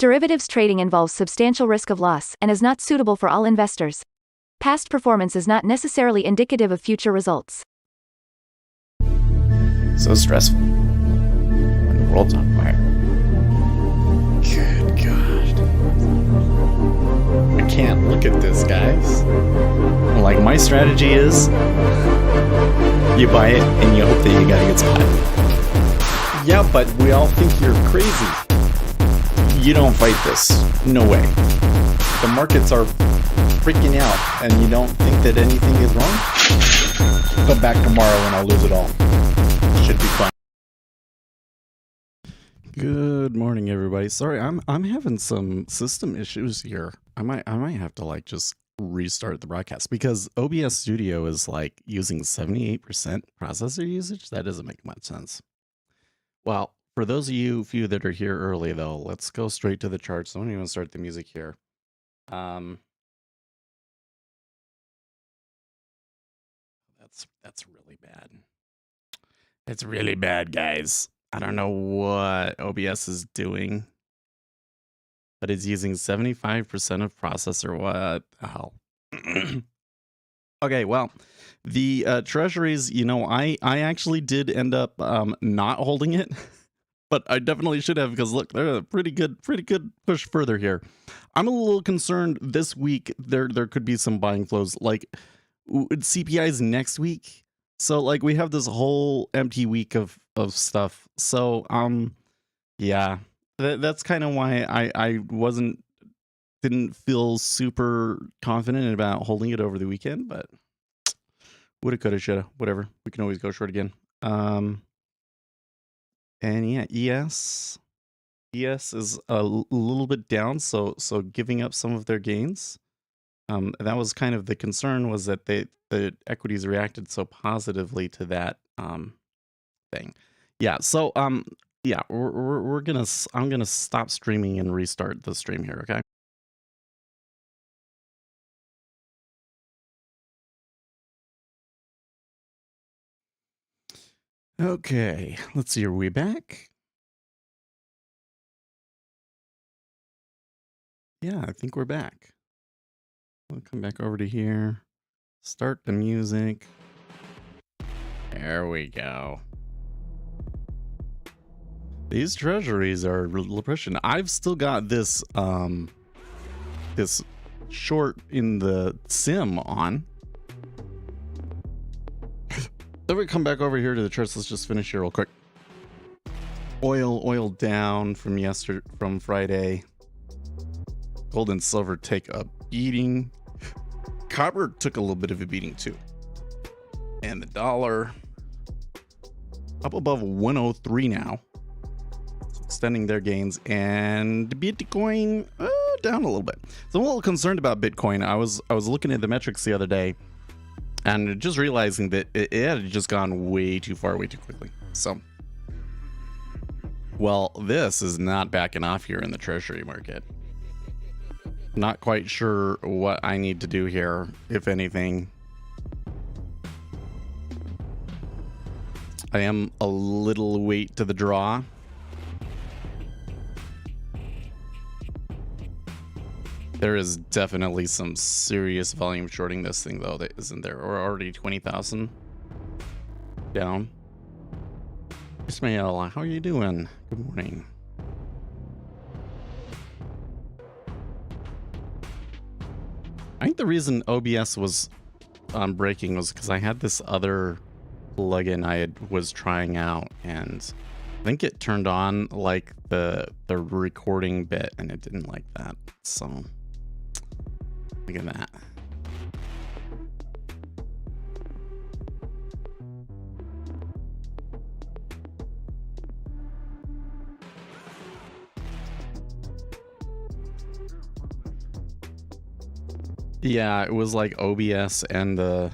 Derivatives trading involves substantial risk of loss and is not suitable for all investors. Past performance is not necessarily indicative of future results. So stressful when the world's on fire. Good God. I can't look at this, guys. Like, my strategy is you buy it and you hope that you gotta get spotted. Yeah, but we all think you're crazy. You don't fight this. No way. The markets are freaking out and you don't think that anything is wrong? Come back tomorrow and I'll lose it all. Should be fun. Good morning, everybody. Sorry, I'm having some system issues here. I might have to like just restart the broadcast because OBS Studio is like using 78% processor usage. That doesn't make much sense. Well, for those of you few that are here early though, let's go straight to the charts. I don't even start the music here. That's really bad. It's really bad, guys. I don't know what OBS is doing, but it's using 75% of processor. What the hell? Okay, well, the treasuries, you know, I actually did end up not holding it, but I definitely should have because look, they're a pretty good push further here. I'm a little concerned this week. There could be some buying flows, like CPI's next week. So like we have this whole empty week of stuff. So yeah, that's kind of why I didn't feel super confident about holding it over the weekend, but woulda, coulda, shoulda, whatever. We can always go short again. And yeah, ES is a little bit down, so giving up some of their gains. That was kind of the concern, was that the equities reacted so positively to that thing. Yeah, so yeah, I'm gonna stop streaming and restart the stream here, okay? Okay, let's see, are we back? Yeah, I think we're back. We'll come back over to here. Start the music. There we go. These treasuries are pushing. I've still got this this short in the sim on. Then we come back over here to the charts. Let's just finish here real quick. Oil down from Friday. Gold and silver take a beating. Copper took a little bit of a beating too. And the dollar up above 103 now, extending their gains. And Bitcoin down a little bit. So I'm a little concerned about Bitcoin. I was looking at the metrics the other day and just realizing that it had just gone way too far, way too quickly. So, well, this is not backing off here in the treasury market. Not quite sure what I need to do here, if anything. I am a little late to the draw. There is definitely some serious volume shorting this thing, though, that isn't there? We're already 20,000 down. Ismail, how are you doing? Good morning. I think the reason OBS was breaking was because I had this other plugin I was trying out, and I think it turned on like the recording bit, and it didn't like that. So look at that. Yeah, it was like OBS and the...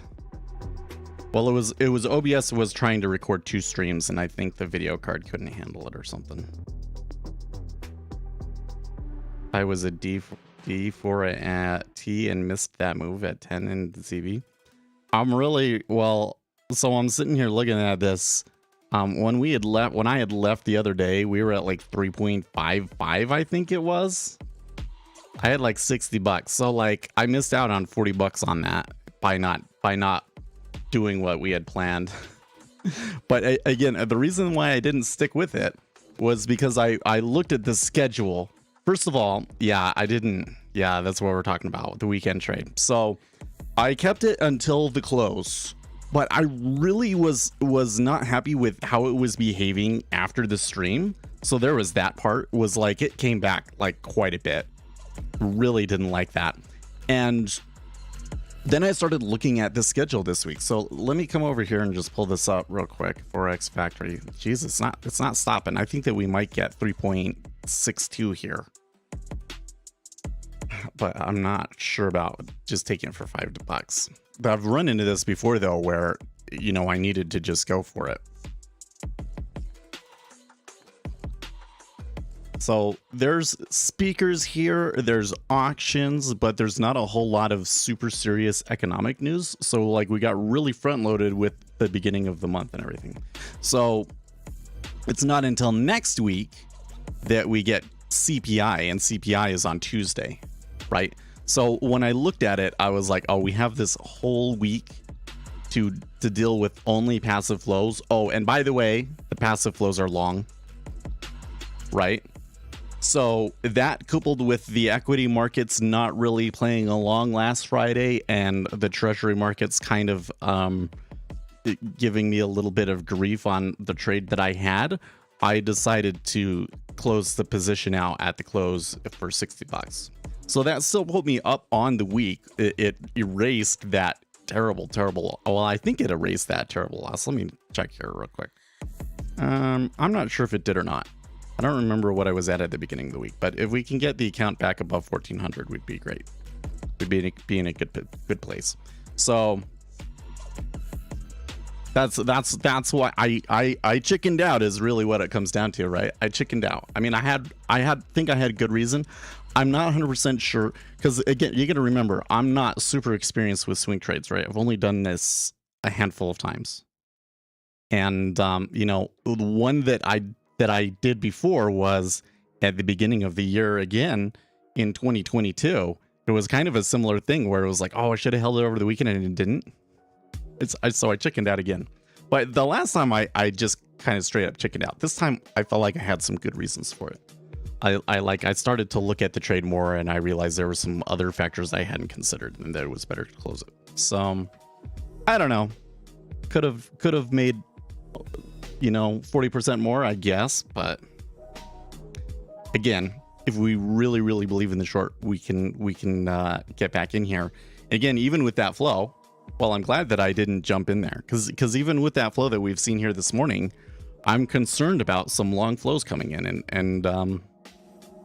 Well, it was OBS was trying to record 2 streams, and I think the video card couldn't handle it or something. I was a D4 at T and missed that move at 10 in the CV. I'm really... Well, so I'm sitting here looking at this. When I had left the other day, we were at like 3.55, I think it was. I had like $60, so like I missed out on $40 on that by not doing what we had planned. But again, the reason why I didn't stick with it was because I looked at the schedule. First of all, yeah, that's what we're talking about, the weekend trade. So I kept it until the close, but I really was not happy with how it was behaving after the stream. So there was that part, was like it came back like quite a bit. Really didn't like that. And then I started looking at the schedule this week. So let me come over here and just pull this up real quick. Forex Factory. Jesus, it's not stopping. I think that we might get 3.62 here, but I'm not sure about just taking it for $5. I've run into this before though, where, you know, I needed to just go for it. So there's speakers here, there's auctions, but there's not a whole lot of super serious economic news. So like we got really front loaded with the beginning of the month and everything. So it's not until next week that we get CPI, and CPI is on Tuesday, right? So when I looked at it, I was like, oh, we have this whole week to deal with only passive flows. Oh, and by the way, the passive flows are long, right? So that, coupled with the equity markets not really playing along last Friday, and the treasury markets kind of giving me a little bit of grief on the trade that I had, I decided to close the position out at the close for $60. So that still put me up on the week. It erased that terrible, well, I think it erased that terrible loss. Let me check here real quick. I'm not sure if it did or not. I don't remember what I was at the beginning of the week, but if we can get the account back above 1400, we'd be great. We'd be in a good place. So that's why I chickened out, is really what it comes down to, right? I chickened out. I mean, I think I had good reason. I'm not 100% sure, because again, you got to remember, I'm not super experienced with swing trades, right? I've only done this a handful of times, and you know, the one that I did before was at the beginning of the year again in 2022. It was kind of a similar thing where it was like, oh, I should have held it over the weekend, and it didn't. So I chickened out again. But the last time I just kind of straight up chickened out. This time I felt like I had some good reasons for it. I started to look at the trade more, and I realized there were some other factors I hadn't considered, and that it was better to close it. So I don't know. Could have made, you know, 40% more, I guess, but again, if we really believe in the short, we can get back in here. Again, even with that flow, well, I'm glad that I didn't jump in there, because even with that flow that we've seen here this morning, I'm concerned about some long flows coming in and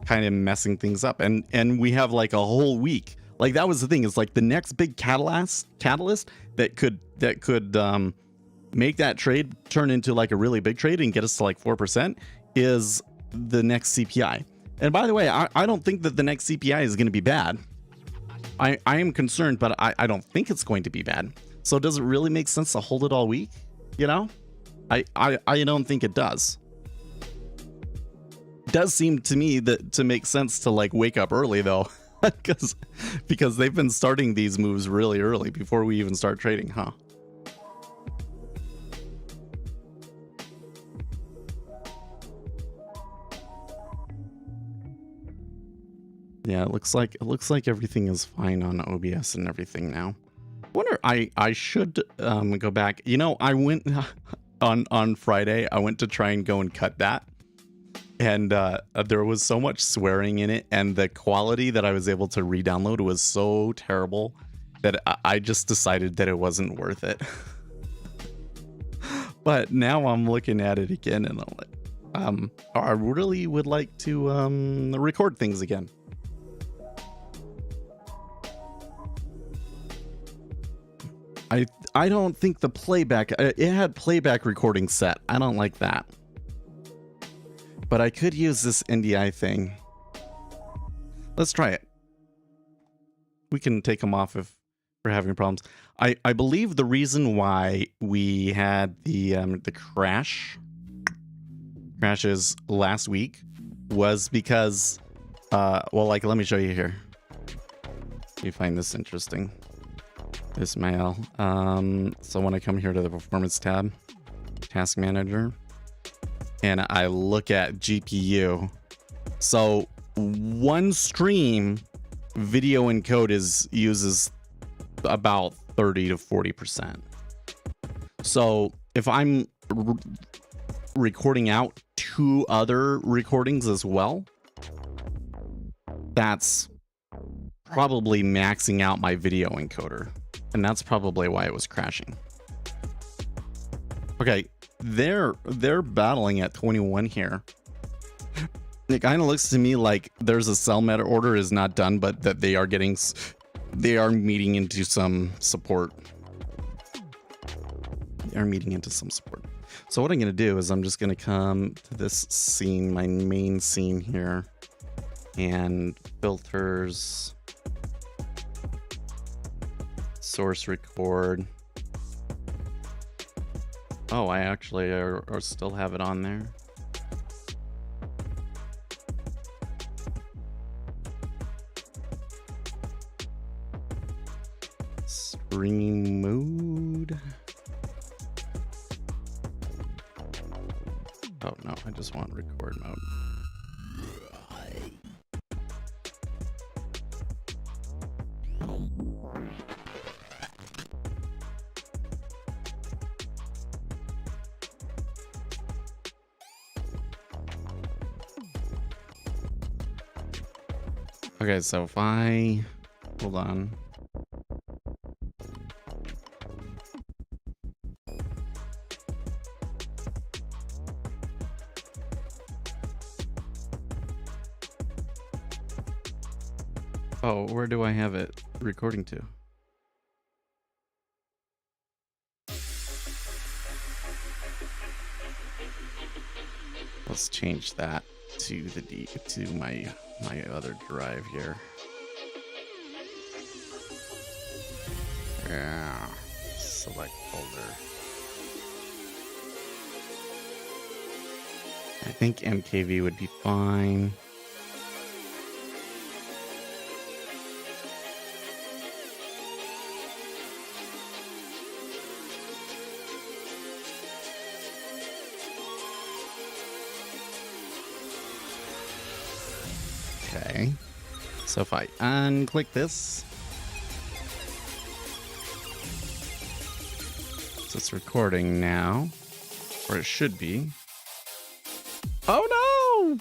kind of messing things up, and we have like a whole week. Like, that was the thing, is like the next big catalyst that could make that trade turn into like a really big trade and get us to like 4% is the next CPI. And by the way, I don't think that the next CPI is going to be bad. I am concerned, but I don't think it's going to be bad. So does it really make sense to hold it all week? You know, I don't think it does. It does seem to me that to make sense to like wake up early though, because they've been starting these moves really early before we even start trading, huh? Yeah, it looks like everything is fine on OBS and everything now. Wonder, I should go back. You know, I went on Friday. I went to try and go and cut that, and there was so much swearing in it, and the quality that I was able to re-download was so terrible that I just decided that it wasn't worth it. But now I'm looking at it again, and I'm like, I really would like to record things again. I don't think the playback, it had playback recording set. I don't like that. But I could use this NDI thing. Let's try it. We can take them off we're having problems. I believe the reason why we had the crashes last week was because well, like, let me show you here. You find this interesting. This mail. So when I come here to the performance tab, task manager, and I look at GPU, so one stream video encode uses about 30 to 40%. So if I'm recording out 2 other recordings as well, that's probably maxing out my video encoder, and that's probably why it was crashing. Okay, they're battling at 21 here. It kind of looks to me like there's a sell meta order is not done, but that they are meeting into some support. They are meeting into some support. So what I'm going to do is I'm just going to come to this scene, my main scene here, and filters, source record. Oh, I actually or still have it on there. Stream mode. Oh no, I just want record mode. Okay, so if I hold on. Oh, where do I have it recording to? Let's change that to my other drive here. Yeah, select folder. I think MKV would be fine. Okay, so if I unclick this, so it's recording now, or it should be. Oh no!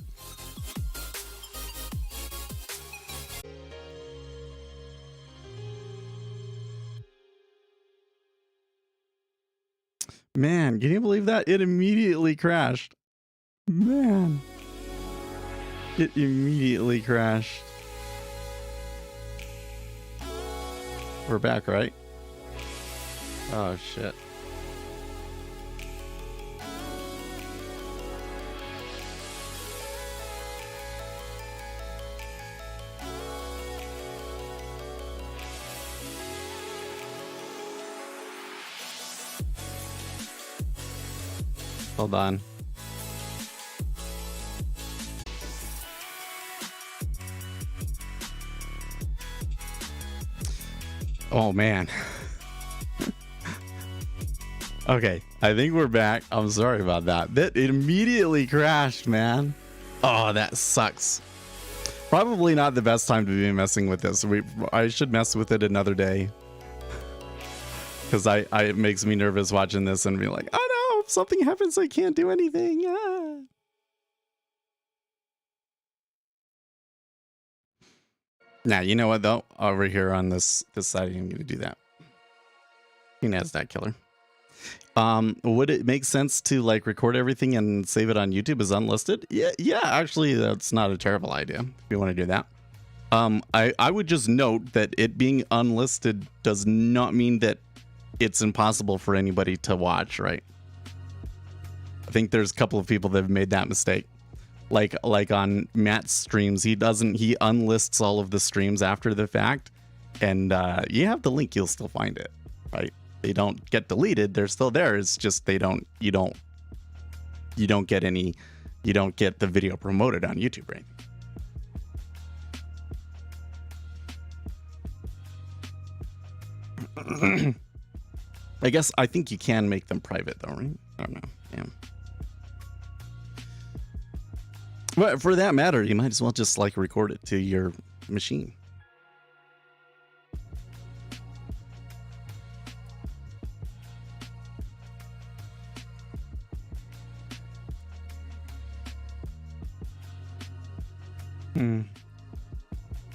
Man, can you believe that? It immediately crashed. Man. It immediately crashed. We're back, right? Oh, shit. Hold on. Oh man. Okay, I think we're back. I'm sorry about that. It immediately crashed, man. Oh, that sucks. Probably not the best time to be messing with this. I should mess with it another day. Because it makes me nervous watching this and be like, oh no, if something happens, I can't do anything. Ah. Now, you know what though? Over here on this side, I'm going to do that. NASDAQ killer. Would it make sense to like record everything and save it on YouTube as unlisted? Yeah, actually, that's not a terrible idea if you want to do that. I would just note that it being unlisted does not mean that it's impossible for anybody to watch, right? I think there's a couple of people that have made that mistake. Like on Matt's streams, he unlists all of the streams after the fact, And you have the link, you'll still find it, right? They don't get deleted, they're still there. It's just you don't get the video promoted on YouTube, right? I think you can make them private though, right? I don't know. Yeah. But for that matter, you might as well just like record it to your machine.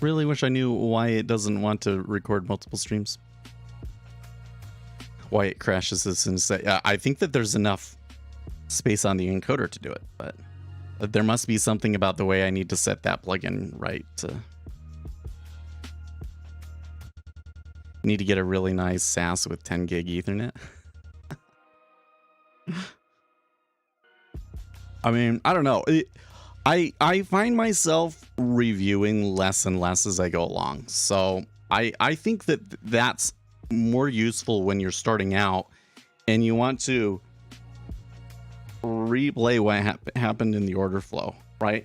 Really wish I knew why it doesn't want to record multiple streams. Why it crashes this and say, I think that there's enough space on the encoder to do it, but there must be something about the way I need to set that plugin right. Need to get a really nice SAS with 10 gig Ethernet. I mean, I don't know. I find myself reviewing less and less as I go along. So I think that that's more useful when you're starting out and you want to replay what happened in the order flow, right?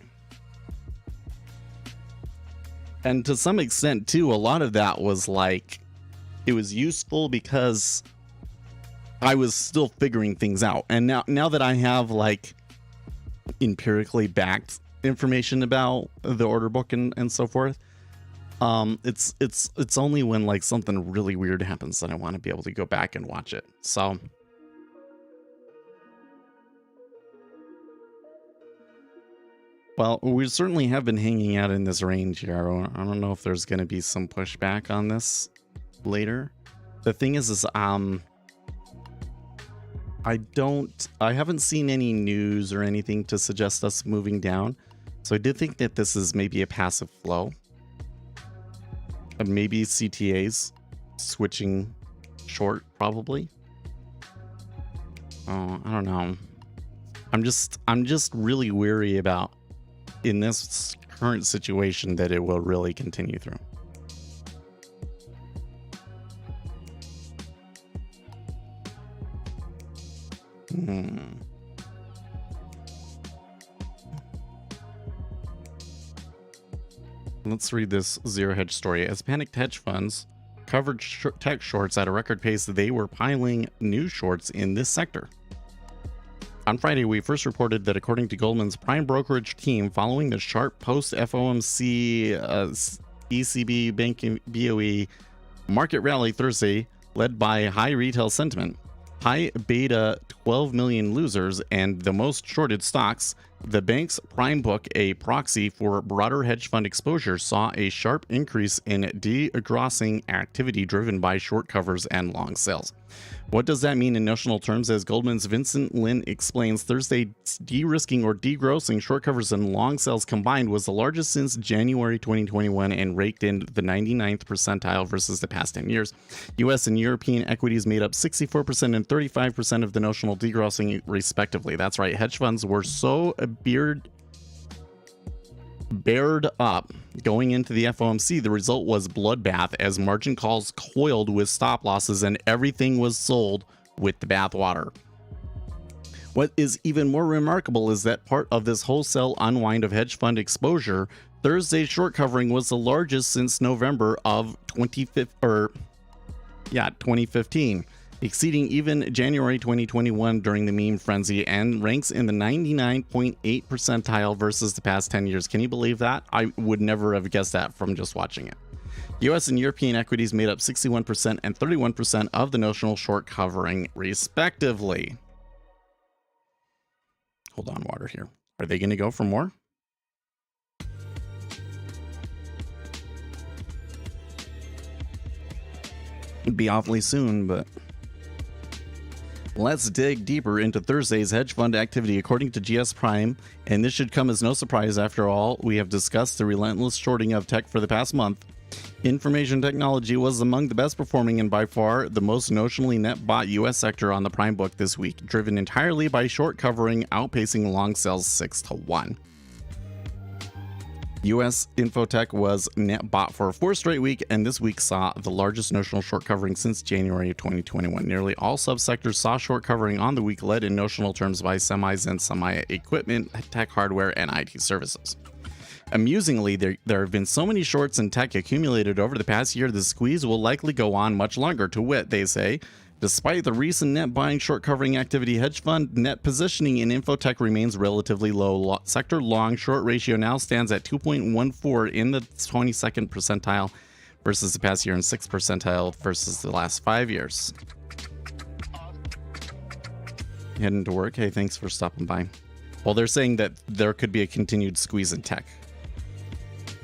And to some extent too, a lot of that was like, it was useful because I was still figuring things out. And now that I have like empirically backed information about the order book and so forth, it's only when like something really weird happens that I want to be able to go back and watch it. So well, we certainly have been hanging out in this range here. I don't know if there's going to be some pushback on this later. The thing is I haven't seen any news or anything to suggest us moving down. So I did think that this is maybe a passive flow. Maybe CTAs switching short, probably. Oh, I don't know. I'm just really weary about in this current situation that it will really continue through. Let's read this zero hedge story. As panicked hedge funds covered tech shorts at a record pace, they were piling new shorts in this sector. On Friday, we first reported that according to Goldman's prime brokerage team, following the sharp post-FOMC ECB banking BOE market rally Thursday, led by high retail sentiment, high beta 12 million losers, and the most shorted stocks, the bank's prime book, a proxy for broader hedge fund exposure, saw a sharp increase in degrossing activity driven by short covers and long sales. What does that mean in notional terms? As Goldman's Vincent Lin explains, Thursday's de-risking or degrossing short covers and long sales combined was the largest since January 2021 and raked in the 99th percentile versus the past 10 years. U.S. and European equities made up 64% and 35% of the notional degrossing, respectively. That's right, hedge funds were so bared up going into the FOMC. The result was bloodbath as margin calls coiled with stop losses and everything was sold with the bathwater. What is even more remarkable is that part of this wholesale unwind of hedge fund exposure, Thursday's short covering was the largest since November of 2015, exceeding even January 2021 during the meme frenzy, and ranks in the 99.8 percentile versus the past 10 years. Can you believe that? I would never have guessed that from just watching it. US and European equities made up 61% and 31% of the notional short covering, respectively. Hold on, water here. Are they going to go for more? It'd be awfully soon, but let's dig deeper into Thursday's hedge fund activity. According to GS Prime, and this should come as no surprise after all, we have discussed the relentless shorting of tech for the past month. Information technology was among the best performing and by far the most notionally net bought US sector on the Prime book this week, driven entirely by short covering, outpacing long sales 6-1. U.S. Infotech was net bought for a 4th straight week, and this week saw the largest notional short covering since January of 2021. Nearly all subsectors saw short covering on the week, led in notional terms by semis and semi-equipment, tech hardware, and IT services. Amusingly, there have been so many shorts in tech accumulated over the past year, the squeeze will likely go on much longer. To wit, they say, despite the recent net buying short covering activity, hedge fund net positioning in Infotech remains relatively low. Sector long short ratio now stands at 2.14 in the 22nd percentile versus the past year and 6th percentile versus the last 5 years. Heading to work. Hey, thanks for stopping by. Well, they're saying that there could be a continued squeeze in tech.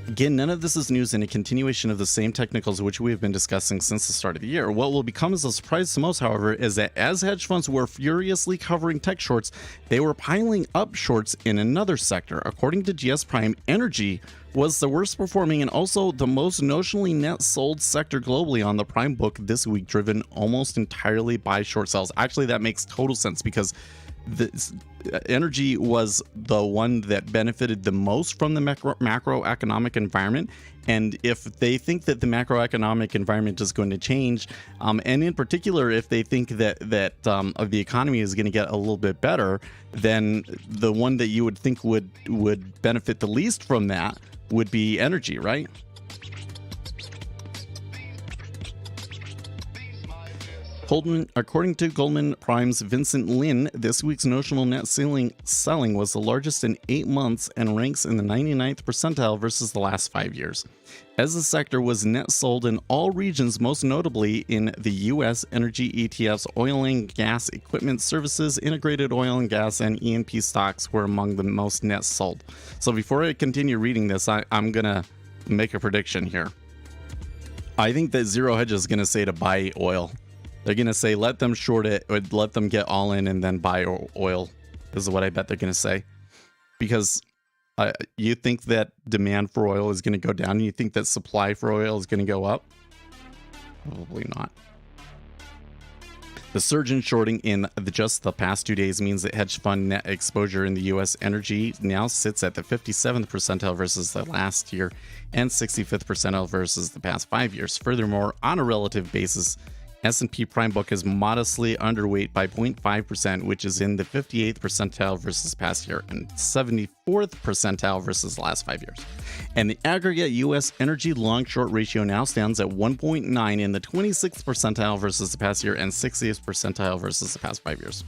Again, none of this is news and a continuation of the same technicals which we have been discussing since the start of the year. What will become as a surprise to most, however, is that as hedge funds were furiously covering tech shorts, they were piling up shorts in another sector. According to GS Prime, energy was the worst performing and also the most notionally net sold sector globally on the Prime book this week, driven almost entirely by short sales. Actually, that makes total sense because energy was the one that benefited the most from the macroeconomic environment. And if they think that the macroeconomic environment is going to change, and in particular, if they think that the economy is going to get a little bit better, then the one that you would think would benefit the least from that would be energy, right? According to Goldman Prime's Vincent Lin, this week's notional net selling was the largest in 8 months and ranks in the 99th percentile versus the last 5 years. As the sector was net sold in all regions, most notably in the U.S. energy ETFs, oil and gas equipment services, integrated oil and gas, and E&P stocks were among the most net sold. So before I continue reading this, I'm going to make a prediction here. I think that Zero Hedge is going to say to buy oil. They're going to say, let them short it, or let them get all in and then buy oil, is what I bet they're going to say. Because you think that demand for oil is going to go down, and you think that supply for oil is going to go up? Probably not. The surge in shorting in just the past 2 days means that hedge fund net exposure in the U.S. energy now sits at the 57th percentile versus the last year and 65th percentile versus the past 5 years. Furthermore, on a relative basis, S&P Prime Book is modestly underweight by 0.5%, which is in the 58th percentile versus past year and 74th percentile versus the last 5 years. And the aggregate U.S. energy long-short ratio now stands at 1.9 in the 26th percentile versus the past year and 60th percentile versus the past 5 years.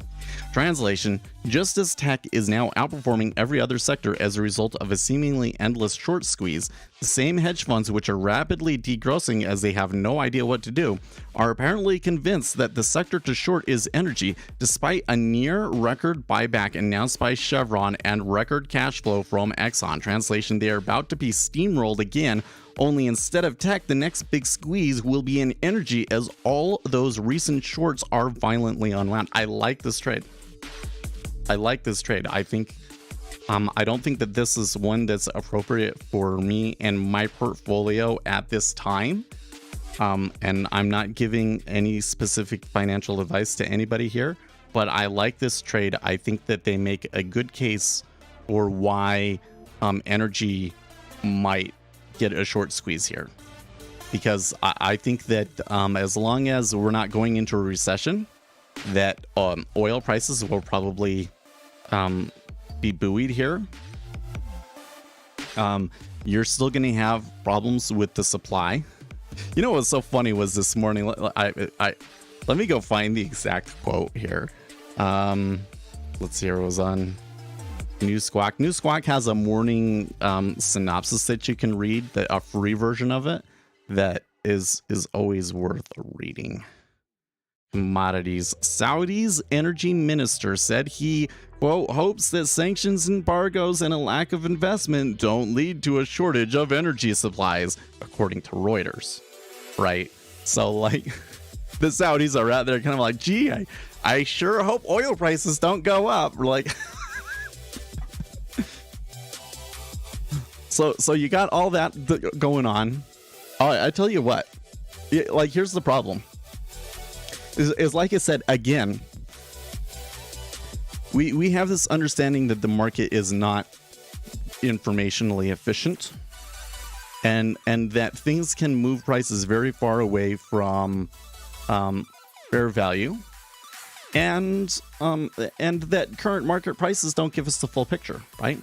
Translation, just as tech is now outperforming every other sector as a result of a seemingly endless short squeeze, the same hedge funds, which are rapidly degrossing as they have no idea what to do, are apparently convinced that the sector to short is energy, despite a near record buyback announced by Chevron and record cash flow from Exxon. Translation, they are about to be steamrolled again, only instead of tech, the next big squeeze will be in energy as all those recent shorts are violently unwound. I like this trade. I think I don't think that this is one that's appropriate for me and my portfolio at this time. And I'm not giving any specific financial advice to anybody here, but I like this trade. I think that they make a good case for why energy might get a short squeeze here. Because I think that as long as we're not going into a recession, that oil prices will probably be buoyed here. You're still going to have problems with the supply. You know what's so funny was this morning, let me go find the exact quote here. Let's see, it was on New Squawk. New Squawk has a morning synopsis that you can read, a free version of it that is always worth reading. Commodities. Saudi's energy minister said he, quote, hopes that sanctions, embargoes, and a lack of investment don't lead to a shortage of energy supplies, according to Reuters. Right? So, like, the Saudis are out there kind of like, gee, I sure hope oil prices don't go up. Like, so you got all that going on. I tell you what, like, here's the problem. Is like I said, again, we have this understanding that the market is not informationally efficient, and that things can move prices very far away from fair value, and that current market prices don't give us the full picture, right?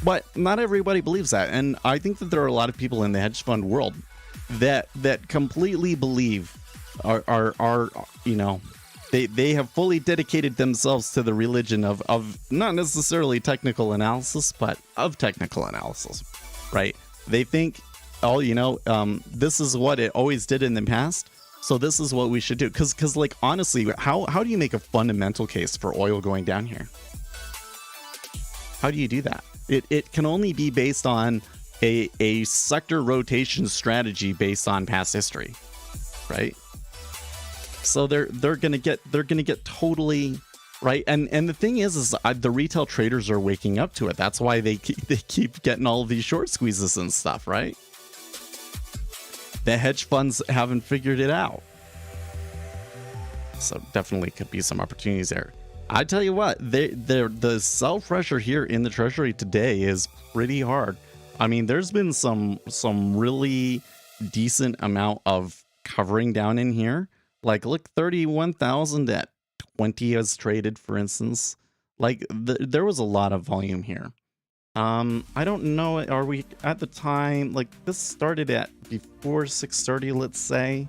But not everybody believes that, and I think that there are a lot of people in the hedge fund world that completely believe are you know, they have fully dedicated themselves to the religion of not necessarily technical analysis, but of technical analysis, right? They think, oh, you know, this is what it always did in the past, so this is what we should do. Because like, honestly, how do you make a fundamental case for oil going down here? How do you do that? It can only be based on a sector rotation strategy based on past history, right? So they're gonna get totally right. And the thing is the retail traders are waking up to it. That's why they keep getting all of these short squeezes and stuff, right? The hedge funds haven't figured it out. So definitely could be some opportunities there. I tell you what, the sell pressure here in the Treasury today is pretty hard. I mean, there's been some really decent amount of covering down in here. Like, look, 31,000 at 20 has traded, for instance. Like, there was a lot of volume here. I don't know, are we at the time, like, this started at before 6:30, let's say.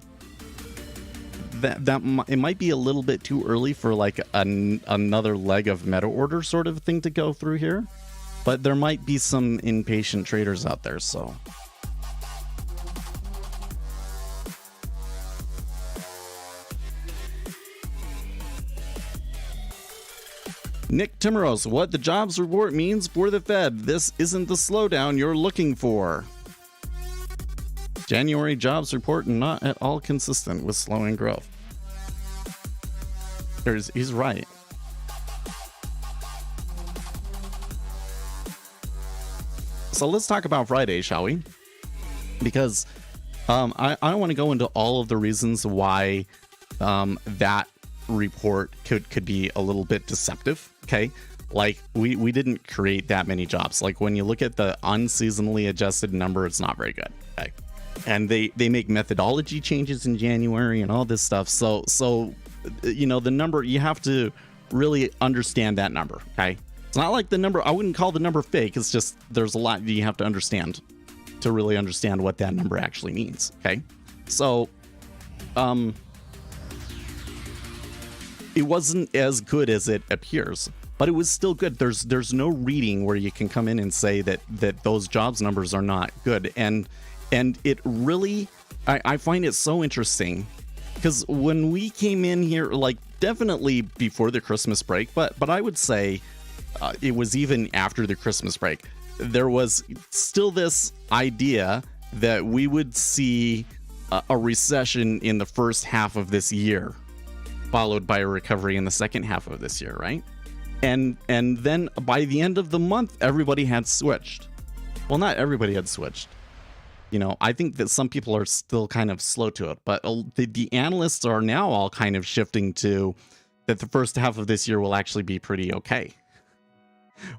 It might be a little bit too early for like another leg of meta order sort of thing to go through here, but there might be some impatient traders out there, so. Nick Timmeros, what the jobs report means for the Fed. This isn't the slowdown you're looking for. January jobs report not at all consistent with slowing growth. He's right. So let's talk about Friday, shall we? Because I don't want to go into all of the reasons why that report could be a little bit deceptive. Okay, like we didn't create that many jobs. Like when you look at the unseasonally adjusted number, it's not very good. Okay, and they make methodology changes in January and all this stuff. So you know, the number, you have to really understand that number. Okay, it's not like the number, I wouldn't call the number fake. It's just there's a lot you have to understand to really understand what that number actually means. Okay, so it wasn't as good as it appears, but it was still good. There's no reading where you can come in and say that those jobs numbers are not good. And it really, I find it so interesting, because when we came in here, like definitely before the Christmas break, but I would say it was even after the Christmas break, there was still this idea that we would see a recession in the first half of this year, followed by a recovery in the second half of this year, right? And then by the end of the month, everybody had switched. Well, not everybody had switched. You know, I think that some people are still kind of slow to it, but the analysts are now all kind of shifting to that the first half of this year will actually be pretty okay.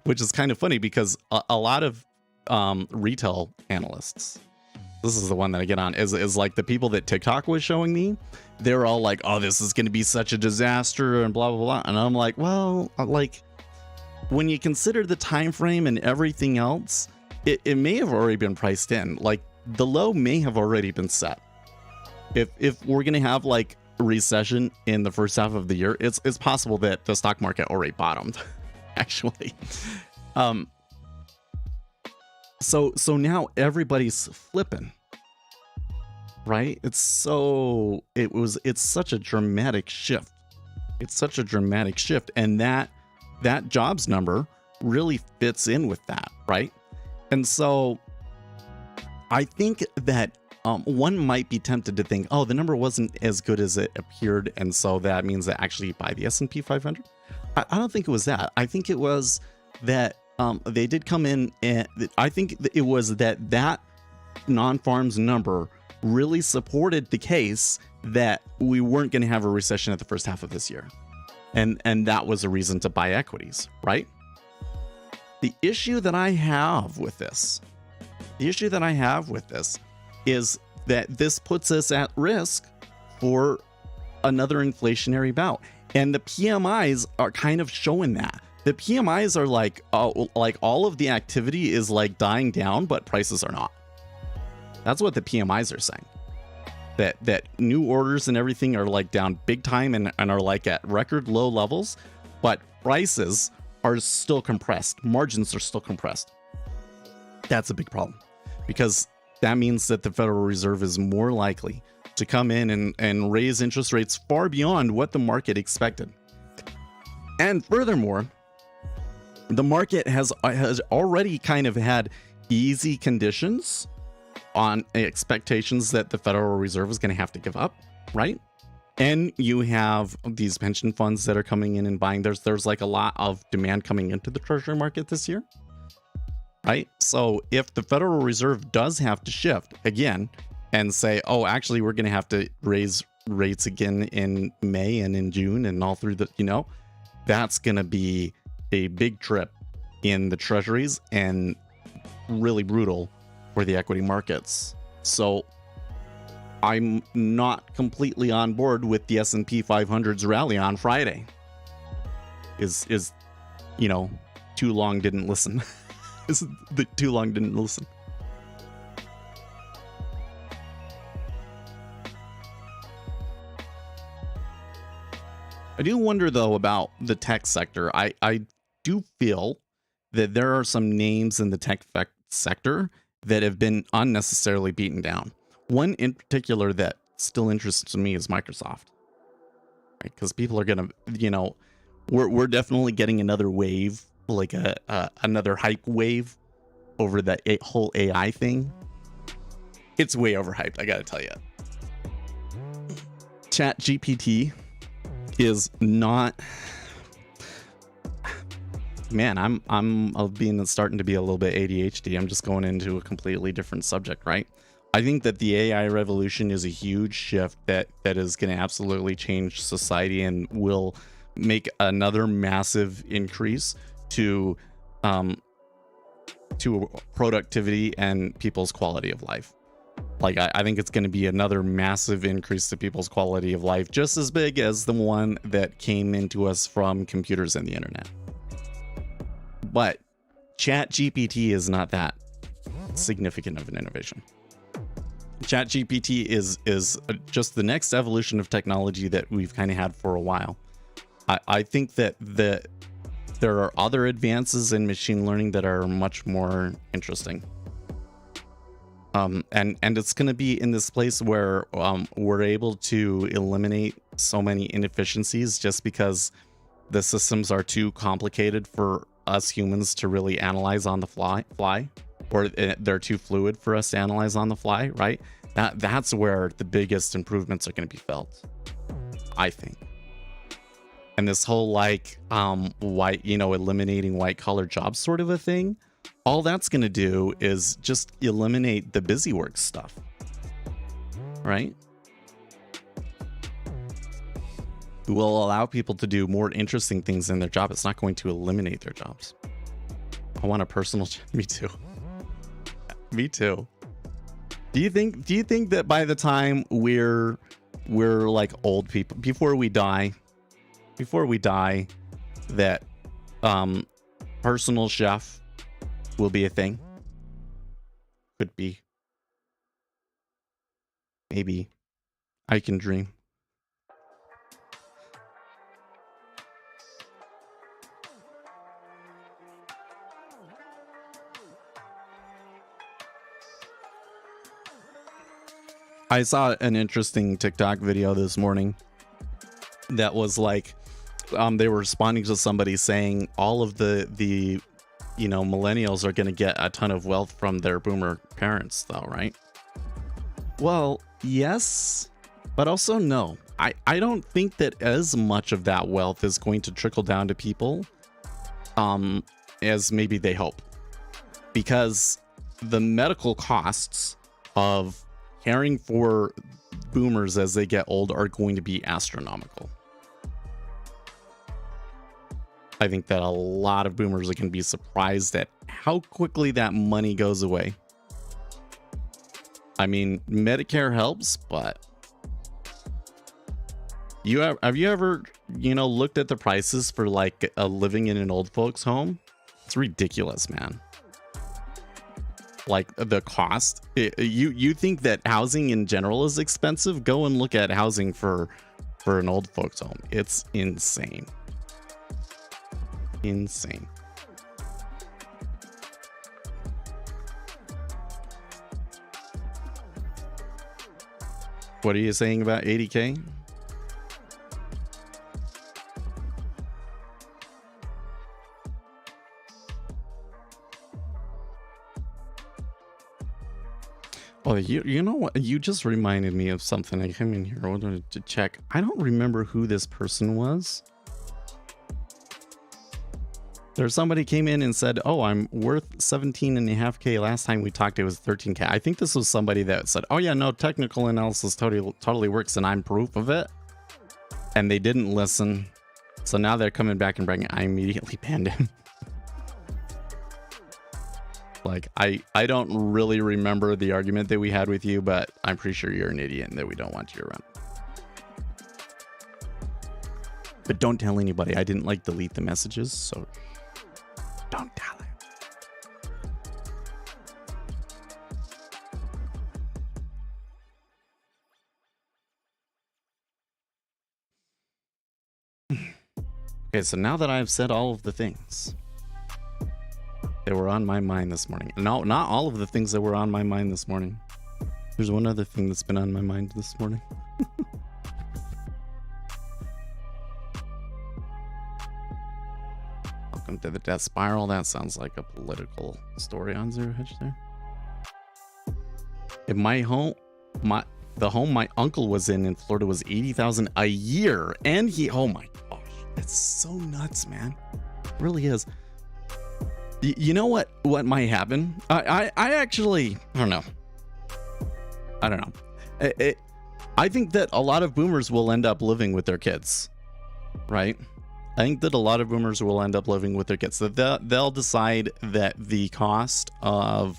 Which is kind of funny because a lot of retail analysts, this is the one that I get on, is like the people that TikTok was showing me. They're all like, oh, this is going to be such a disaster and blah, blah, blah. And I'm like, well, like when you consider the time frame and everything else, it may have already been priced in. Like the low may have already been set. If we're going to have like a recession in the first half of the year, it's possible that the stock market already bottomed, actually. So now everybody's flipping, right? It's such a dramatic shift. It's such a dramatic shift. And that jobs number really fits in with that, right? And so I think that one might be tempted to think, oh, the number wasn't as good as it appeared, and so that means that actually you buy the S&P 500. I don't think it was that. I think it was that they did come in, and I think it was that non-farms number really supported the case that we weren't going to have a recession at the first half of this year, and that was a reason to buy equities, right? The issue that I have with this is that this puts us at risk for another inflationary bout. And the PMIs are kind of showing that. The PMIs are like all of the activity is like dying down, but prices are not. That's what the PMIs are saying. That new orders and everything are like down big time and are like at record low levels, but prices are still compressed. Margins are still compressed. That's a big problem, because that means that the Federal Reserve is more likely to come in and raise interest rates far beyond what the market expected. And furthermore, the market has already kind of had easy conditions on expectations that the Federal Reserve is going to have to give up, right? And you have these pension funds that are coming in and buying. There's like a lot of demand coming into the Treasury market this year, right? So if the Federal Reserve does have to shift again and say, oh, actually, we're going to have to raise rates again in May and in June and all through the, that's going to be a big trip in the treasuries and really brutal for the equity markets. So I'm not completely on board with the S&P 500's rally on Friday. Is too long didn't listen. Too long didn't listen. I do wonder though about the tech sector. I do feel that there are some names in the tech sector that have been unnecessarily beaten down. One in particular that still interests me is Microsoft, right? Because people are gonna, we're definitely getting another wave, like another hype wave over that whole AI thing. It's way overhyped, I gotta tell you. Chat GPT is not. Man, I'm starting to be a little bit ADHD. I'm just going into a completely different subject, right? I think that the AI revolution is a huge shift that is going to absolutely change society and will make another massive increase to productivity and people's quality of life. Like, I think it's going to be another massive increase to people's quality of life, just as big as the one that came into us from computers and the internet. But Chat GPT is not that significant of an innovation. Chat GPT is just the next evolution of technology that we've kind of had for a while. I think that there are other advances in machine learning that are much more interesting. And it's going to be in this place where we're able to eliminate so many inefficiencies just because the systems are too complicated for us humans to really analyze on the fly, or they're too fluid for us to analyze on the fly, right? That's where the biggest improvements are going to be felt, I think. And this whole like eliminating white collar jobs sort of a thing, all that's going to do is just eliminate the busy work stuff, right? It will allow people to do more interesting things in their job. It's not going to eliminate their jobs. I want a personal me too. Me too. Do you think that by the time we're like old people, before we die, that personal chef will be a thing? Could be. Maybe. I can dream. I saw an interesting TikTok video this morning that was like, they were responding to somebody saying all of the millennials are going to get a ton of wealth from their boomer parents though, right? Well, yes, but also no. I don't think that as much of that wealth is going to trickle down to people as maybe they hope, because the medical costs of caring for boomers as they get old are going to be astronomical. I think that a lot of boomers are going to be surprised at how quickly that money goes away. I mean, Medicare helps, but have you ever, looked at the prices for like living in an old folks home? It's ridiculous, man. Like the cost. You think that housing in general is expensive? Go and look at housing for an old folks home. It's insane. Insane. What are you saying about 80K? Oh, you know what? You just reminded me of something. I came in here. I wanted to check. I don't remember who this person was. There's somebody came in and said, oh, I'm worth 17.5K. Last time we talked, it was 13K. I think this was somebody that said, oh yeah, no, technical analysis totally works and I'm proof of it. And they didn't listen. So now they're coming back and bringing, I immediately banned him. Like, I don't really remember the argument that we had with you, but I'm pretty sure you're an idiot and that we don't want you around. But don't tell anybody. I didn't like delete the messages, so don't tell him. Okay, so now that I've said all of the things that were on my mind this morning. No, not all of the things that were on my mind this morning. There's one other thing that's been on my mind this morning. Welcome to the Death Spiral. That sounds like a political story on Zero Hedge there. In my home, the home my uncle was in Florida was $80,000 a year, and oh my gosh, that's so nuts, man. It really is. You know what might happen? I actually, I don't know. I think that a lot of boomers will end up living with their kids, right? I think that a lot of boomers will end up living with their kids. So they'll decide that the cost of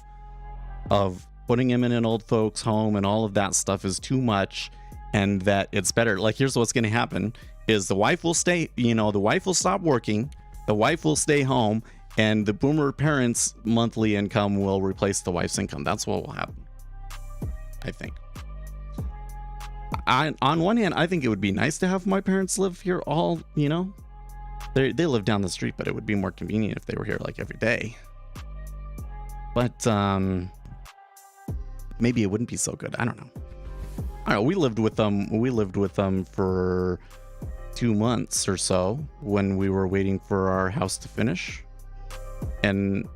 putting them in an old folks home and all of that stuff is too much, and that it's better. Like, here's what's going to happen is the wife will stay, the wife will stop working, the wife will stay home, and the boomer parents' monthly income will replace the wife's income. That's what will happen, I think. On one hand, I think it would be nice to have my parents live here all, they live down the street, but it would be more convenient if they were here like every day. But maybe it wouldn't be so good. I don't know. We lived with them for 2 months or so when we were waiting for our house to finish. And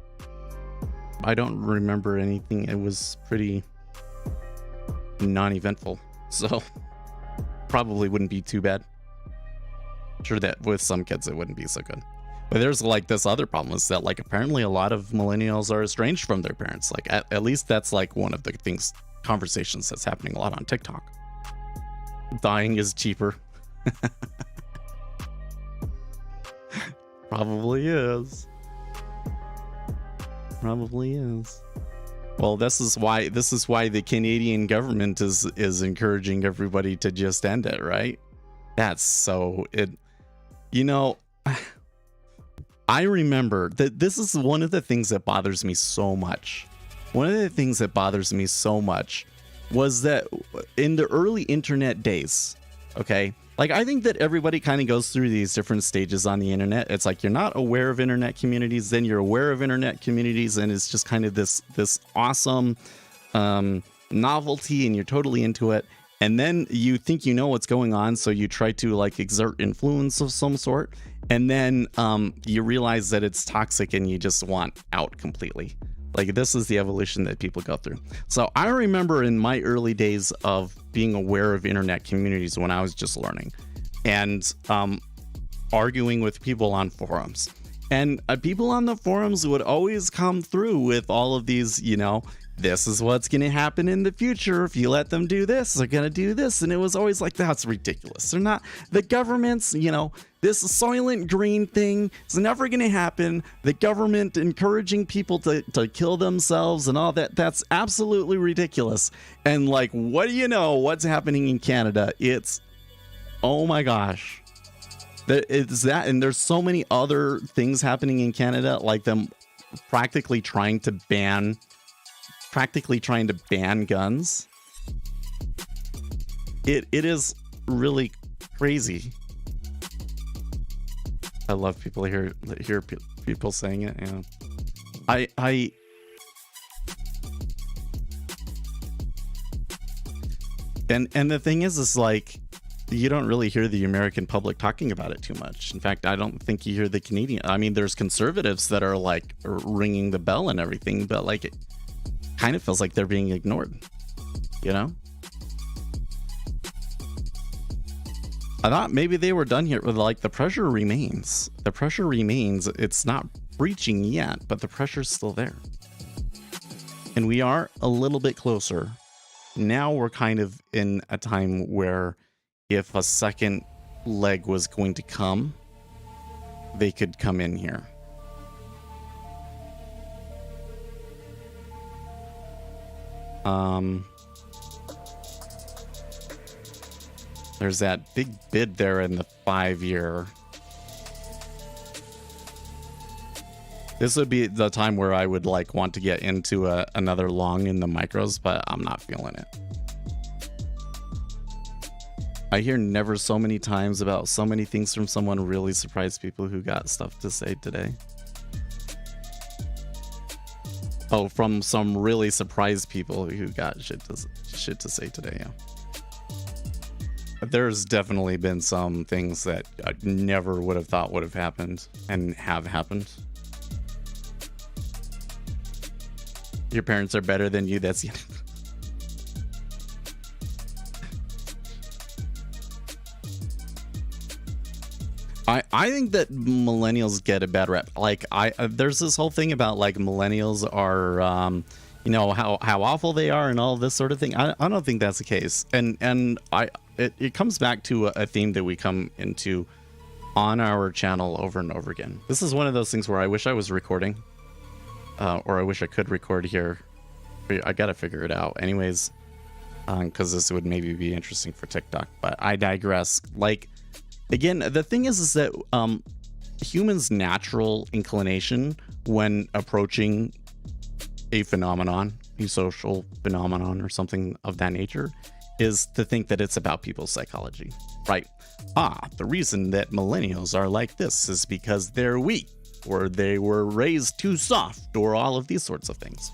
I don't remember anything. It was pretty non-eventful, so probably wouldn't be too bad. Sure that with some kids it wouldn't be so good. But there's like this other problem is that like apparently a lot of millennials are estranged from their parents. Like at least that's like one of the conversations that's happening a lot on TikTok. Dying is cheaper. Probably is. Probably is. Well, this is why the Canadian government is encouraging everybody to just end it, right? That's so it. I remember that this is one of the things that bothers me so much. One of the things that bothers me so much was that in the early internet days, okay, like I think that everybody kind of goes through these different stages on the internet. It's like you're not aware of internet communities, then you're aware of internet communities, and it's just kind of this awesome novelty, and you're totally into it. And then you think you know what's going on, so you try to like exert influence of some sort, and then you realize that it's toxic and you just want out completely. Like this is the evolution that people go through. So I remember in my early days of being aware of internet communities when I was just learning and arguing with people on forums And people on the forums would always come through with all of these, this is what's going to happen in the future. If you let them do this, they're going to do this. And it was always like, that's ridiculous. They're not, the government's, this Soylent Green thing is never going to happen. The government encouraging people to kill themselves and all that, that's absolutely ridiculous. And like, what do you know what's happening in Canada? It's, oh my gosh. It's that, and there's so many other things happening in Canada, like them practically trying to ban guns. It is really crazy. I love people hear people saying it. Yeah, I and the thing is like, you don't really hear the American public talking about it too much. In fact, I don't think you hear the Canadian. I mean, there's conservatives that are like ringing the bell and everything, but like it kind of feels like they're being ignored, I thought maybe they were done here with like the pressure remains. The pressure remains. It's not breaching yet, but the pressure's still there. And we are a little bit closer. Now we're kind of in a time where if a second leg was going to come, they could come in here. There's that big bid there in the 5-year. This would be the time where I would like want to get into another long in the micros, but I'm not feeling it. I hear never so many times about so many things from someone really surprised people who got stuff to say today. Oh, from some really surprised people who got shit to say today, yeah. There's definitely been some things that I never would have thought would have happened and have happened. Your parents are better than you, that's I think that millennials get a bad rep. Like there's this whole thing about like millennials are, how awful they are and all this sort of thing. I don't think that's the case. And it comes back to a theme that we come into on our channel over and over again. This is one of those things where I wish I was recording, or I wish I could record here. I gotta figure it out, anyways, because this would maybe be interesting for TikTok. But I digress. Like. Again, the thing is that humans' natural inclination when approaching a phenomenon, a social phenomenon or something of that nature, is to think that it's about people's psychology, right? The reason that millennials are like this is because they're weak, or they were raised too soft, or all of these sorts of things.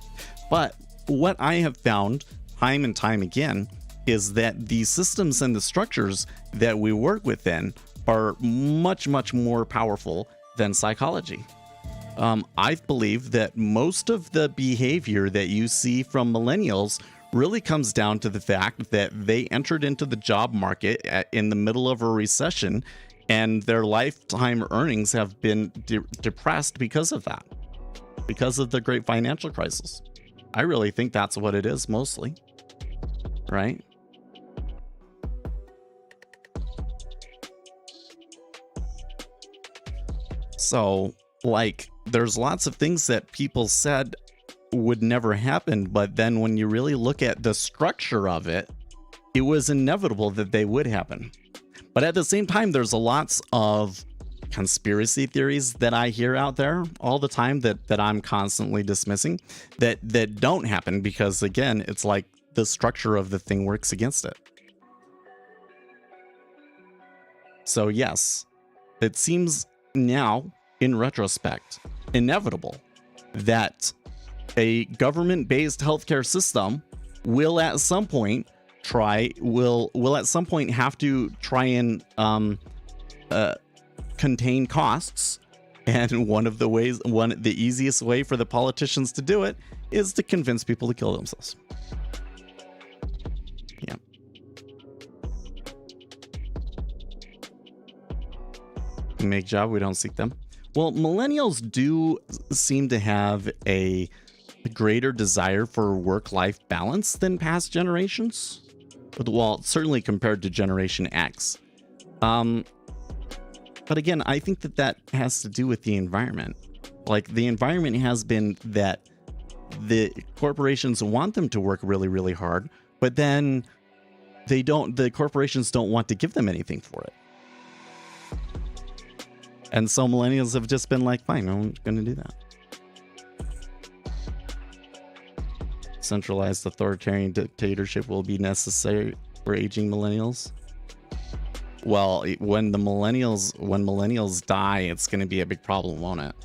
But what I have found time and time again is that the systems and the structures that we work within are much, much more powerful than psychology. I believe that most of the behavior that you see from millennials really comes down to the fact that they entered into the job market in the middle of a recession, and their lifetime earnings have been depressed because of that, because of the great financial crisis. I really think that's what it is mostly, right? So, like, there's lots of things that people said would never happen, but then when you really look at the structure of it, it was inevitable that they would happen. But at the same time, there's lots of conspiracy theories that I hear out there all the time that I'm constantly dismissing that don't happen because, again, it's like the structure of the thing works against it. So yes, it seems now, in retrospect, inevitable that a government-based healthcare system will at some point have to try and contain costs, and one of the easiest way for the politicians to do it is to convince people to kill themselves. Yeah. We make job, we don't seek them. Well, millennials do seem to have a greater desire for work-life balance than past generations. Well, certainly compared to Generation X. But again, I think that has to do with the environment. Like, the environment has been that the corporations want them to work really, really hard, but then the corporations don't want to give them anything for it. And so millennials have just been like, fine, I'm going to do that. Centralized authoritarian dictatorship will be necessary for aging millennials. Well, when millennials die, it's going to be a big problem, won't it?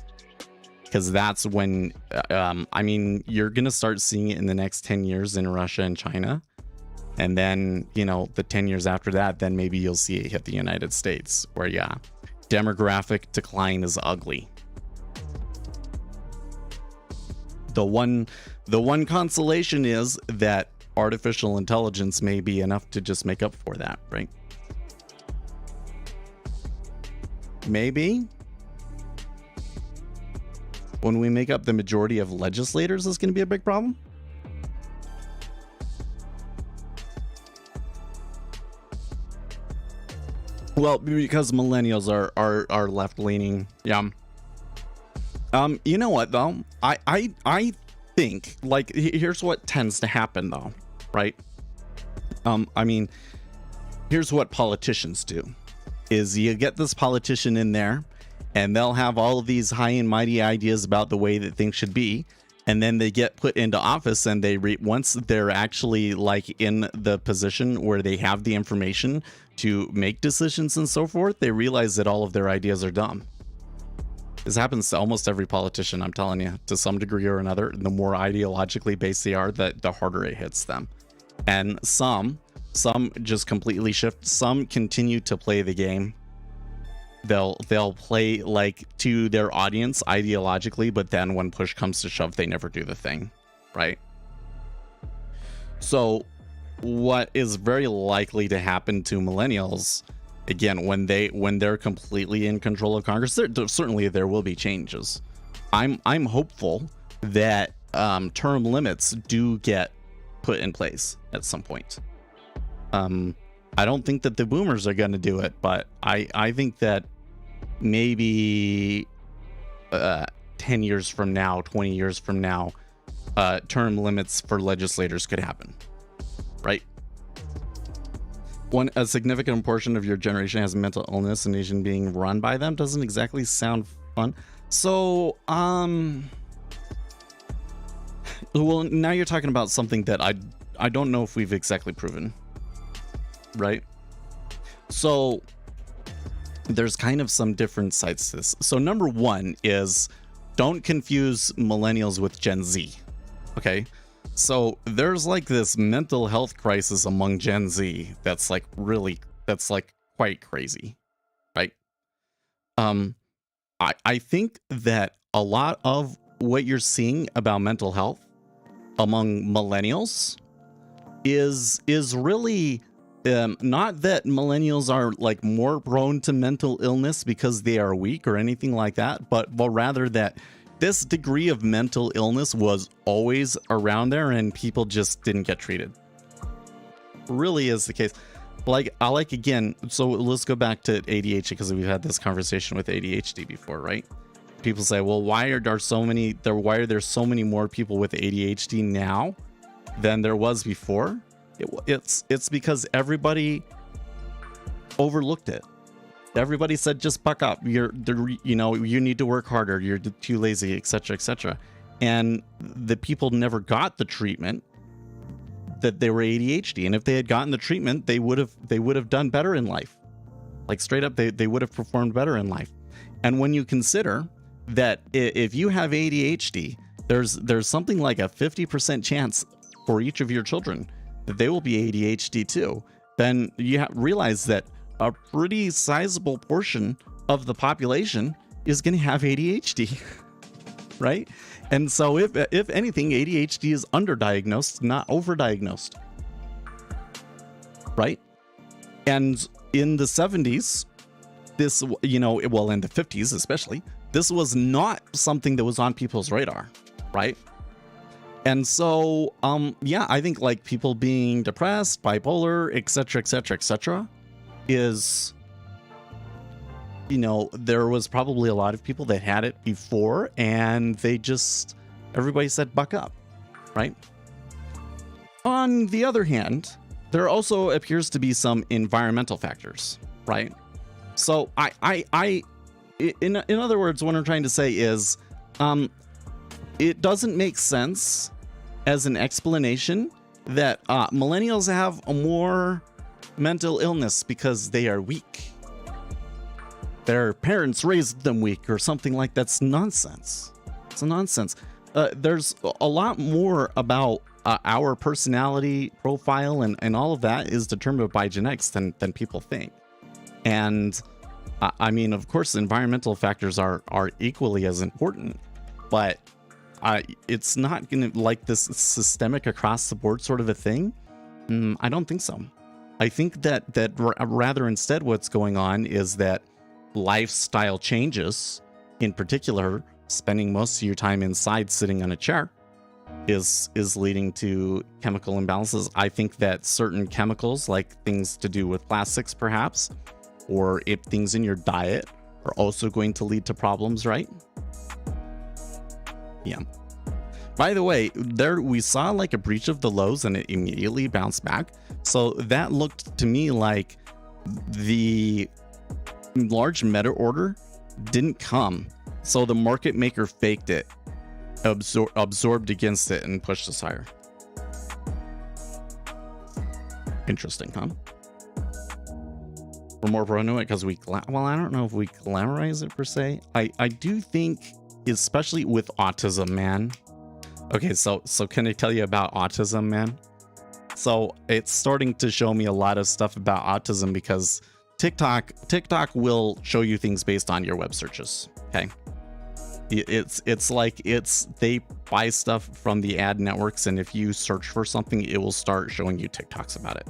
Because that's when, I mean, you're going to start seeing it in the next 10 years in Russia and China. And then, you know, the 10 years after that, then maybe you'll see it hit the United States, where, yeah, demographic decline is ugly. The one consolation is that artificial intelligence may be enough to just make up for that, right? Maybe when we make up the majority of legislators, is going to be a big problem. Well, because millennials are left leaning. Yeah. You know what though? I think, like, here's what tends to happen though, right? I mean, here's what politicians do. Is you get this politician in there and they'll have all of these high and mighty ideas about the way that things should be, and then they get put into office, and once they're actually like in the position where they have the information to make decisions and so forth, they realize that all of their ideas are dumb. This happens to almost every politician, I'm telling you, to some degree or another. The more ideologically based they are, the harder it hits them. And some just completely shift. Some continue to play the game. They'll play like to their audience ideologically, but then when push comes to shove, they never do the thing, right? So what is very likely to happen to millennials, again, when they're completely in control of Congress, certainly there will be changes. I'm hopeful that term limits do get put in place at some point. I don't think that the boomers are going to do it, but I think that maybe 10 years from now, 20 years from now, term limits for legislators could happen, right? A significant portion of your generation has mental illness, and nation being run by them doesn't exactly sound fun. So, well, now you're talking about something that I don't know if we've exactly proven, right? So there's kind of some different sides to this. So number one is, don't confuse millennials with Gen Z. Okay. So there's like this mental health crisis among Gen Z that's like quite crazy, right? I think that a lot of what you're seeing about mental health among millennials is really not that millennials are like more prone to mental illness because they are weak or anything like that, but rather that this degree of mental illness was always around there and people just didn't get treated. Really is the case. Again, so let's go back to ADHD, because we've had this conversation with ADHD before, right? People say, well, why are there so many more people with ADHD now than there was before? It's because everybody overlooked it. Everybody said, just buck up. You need to work harder. You're too lazy, etc., etc. And the people never got the treatment that they were ADHD. And if they had gotten the treatment, they would have done better in life. Like straight up, they would have performed better in life. And when you consider that if you have ADHD, there's something like a 50% chance for each of your children that they will be ADHD too, then you realize that a pretty sizable portion of the population is going to have ADHD, right? And so if anything, ADHD is underdiagnosed, not overdiagnosed, right? And in the 70s, this, you know, well, in the 50s especially, this was not something that was on people's radar, right? And so, yeah, I think like people being depressed, bipolar, etc., etc., etc., is, you know, there was probably a lot of people that had it before, and they just, everybody said, buck up, right? On the other hand, there also appears to be some environmental factors, right? So in other words, what I'm trying to say is, it doesn't make sense as an explanation that millennials have a more mental illness because they are weak. Their parents raised them weak or something like that's nonsense. It's nonsense. There's a lot more about our personality profile and all of that is determined by genetics than people think. And I mean, of course, environmental factors are equally as important, but it's not going to like this systemic across the board sort of a thing. I don't think so. I think that rather instead what's going on is that lifestyle changes, in particular, spending most of your time inside sitting on a chair, is leading to chemical imbalances. I think that certain chemicals, like things to do with plastics perhaps, or if things in your diet, are also going to lead to problems, right? Yeah. By the way, there we saw like a breach of the lows and it immediately bounced back. So that looked to me like the large meta order didn't come. So the market maker faked it, absorbed against it, and pushed us higher. Interesting, huh? We're more prone to it because well, I don't know if we glamorize it per se. I do think, especially with autism, man. Okay, so can I tell you about autism, man? So it's starting to show me a lot of stuff about autism because TikTok will show you things based on your web searches. Okay, it's like they buy stuff from the ad networks, and if you search for something, it will start showing you TikToks about it.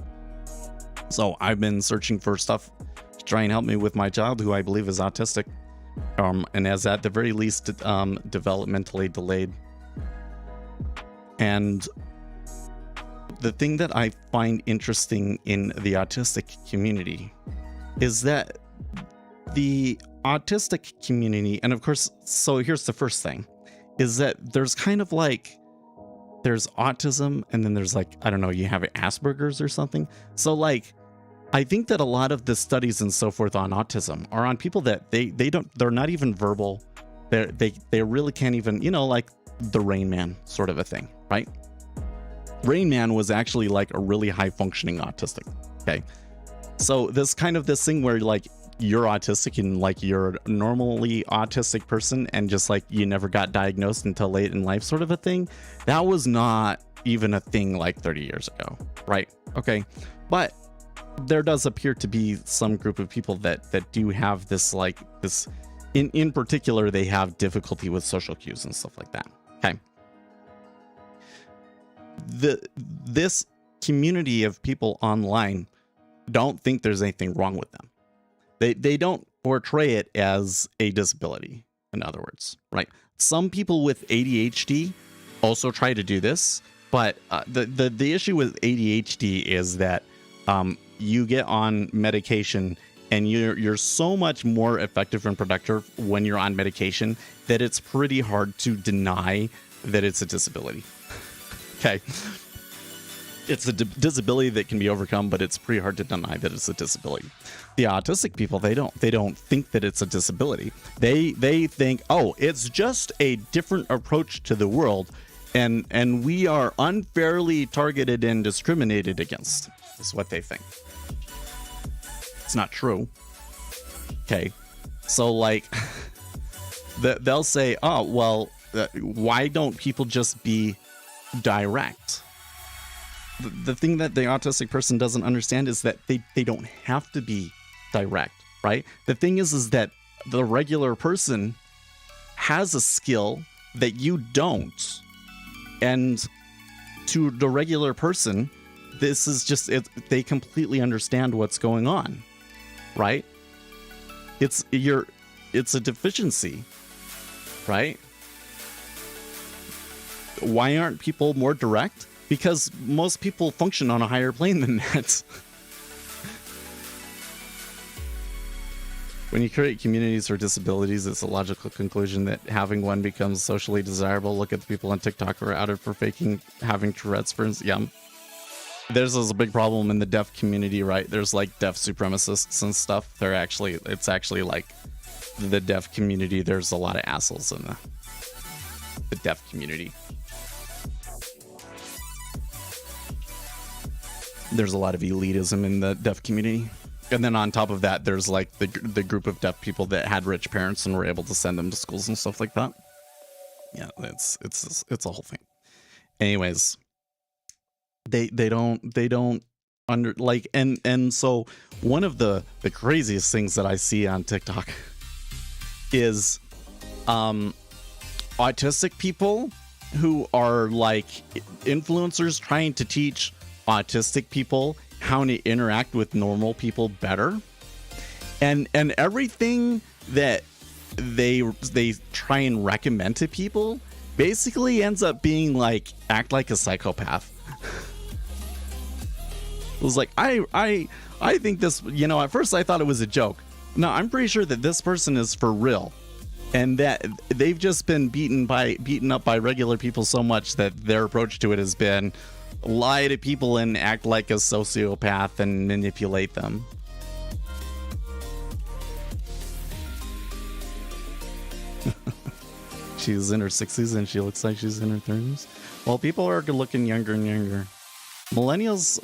So I've been searching for stuff to try and help me with my child, who I believe is autistic, and as at the very least developmentally delayed. And the thing that I find interesting in the autistic community is that the autistic community, and of course, so here's the first thing, is that there's kind of like, there's autism, and then there's like, I don't know, you have Asperger's or something. So like, I think that a lot of the studies and so forth on autism are on people that they're not even verbal. They really can't even, you know, like the Rain Man sort of a thing, right? Rain Man was actually like a really high functioning autistic. Okay. So this thing where like you're autistic and like you're a normally autistic person and just like you never got diagnosed until late in life sort of a thing. That was not even a thing like 30 years ago. Right. Okay. But there does appear to be some group of people that do have this, like this in particular, they have difficulty with social cues and stuff like that. Okay. This community of people online don't think there's anything wrong with them. They don't portray it as a disability, in other words, right? Some people with ADHD also try to do this, but the issue with ADHD is that you get on medication and you're so much more effective and productive when you're on medication that it's pretty hard to deny that it's a disability. Okay. It's a disability that can be overcome, but it's pretty hard to deny that it's a disability. The autistic people, they don't think that it's a disability. They think, oh, it's just a different approach to the world, and we are unfairly targeted and discriminated against, is what they think. It's not true. Okay. So like they'll say, oh, well, why don't people just be direct? The thing that the autistic person doesn't understand is that they don't have to be direct, right? The thing is that the regular person has a skill that you don't. And to the regular person, this is just, they completely understand what's going on, right? It's a deficiency, right? Why aren't people more direct? Because most people function on a higher plane than that. When you create communities for disabilities, it's a logical conclusion that having one becomes socially desirable. Look at the people on TikTok who are outed for having Tourette's, for instance. Yeah. There's a big problem in the deaf community, right? There's like deaf supremacists and stuff. It's actually like the deaf community. There's a lot of assholes in the deaf community. There's a lot of elitism in the deaf community. And then on top of that, there's like the group of deaf people that had rich parents and were able to send them to schools and stuff like that. Yeah, it's a whole thing. Anyways, they don't under like and so one of the craziest things that I see on TikTok is autistic people who are like influencers trying to teach autistic people how to interact with normal people better, and everything that they try and recommend to people basically ends up being like act like a psychopath. It was like I think this, at first I thought it was a joke. No, I'm pretty sure that this person is for real, and that they've just been beaten up by regular people so much that their approach to it has been lie to people and act like a sociopath and manipulate them. She's in her 60s and she looks like she's in her 30s. Well, people are looking younger and younger. Millennials,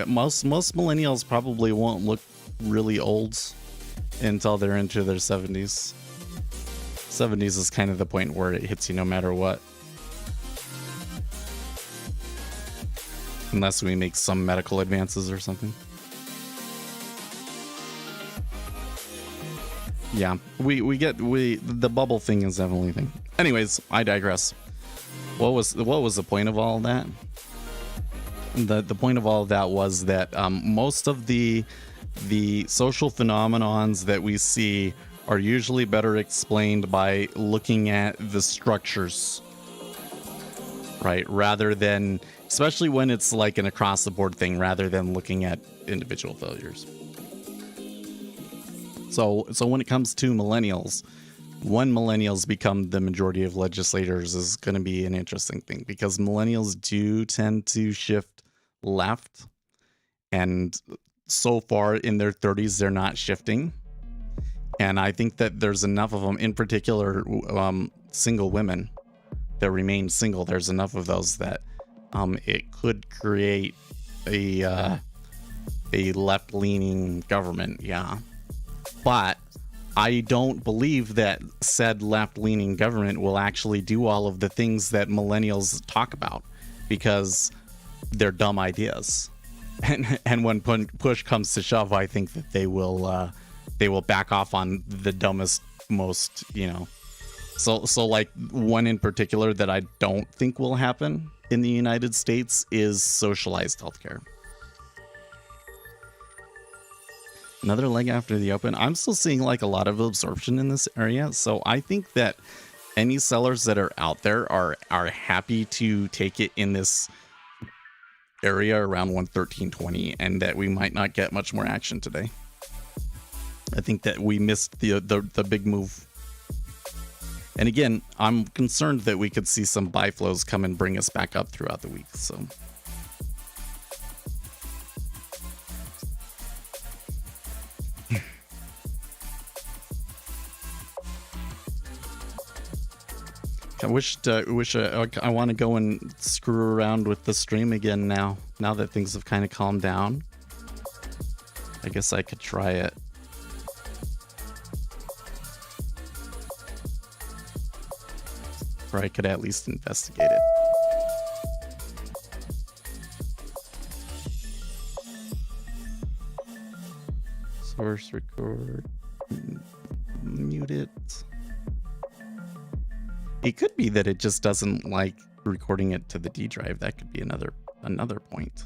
most millennials probably won't look really old until they're into their 70s. 70s is kind of the point where it hits you no matter what. Unless we make some medical advances or something. Yeah, the bubble thing is definitely a thing. Anyways, I digress. What was the point of all that? The point of all of that was that most of the social phenomenons that we see are usually better explained by looking at the structures, right? Rather than, especially when it's like an across the board thing, rather than looking at individual failures. So when it comes to millennials, when millennials become the majority of legislators is going to be an interesting thing, because millennials do tend to shift left, and so far in their 30s they're not shifting. And I think that there's enough of them, in particular single women that remain single. There's enough of those that it could create a left-leaning government. Yeah, but I don't believe that said left-leaning government will actually do all of the things that millennials talk about, because they're dumb ideas. And when push comes to shove, I think that they will back off on the dumbest, most, So like one in particular that I don't think will happen in the United States is socialized healthcare. Another leg after the open. I'm still seeing like a lot of absorption in this area, so I think that any sellers that are out there are happy to take it in this area around 113.20, and that we might not get much more action today. I think that we missed the big move. And again, I'm concerned that we could see some buy flows come and bring us back up throughout the week. So I want to go and screw around with the stream again now that things have kind of calmed down. I guess I could try it. Or I could at least investigate it. Source record. Mute it. It could be that it just doesn't like recording it to the D drive. That could be another point.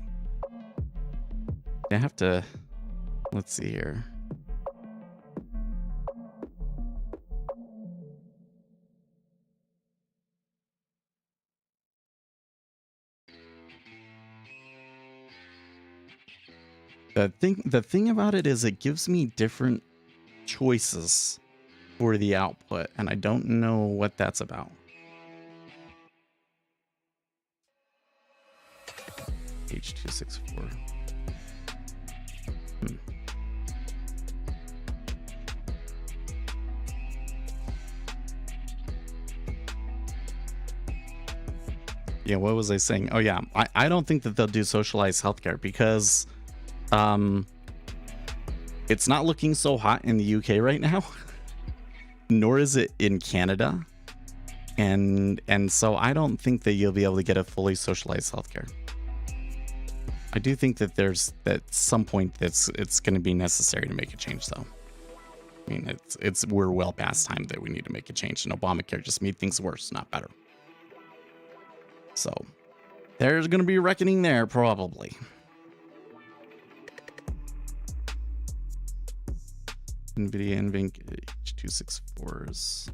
I have to, let's see here. The thing about it is it gives me different choices for the output, and I don't know what that's about. H264. Yeah, what was I saying? Oh yeah, I don't think that they'll do socialized healthcare because it's not looking so hot in the UK right now, nor is it in Canada. And so I don't think that you'll be able to get a fully socialized healthcare. I do think that at some point it's going to be necessary to make a change, though. I mean, we're well past time that we need to make a change, and Obamacare just made things worse, not better. So there's going to be a reckoning there, probably. NVIDIA NVIDIA H264s.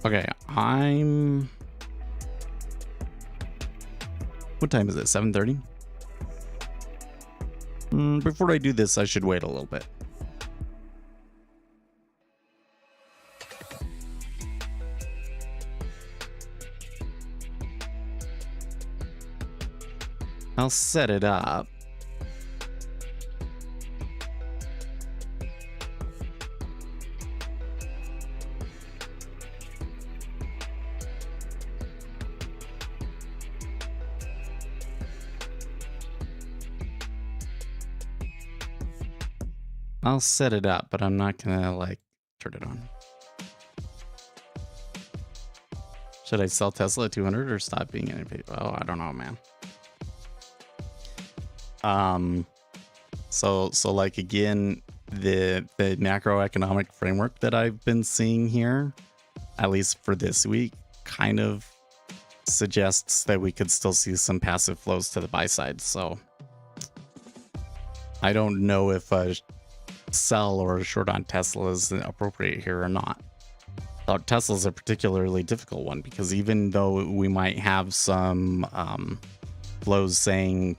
Okay, what time is it? 7:30? Before I do this, I should wait a little bit. I'll set it up. I'll set it up, but I'm not gonna like turn it on. Should I sell Tesla at 200 or stop being in it? Oh, I don't know, man. So like again, the macroeconomic framework that I've been seeing here, at least for this week, kind of suggests that we could still see some passive flows to the buy side. So I don't know if a sell or a short on Tesla is appropriate here or not. Tesla's a particularly difficult one because even though we might have some flows saying,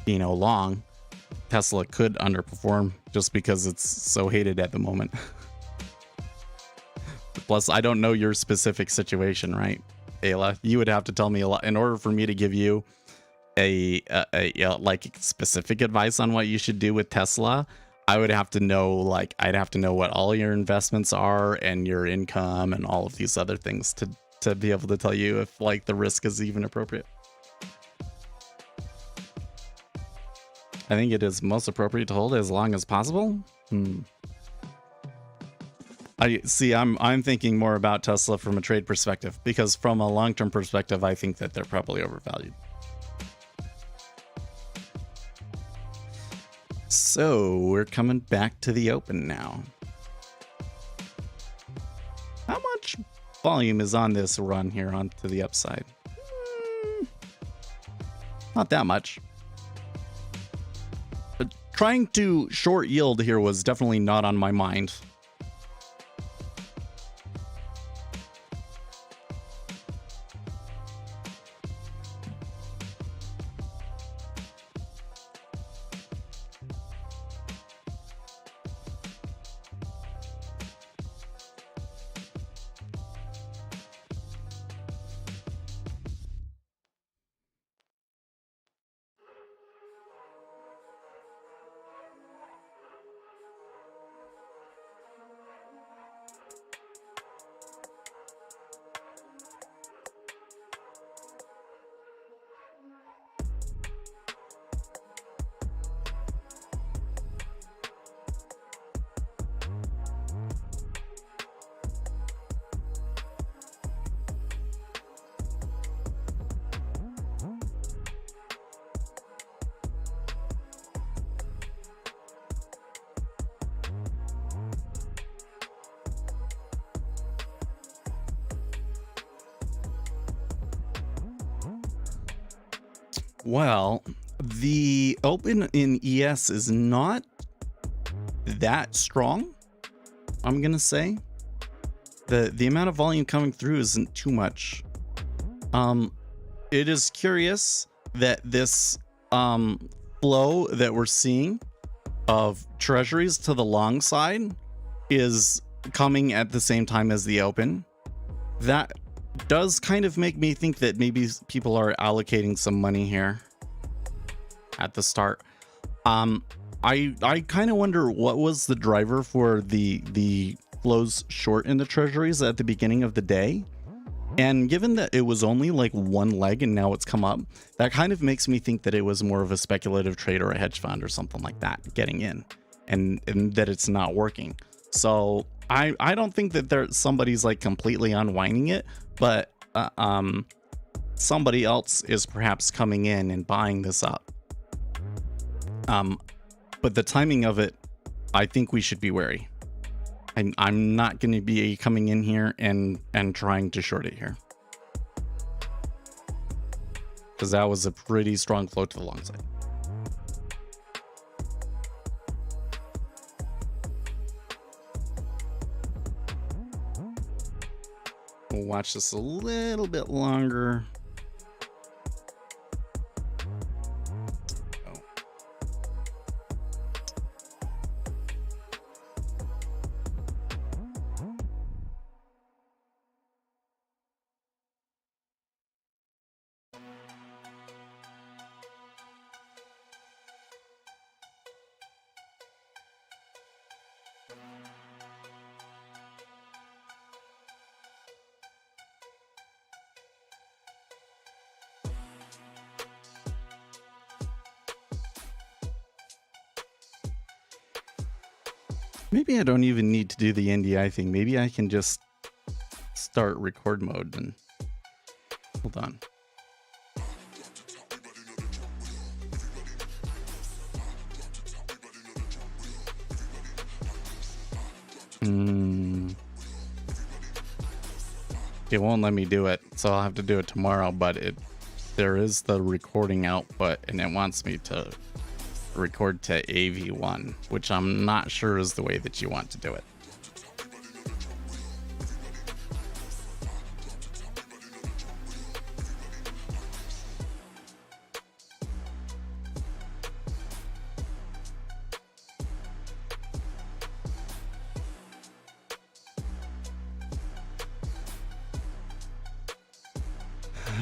long, Tesla could underperform just because it's so hated at the moment. Plus, I don't know your specific situation, right, Ayla? You would have to tell me a lot in order for me to give you a like specific advice on what you should do with Tesla. I would have to know, I'd have to know what all your investments are and your income and all of these other things to be able to tell you if the risk is even appropriate. I think it is most appropriate to hold as long as possible. I see. I'm thinking more about Tesla from a trade perspective because from a long-term perspective, I think that they're probably overvalued. So we're coming back to the open now. How much volume is on this run here onto the upside? Not that much. But trying to short yield here was definitely not on my mind. Well, the open in ES is not that strong, I'm gonna say. The amount of volume coming through isn't too much. It is curious that this flow that we're seeing of treasuries to the long side is coming at the same time as the open. That does kind of make me think that maybe people are allocating some money here at the start. I kind of wonder what was the driver for the flows short in the treasuries at the beginning of the day. And given that it was only like one leg and now it's come up, that kind of makes me think that it was more of a speculative trade or a hedge fund or something like that getting in, and that it's not working. So I don't think that somebody's like completely unwinding it, but somebody else is perhaps coming in and buying this up. But the timing of it, I think we should be wary. I'm not going to be coming in here and trying to short it here, because that was a pretty strong flow to the long side. We'll watch this a little bit longer. Maybe I don't even need to do the NDI thing. Maybe I can just start record mode and hold on. It won't let me do it, so I'll have to do it tomorrow, but there is the recording output and it wants me to record to AV1, which I'm not sure is the way that you want to do it.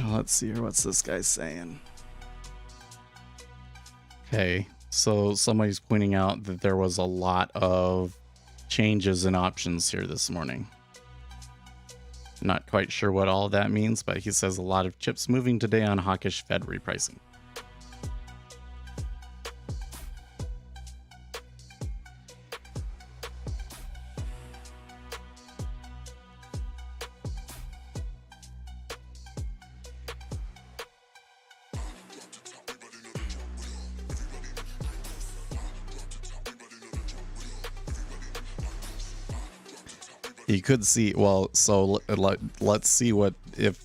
Let's see here, what's this guy saying? Okay, so somebody's pointing out that there was a lot of changes in options here this morning. Not quite sure what all of that means, but he says a lot of chips moving today on hawkish Fed repricing. You could see, well, so let's see what if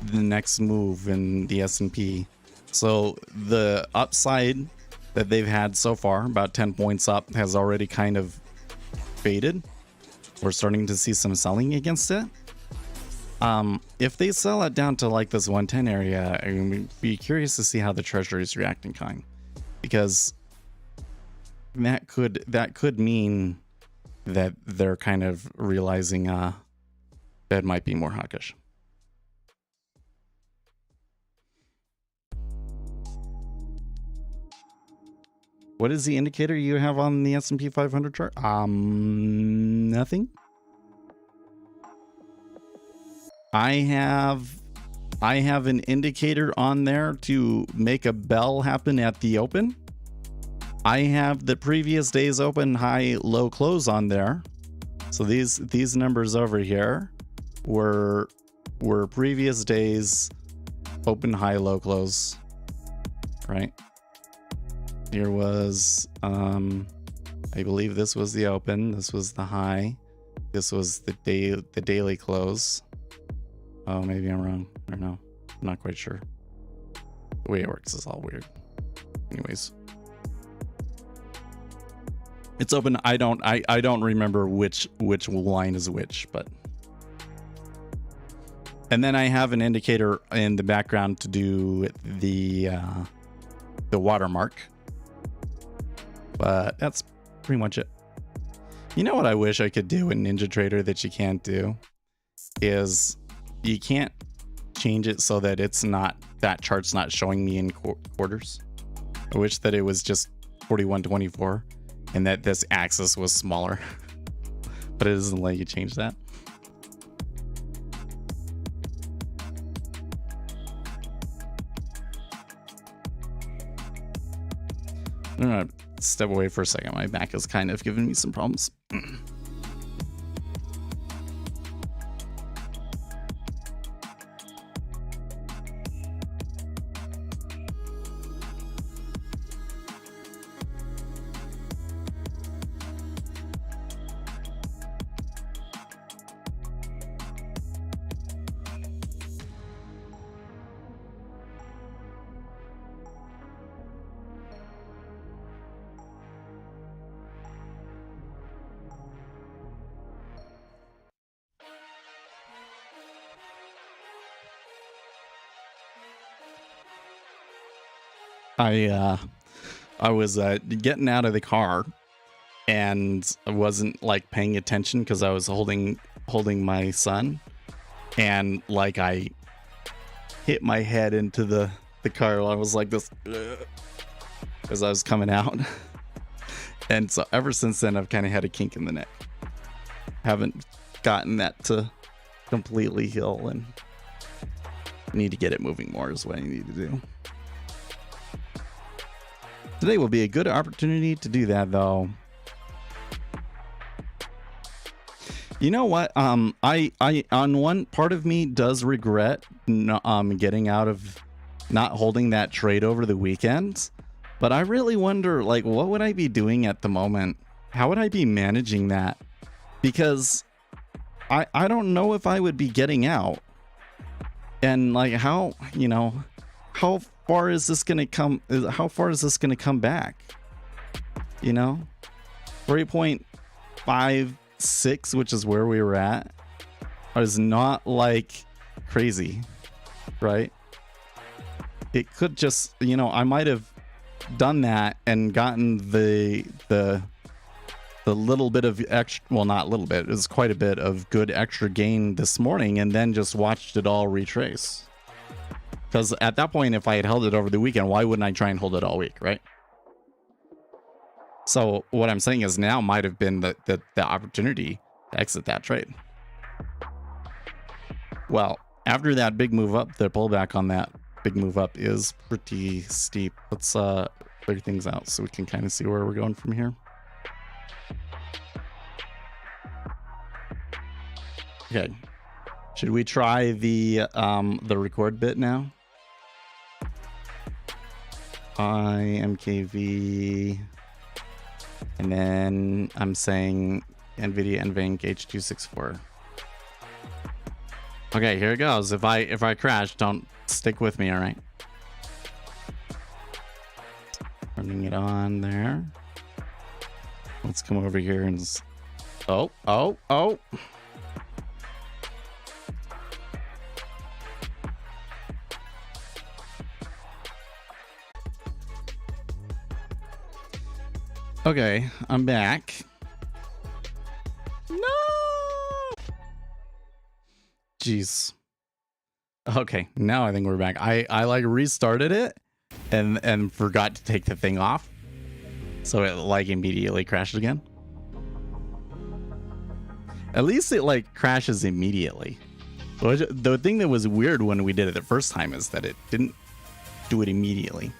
the next move in the S&P. So the upside that they've had so far, about 10 points up, has already kind of faded. We're starting to see some selling against it. If they sell it down to like this 110 area, I'm be curious to see how the treasury is reacting, kind, because that could mean that they're kind of realizing that might be more hawkish. What is the indicator you have on the S&P 500 chart? Nothing. I have an indicator on there to make a bell happen at the open. I have the previous day's open, high, low, close on there. So these numbers over here were previous days open, high, low, close, right? Here was I believe this was the open, this was the high, this was the daily close. Oh, maybe I'm wrong. I don't know. I'm not quite sure. The way it works is all weird. Anyways. It's open. I don't remember which line is which, but. And then I have an indicator in the background to do the watermark. But that's pretty much it. You know what I wish I could do in NinjaTrader that you can't do is you can't change it so that it's not, that chart's not showing me in quarters. I wish that it was just 4124 and that this axis was smaller, but it doesn't let you change that. I'm gonna step away for a second. My back is kind of giving me some problems. I was getting out of the car and I wasn't like paying attention because I was holding my son, and like I hit my head into the car. I was like this as I was coming out. And so ever since then I've kind of had a kink in the neck. Haven't gotten that to completely heal, and need to get it moving more is what I need to do. Today will be a good opportunity to do that, though. You know what? I on one part of me does regret getting out of not holding that trade over the weekend, but I really wonder, like, what would I be doing at the moment? How would I be managing that? Because I don't know if I would be getting out, and like how, you know, how far is this gonna come? How far is this gonna come back? You know, 3.56, which is where we were at, is not like crazy, right? It could just, you know, I might have done that and gotten the little bit of extra, well, not little bit, it was quite a bit of good extra gain this morning, and then just watched it all retrace. Because at that point, if I had held it over the weekend, why wouldn't I try and hold it all week, right? So what I'm saying is now might have been the opportunity to exit that trade. Well, after that big move up, the pullback on that big move up is pretty steep. Let's clear things out so we can kind of see where we're going from here. Okay, should we try the record bit now? IMKV, and then I'm saying NVIDIA NVENC H264. Okay, here it goes. If I crash, don't stick with me, all right? Turning it on there. Let's come over here and oh. Okay, I'm back. No! Jeez. Okay, now I think we're back. I like restarted it and forgot to take the thing off. So it like immediately crashed again. At least it like crashes immediately. The thing that was weird when we did it the first time is that it didn't do it immediately.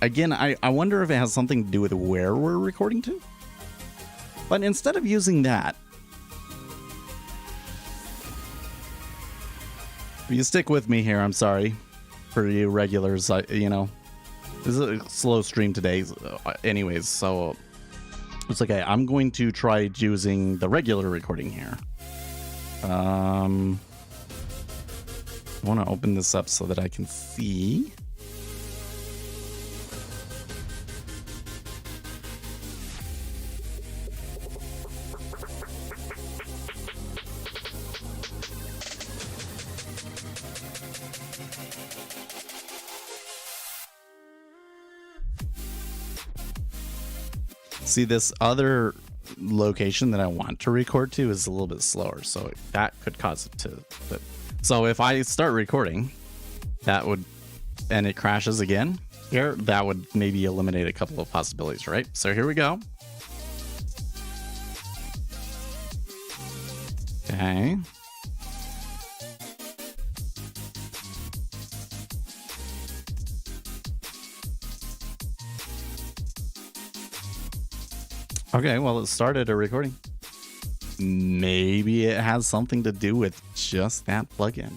I wonder if it has something to do with where we're recording to. But instead of using that, you stick with me here. I'm sorry for you regulars. You know, this is a slow stream today, anyways. So it's okay. I'm going to try using the regular recording here. I want to open this up so that I can see. See, this other location that I want to record to is a little bit slower, so that could cause it to. So if I start recording, that would, and it crashes again here, that would maybe eliminate a couple of possibilities, right? So here we go. Okay. Okay, well, it started a recording. Maybe it has something to do with just that plugin.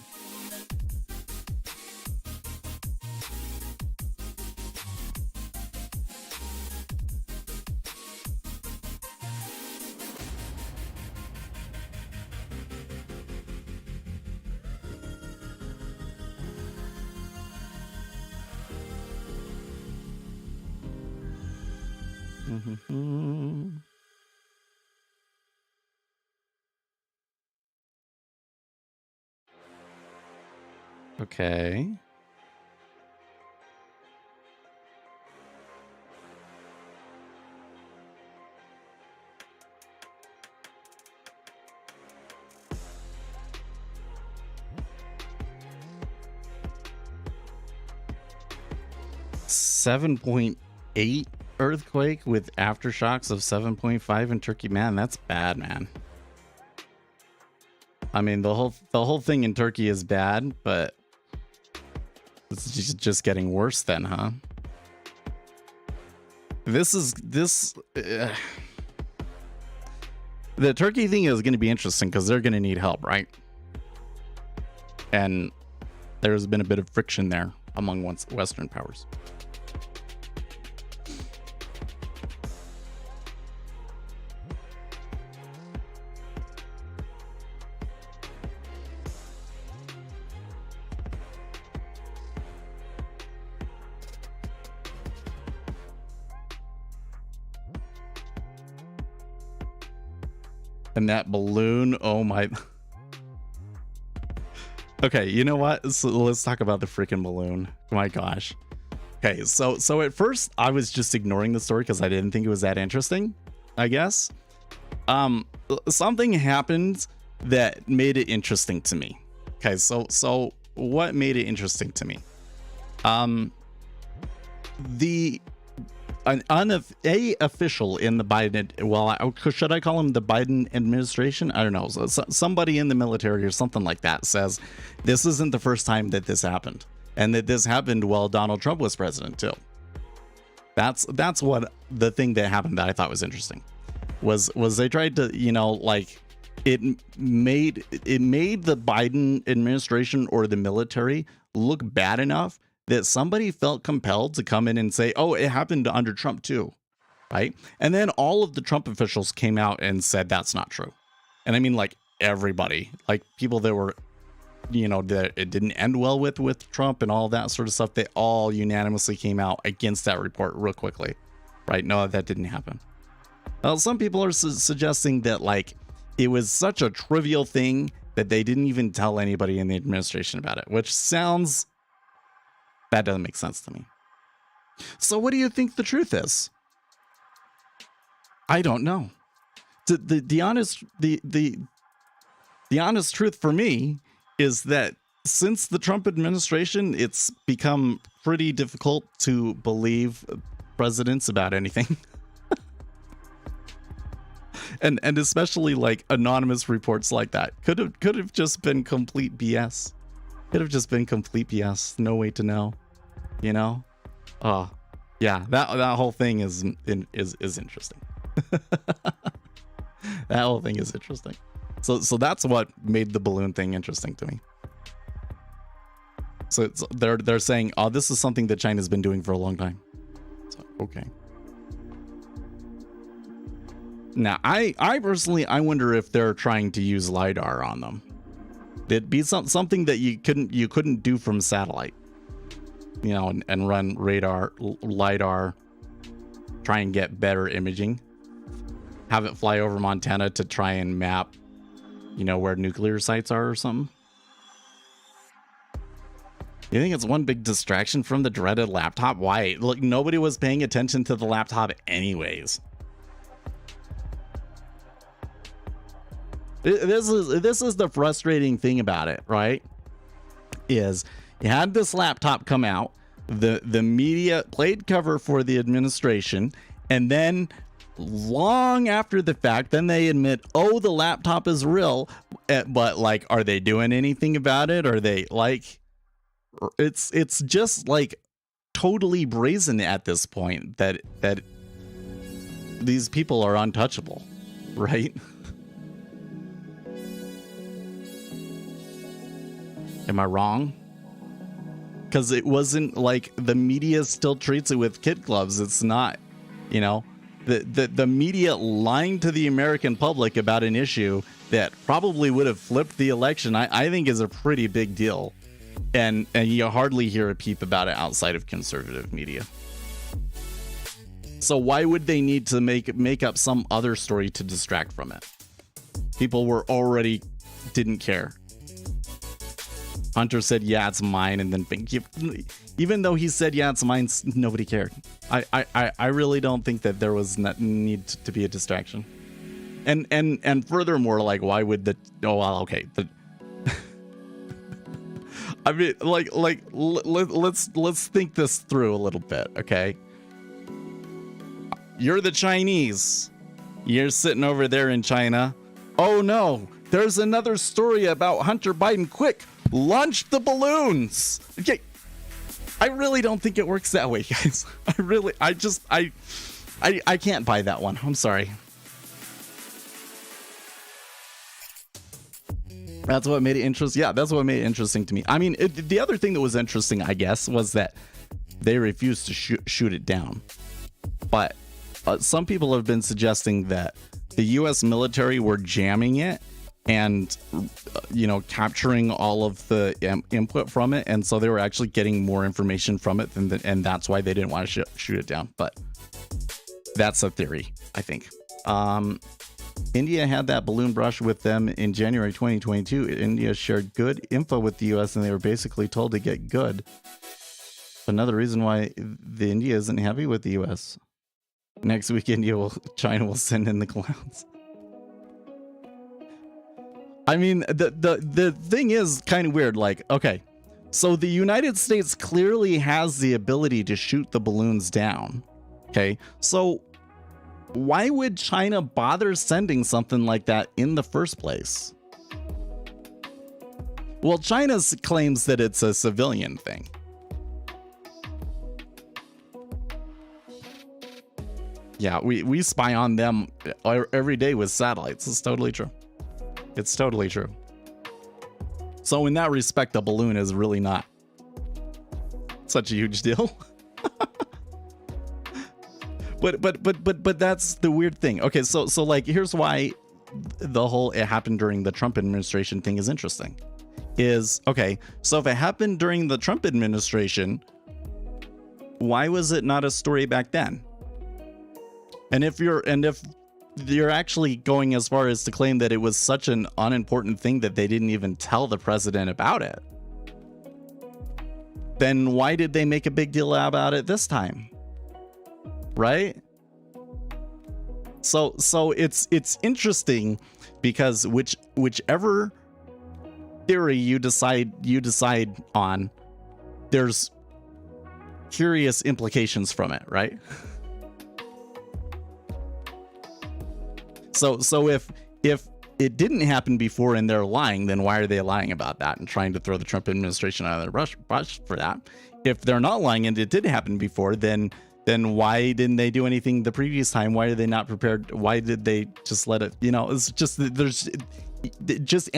Okay. .8 earthquake with aftershocks of 7.5 in Turkey. Man, that's bad, man. I mean, the whole thing in Turkey is bad, but it's just getting worse then, huh? The Turkey thing is going to be interesting because they're going to need help, right? And there's been a bit of friction there among Western powers. And that balloon, oh my. Okay, you know what? So let's talk about the freaking balloon. My gosh. Okay, so at first I was just ignoring the story because I didn't think it was that interesting, I guess. Something happened that made it interesting to me. Okay, so what made it interesting to me? An official in the Biden, well, should I call him the Biden administration? I don't know. Somebody in the military or something like that says this isn't the first time that this happened, and that this happened while Donald Trump was president too. That's what the thing that happened that I thought was interesting was they tried to, you know, like it made the Biden administration or the military look bad enough that somebody felt compelled to come in and say, oh, it happened under Trump too, right? And then all of the Trump officials came out and said that's not true. And I mean, like, everybody, like people that were, you know, that it didn't end well with Trump and all that sort of stuff, they all unanimously came out against that report real quickly, right? No, that didn't happen. Well, some people are suggesting that, like, it was such a trivial thing that they didn't even tell anybody in the administration about it, which sounds... that doesn't make sense to me. So what do you think the truth is? I don't know. The honest truth for me is that since the Trump administration, it's become pretty difficult to believe presidents about anything. and especially like anonymous reports like that could have just been complete BS. Could have just been complete BS. No way to know, you know? Oh, yeah, that whole thing is interesting. That whole thing is interesting. So that's what made the balloon thing interesting to me. So they're saying, oh, this is something that China's been doing for a long time. So, okay. Now, I personally, I wonder if they're trying to use LiDAR on them. It'd be something that you couldn't do from satellite, you know, and run LiDAR, try and get better imaging, have it fly over Montana to try and map, you know, where nuclear sites are or something. You think it's one big distraction from the dreaded laptop? Why? Look, nobody was paying attention to the laptop anyways. This is the frustrating thing about it, right? Is you had this laptop come out, the media played cover for the administration, and then long after the fact, then they admit, oh, the laptop is real, but like, are they doing anything about it? Are they like, it's just like totally brazen at this point that these people are untouchable, right? Am I wrong? Because it wasn't like the media still treats it with kid gloves. It's not, you know, the media lying to the American public about an issue that probably would have flipped the election, I think is a pretty big deal. And you hardly hear a peep about it outside of conservative media. So why would they need to make up some other story to distract from it? People were already didn't care. Hunter said, yeah, it's mine, and then even though he said, yeah, it's mine, nobody cared. I really don't think that there was need to be a distraction. And furthermore, like, why would I mean, let's think this through a little bit, okay? You're the Chinese. You're sitting over there in China. Oh no, there's another story about Hunter Biden. Quick, launch the balloons. Okay, I really don't think it works that way, guys. I can't buy that one. I'm sorry. That's what made it interesting. Yeah, that's what made it interesting to me. I mean, the other thing that was interesting, I guess, was that they refused to shoot it down. But some people have been suggesting that the U.S. military were jamming it and, capturing all of the input from it. And so they were actually getting more information from it, and that's why they didn't want to shoot it down. But that's a theory, I think. India had that balloon brush with them in January 2022. India shared good info with the U.S. and they were basically told to get good. Another reason why the India isn't happy with the U.S. Next week, China will send in the clowns. I mean, the thing is kind of weird. Like, okay, so the United States clearly has the ability to shoot the balloons down. Okay, so why would China bother sending something like that in the first place? Well, China claims that it's a civilian thing. Yeah, we spy on them every day with satellites. It's totally true. It's totally true. So in that respect, a balloon is really not such a huge deal. But that's the weird thing. Okay, so like, here's why the whole it happened during the Trump administration thing is interesting. Is, okay, so if it happened during the Trump administration, why was it not a story back then? And if you're actually going as far as to claim that it was such an unimportant thing that they didn't even tell the president about it, then why did they make a big deal about it this time? Right? So it's interesting because whichever theory you decide on, there's curious implications from it, right? So if it didn't happen before and they're lying, then why are they lying about that and trying to throw the Trump administration out of the brush for that? If they're not lying and it did happen before, then why didn't they do anything the previous time? Why are they not prepared? Why did they just let it, it's just, it just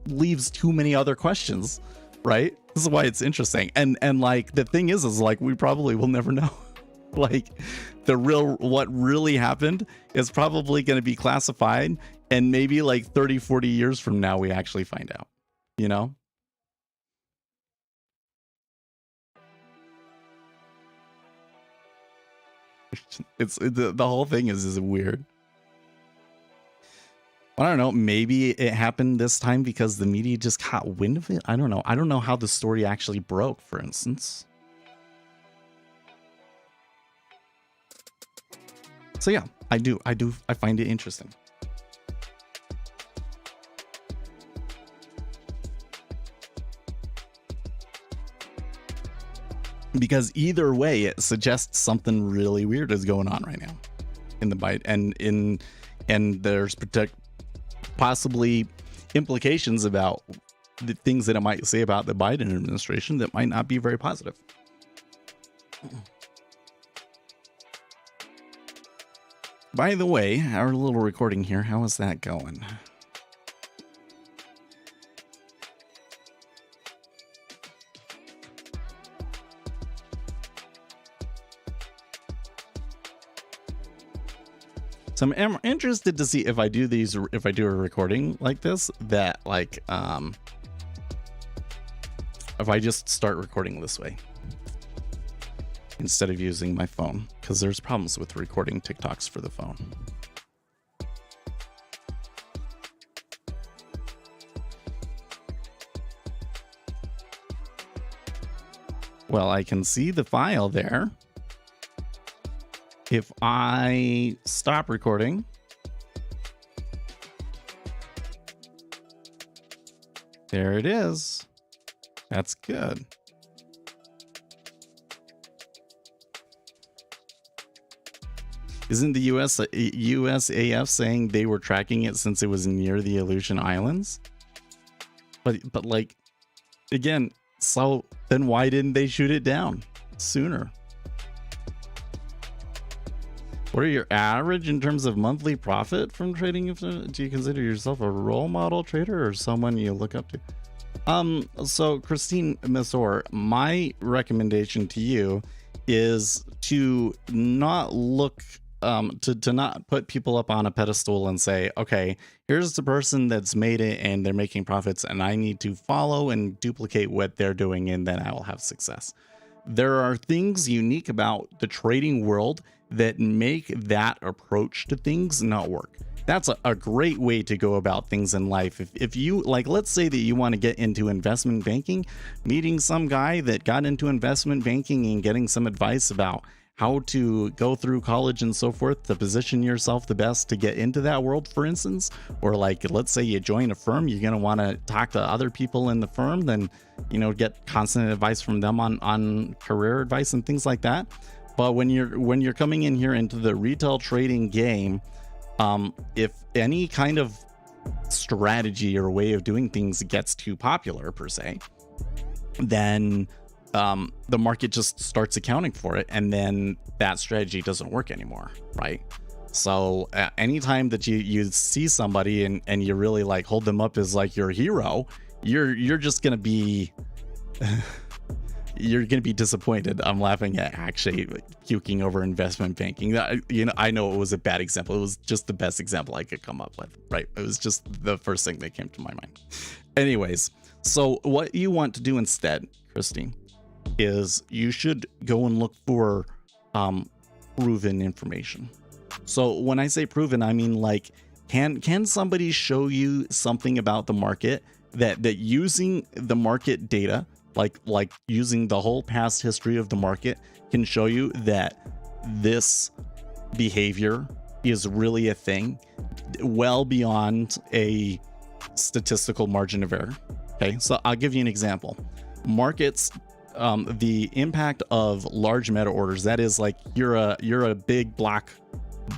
leaves too many other questions, right? This is why it's interesting. And like, the thing is like, we probably will never know. Like, what really happened is probably going to be classified, and maybe like 30, 40 years from now, we actually find out, the whole thing is weird. I don't know. Maybe it happened this time because the media just caught wind of it. I don't know. I don't know how the story actually broke, for instance. So yeah, I find it interesting. because either way it suggests something really weird is going on right now in the Biden, and there's possibly implications about the things that it might say about the Biden administration that might not be very positive. By the way, our little recording here, how is that going? So I'm interested to see if I do a recording like this, that like, if I just start recording this way instead of using my phone, because there's problems with recording TikToks for the phone. Well, I can see the file there. If I stop recording, there it is. That's good. Isn't the USAF saying they were tracking it since it was near the Aleutian Islands? But like, again, so then why didn't they shoot it down sooner? What are your average in terms of monthly profit from trading? Do you consider yourself a role model trader or someone you look up to? So Christine Mazur, my recommendation to you is to not look, to not put people up on a pedestal and say, okay, here's the person that's made it and they're making profits and I need to follow and duplicate what they're doing and then I will have success. There are things unique about the trading world that make that approach to things not work. That's a great way to go about things in life. If you, like, let's say that you want to get into investment banking, meeting some guy that got into investment banking and getting some advice about how to go through college and so forth to position yourself the best to get into that world, for instance, or like, let's say you join a firm, you're going to want to talk to other people in the firm, then, you know, get constant advice from them on career advice and things like that. But when you're coming in here into the retail trading game, if any kind of strategy or way of doing things gets too popular per se, then the market just starts accounting for it, and then that strategy doesn't work anymore, right? So anytime that you see somebody and you really like hold them up as like your hero, you're just gonna be you're gonna be disappointed. I'm laughing at actually puking over investment banking. You know, I know it was a bad example. It was just the best example I could come up with, right? It was just the first thing that came to my mind. Anyways, so what you want to do instead, Christine, is you should go and look for proven information. So when I say proven, I mean like, can somebody show you something about the market that using the market data, like using the whole past history of the market, can show you that this behavior is really a thing well beyond a statistical margin of error? Okay, so I'll give you an example. Markets, the impact of large meta orders, that is like you're a big block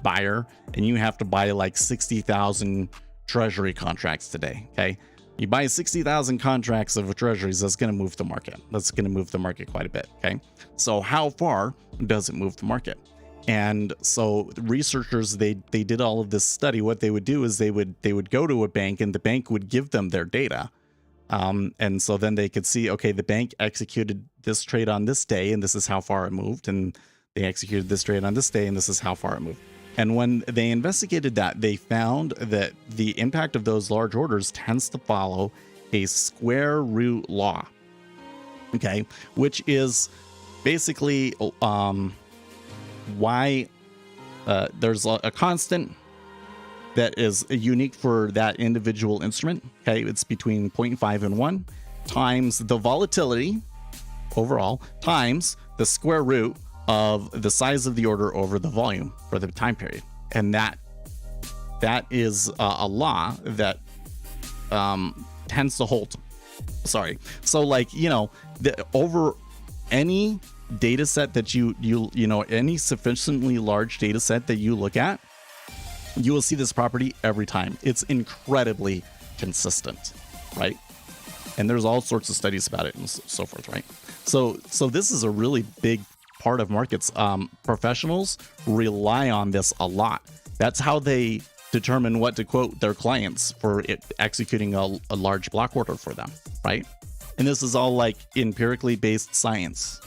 buyer and you have to buy like 60,000 treasury contracts today. Okay, you buy 60,000 contracts of treasuries, that's going to move the market. That's going to move the market quite a bit. Okay, so how far does it move the market? And so researchers, they did all of this study. What they would do is they would go to a bank and the bank would give them their data. And so then they could see, okay, the bank executed this trade on this day and this is how far it moved, and they executed this trade on this day and this is how far it moved. And when they investigated that, they found that the impact of those large orders tends to follow a square root law, okay, which is basically why there's a constant that is unique for that individual instrument. Okay, it's between 0.5 and 1 times the volatility overall times the square root of the size of the order over the volume for the time period. And that is a law that tends to hold. Sorry. So like, you know, over any data set that you know, any sufficiently large data set that you look at, you will see this property every time. It's incredibly consistent, right? And there's all sorts of studies about it and so forth, right? So this is a really big part of markets. Professionals rely on this a lot. That's how they determine what to quote their clients for executing a large block order for them, right? And this is all like empirically based science,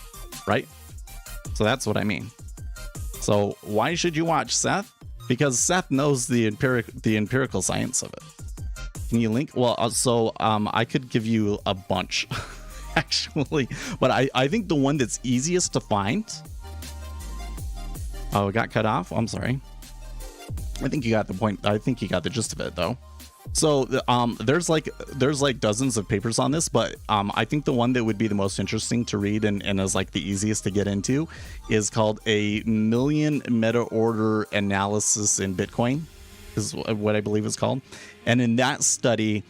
right? So that's what I mean. So why should you watch Seth? Because Seth knows the empirical science of it. Can you link? Well, I could give you a bunch, actually, but I think the one that's easiest to find. Oh, it got cut off. I'm sorry. I think you got the point. I think you got the gist of it, though. So there's like dozens of papers on this, but I think the one that would be the most interesting to read and is like the easiest to get into is called a million meta order analysis in Bitcoin, is what I believe it's called. And in that study,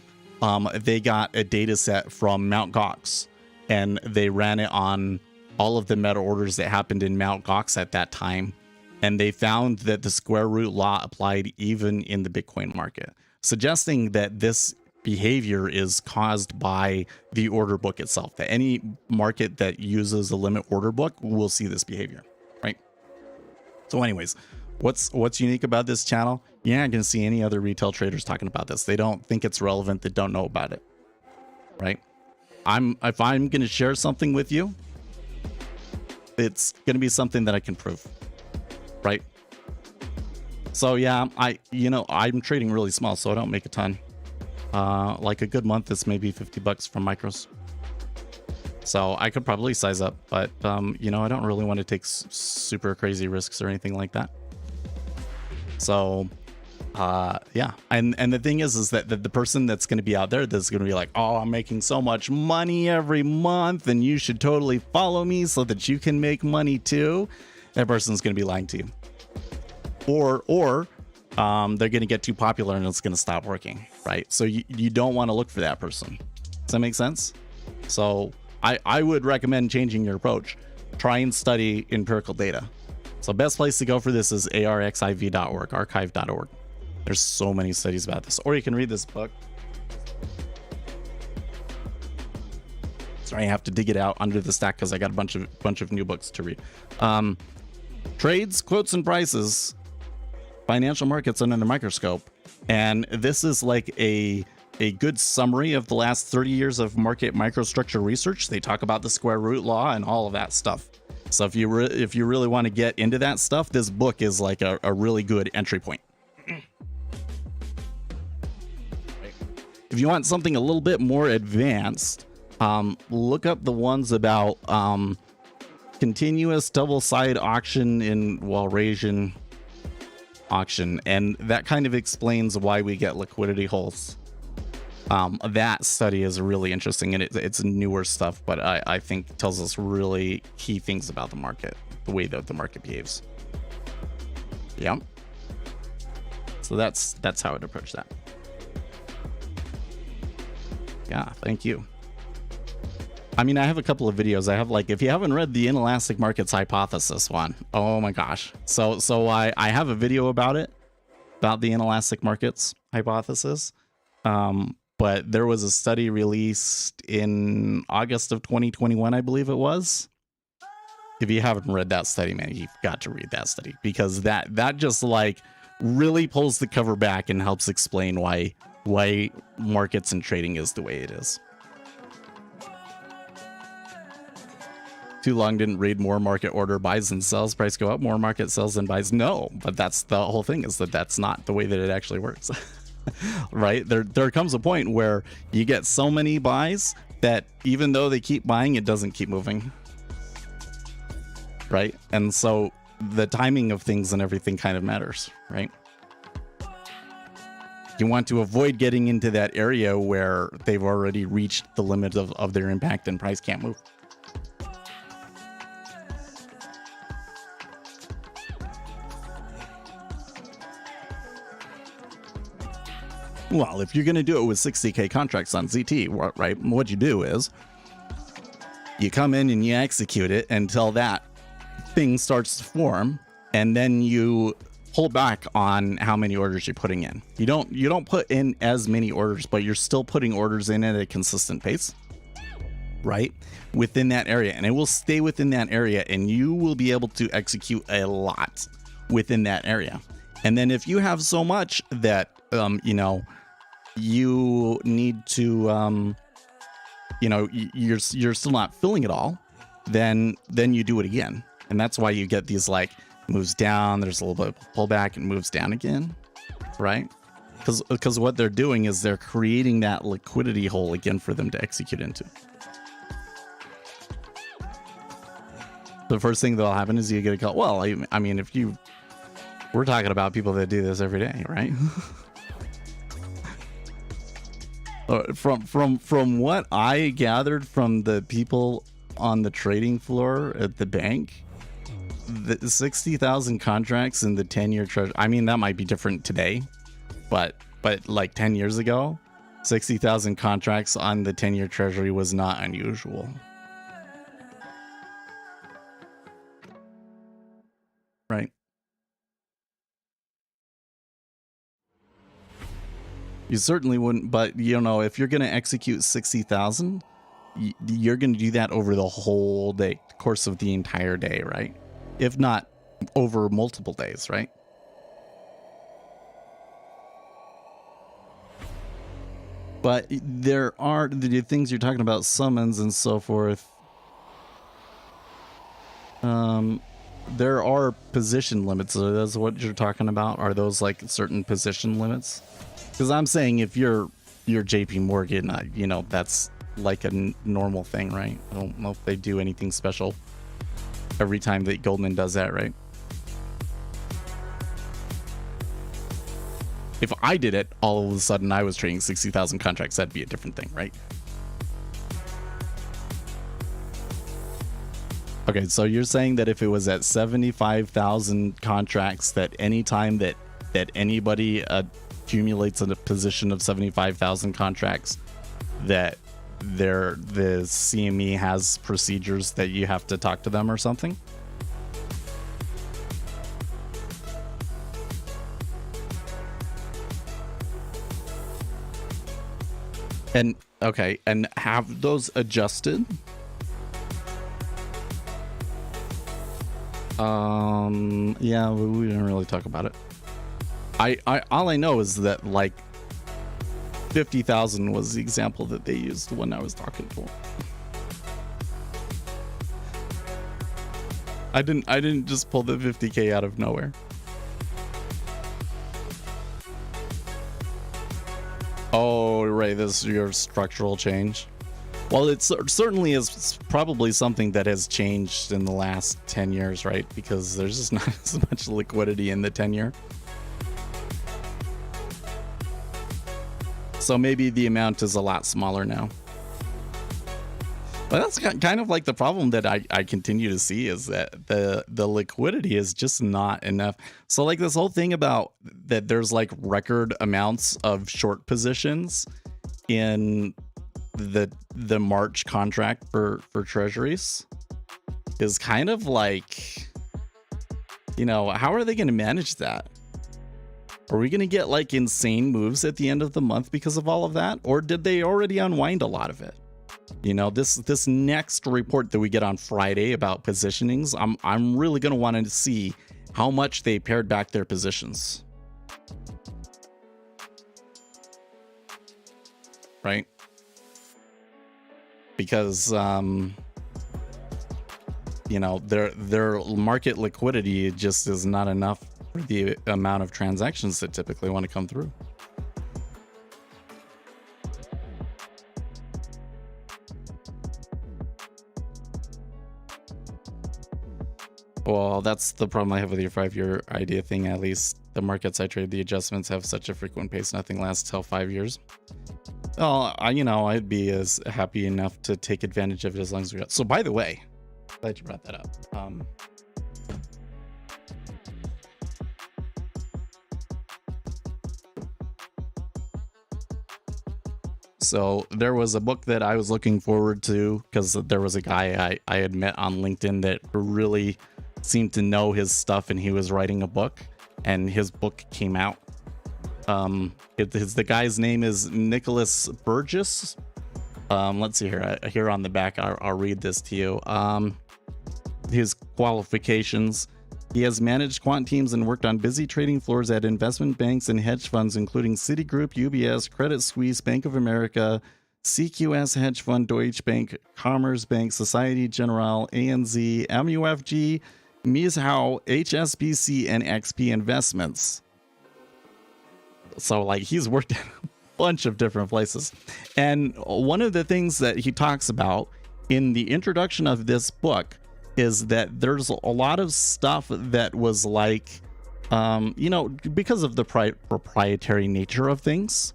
they got a data set from Mt. Gox, and they ran it on all of the meta orders that happened in Mt. Gox at that time. And they found that the square root law applied even in the Bitcoin market, suggesting that this behavior is caused by the order book itself, that any market that uses a limit order book will see this behavior, right? So anyways, what's unique about this channel? You're not going to see any other retail traders talking about this. They don't think it's relevant. They don't know about it, right? If I'm going to share something with you, it's going to be something that I can prove, right? So yeah, I'm trading really small, so I don't make a ton. Like a good month is maybe $50 from micros. So I could probably size up, but I don't really want to take super crazy risks or anything like that. So yeah, and the thing is that the person that's going to be out there that's going to be like, oh, I'm making so much money every month, and you should totally follow me so that you can make money too. That person's going to be lying to you. Or they're going to get too popular and it's going to stop working, right? So you don't want to look for that person. Does that make sense? So I would recommend changing your approach. Try and study empirical data. So best place to go for this is arxiv.org, archive.org. There's so many studies about this. Or you can read this book. Sorry, I have to dig it out under the stack because I got a bunch of new books to read. Trades, Quotes, and Prices, Financial Markets Under the Microscope. And this is like a good summary of the last 30 years of market microstructure research. They talk about the square root law and all of that stuff. So if you really want to get into that stuff, this book is like a really good entry point. If you want something a little bit more advanced, look up the ones about continuous double side auction in Walrasian auction, and that kind of explains why we get liquidity holes. That study is really interesting, and it's newer stuff, but I think tells us really key things about the market, the way that the market behaves. Yep. So that's how I'd approach that. Yeah, thank you. I mean, I have a couple of videos. I have, like, if you haven't read the Inelastic Markets Hypothesis one, oh my gosh. So I have a video about it, about the Inelastic Markets Hypothesis. But there was a study released in August of 2021, I believe it was. If you haven't read that study, man, you've got to read that study, because that just like really pulls the cover back and helps explain why markets and trading is the way it is. Too long didn't read more market order buys and sells, price go up, more market sells and buys. No, but that's the whole thing, is that's not the way that it actually works. Right? There comes a point where you get so many buys that even though they keep buying, it doesn't keep moving. Right? And so the timing of things and everything kind of matters, right? You want to avoid getting into that area where they've already reached the limit of their impact and price can't move. Well, if you're going to do it with 60K contracts on ZT, right, what you do is You come in and you execute it until that thing starts to form, and then you pull back on how many orders you're putting in. You don't put in as many orders, but you're still putting orders in at a consistent pace, right? Within that area, and it will stay within that area, and you will be able to execute a lot within that area. And then if you have so much that you know, you need to you know, you're still not filling it all, then you do it again. And that's why you get these like moves down, there's a little bit of pullback and moves down again, right? Because what they're doing is they're creating that liquidity hole again for them to execute into. The first thing that'll happen is you get a call. Well, I mean, we're talking about people that do this every day, right? From what I gathered from the people on the trading floor at the bank, the 60,000 contracts in the 10-year treasury. I mean, that might be different today, but like 10 years ago, 60,000 contracts on the 10-year treasury was not unusual. Right? You certainly wouldn't, but you know, if you're going to execute 60,000, you're going to do that over the whole day, course of the entire day, right? If not over multiple days, right? But there are the things you're talking about, summons and so forth. There are position limits. So that's what you're talking about. Are those like certain position limits? Because I'm saying if you're JP Morgan, you know, that's like a normal thing, right? I don't know if they do anything special every time that Goldman does that, right? If I did it, all of a sudden I was trading 60,000 contracts, that'd be a different thing, right? Okay, so you're saying that if it was at 75,000 contracts, that any time that anybody accumulates in a position of 75,000 contracts, that the CME has procedures that you have to talk to them or something? And okay, and have those adjusted? Yeah, we didn't really talk about it. I all I know is that like 50,000 was the example that they used when I was talking to them. I didn't just pull the 50K out of nowhere. Oh, right, this is your structural change. Well, it certainly is probably something that has changed in the last 10 years, right? Because there's just not as much liquidity in the 10-year. So maybe the amount is a lot smaller now. But that's kind of like the problem that I continue to see, is that the liquidity is just not enough. So like this whole thing about that there's like record amounts of short positions in the March contract for treasuries is kind of like, you know, how are they going to manage that? Are we going to get like insane moves at the end of the month because of all of that? Or did they already unwind a lot of it? You know, this next report that we get on Friday about positionings, I'm really going to want to see how much they pared back their positions. Right? Because you know, their market liquidity just is not enough for the amount of transactions that typically want to come through. Well, that's the problem I have with your 5-year idea thing. At least the markets I trade, the adjustments have such a frequent pace, nothing lasts till 5 years. Well, you know, I'd be as happy enough to take advantage of it as long as we got. So, by the way, glad you brought that up. So there was a book that I was looking forward to because there was a guy I had met on LinkedIn that really seemed to know his stuff, and he was writing a book, and his book came out. The guy's name is Nicholas Burgess. Let's see here. Here on the back, I'll read this to you. His qualifications. He has managed quant teams and worked on busy trading floors at investment banks and hedge funds, including Citigroup, UBS, Credit Suisse, Bank of America, CQS Hedge Fund, Deutsche Bank, Commerce Bank, Societe Generale, ANZ, MUFG, Mizuho, HSBC, and XP Investments. So, like, he's worked at a bunch of different places. And one of the things that he talks about in the introduction of this book is that there's a lot of stuff that was like, because of the proprietary nature of things,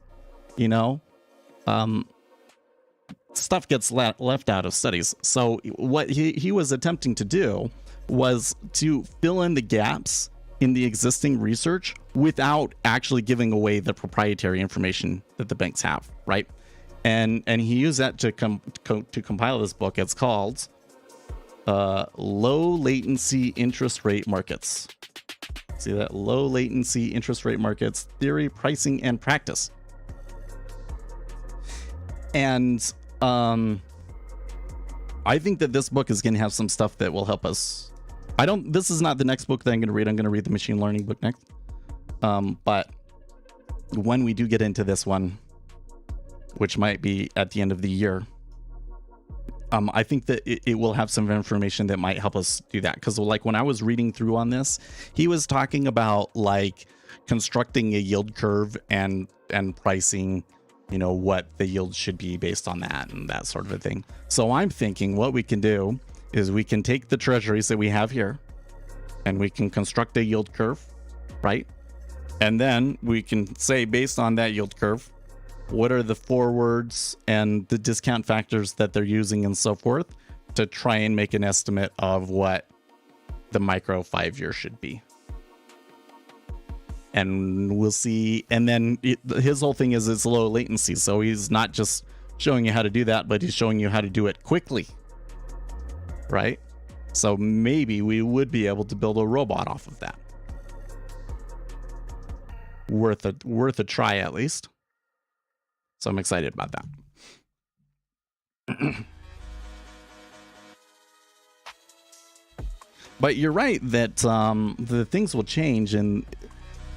stuff gets left out of studies. So what he was attempting to do was to fill in the gaps in the existing research without actually giving away the proprietary information that the banks have, right? And he used that to compile this book. It's called Low Latency Interest Rate Markets. See that? Low Latency Interest Rate Markets, Theory, Pricing, and Practice. And I think that this book is going to have some stuff that will help us. This is not the next book that I'm going to read. I'm going to read the machine learning book next. But when we do get into this one, which might be at the end of the year, I think that it will have some information that might help us do that. Because like when I was reading through on this, he was talking about like constructing a yield curve and pricing, what the yield should be based on that and that sort of a thing. So I'm thinking what we can do is we can take the treasuries that we have here and we can construct a yield curve, right? And then we can say, based on that yield curve, what are the forwards and the discount factors that they're using and so forth to try and make an estimate of what the micro 5-year should be. And we'll see. And then his whole thing is it's low latency. So he's not just showing you how to do that, but he's showing you how to do it quickly. Right? So maybe we would be able to build a robot off of that. Worth a try at least. So I'm excited about that. But you're right that the things will change, and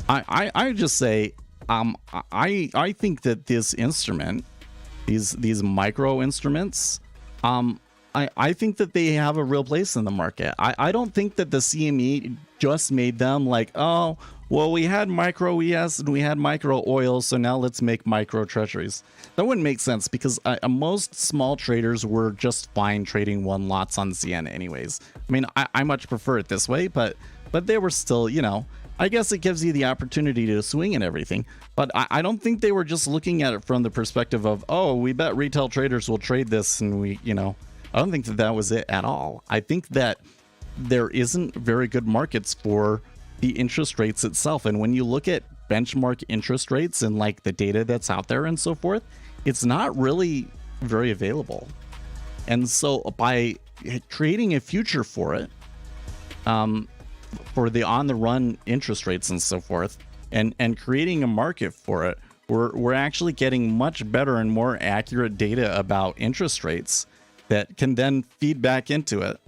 I just say I think that this instrument, these micro instruments, I think that they have a real place in the market. I don't think that the CME just made them like, oh, well, we had micro ES and we had micro oil, so now let's make micro treasuries. That wouldn't make sense because most small traders were just fine trading one lots on CN anyways. I mean, I much prefer it this way, but they were still, I guess it gives you the opportunity to swing and everything. But I don't think they were just looking at it from the perspective of, oh, we bet retail traders will trade this and I don't think that was it at all. I think that there isn't very good markets for the interest rates itself. And when you look at benchmark interest rates and like the data that's out there and so forth, it's not really very available. And so by creating a future for it, for the on the run interest rates and so forth, and creating a market for it, we're actually getting much better and more accurate data about interest rates that can then feed back into it.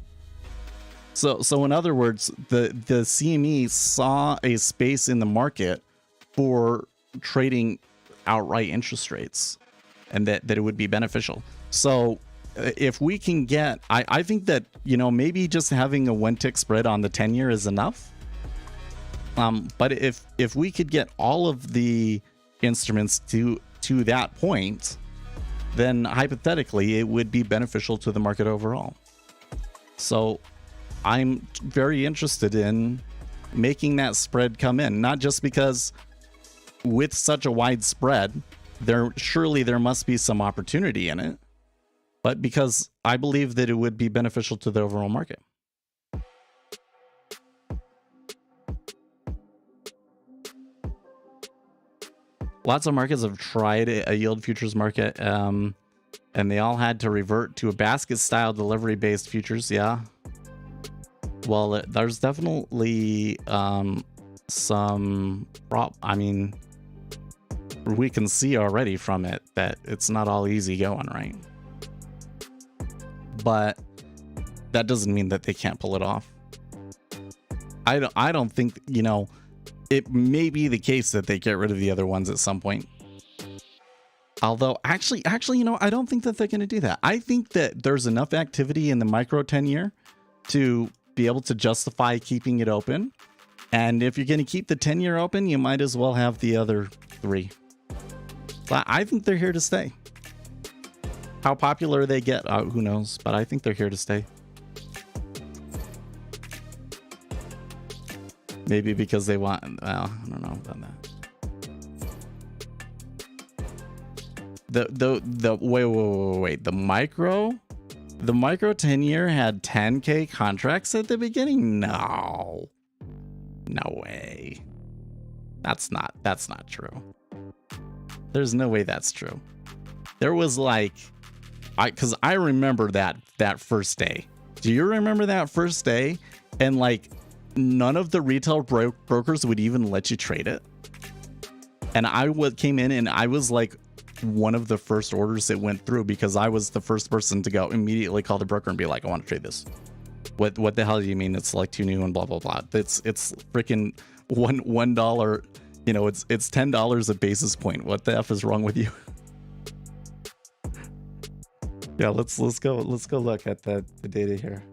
So in other words, the CME saw a space in the market for trading outright interest rates, and that it would be beneficial. So if we can get, I think that, maybe just having a 1-tick spread on the 10-year is enough. But if we could get all of the instruments to that point, then hypothetically it would be beneficial to the market overall. So I'm very interested in making that spread come in, not just because with such a wide spread, there must be some opportunity in it, but because I believe that it would be beneficial to the overall market. Lots of markets have tried a yield futures market, and they all had to revert to a basket style delivery based futures. Yeah. Well, there's definitely some I mean, we can see already from it that it's not all easy going, right? But that doesn't mean that they can't pull it off. I don't think, you know, it may be the case that they get rid of the other ones at some point. Although actually, you know, I don't think that they're going to do that. I think that there's enough activity in the micro 10-year to be able to justify keeping it open. And if you're going to keep the 10-year open, you might as well have the other 3. But I think they're here to stay. How popular they get, who knows? But I think they're here to stay. Maybe because they want, well, I don't know about that. Wait. The micro 10-year had 10K contracts at the beginning? No way. That's not true. There's no way that's true. There was like, because I remember that first day. Do you remember that first day? And like, none of the retail brokers would even let you trade it. And I came in and I was like one of the first orders that went through because I was the first person to go immediately call the broker and be like, I want to trade this. What the hell do you mean? It's like too new and blah, blah, blah. It's freaking $1. You know, it's $10 a basis point. What the F is wrong with you? Yeah, let's go look at the data here.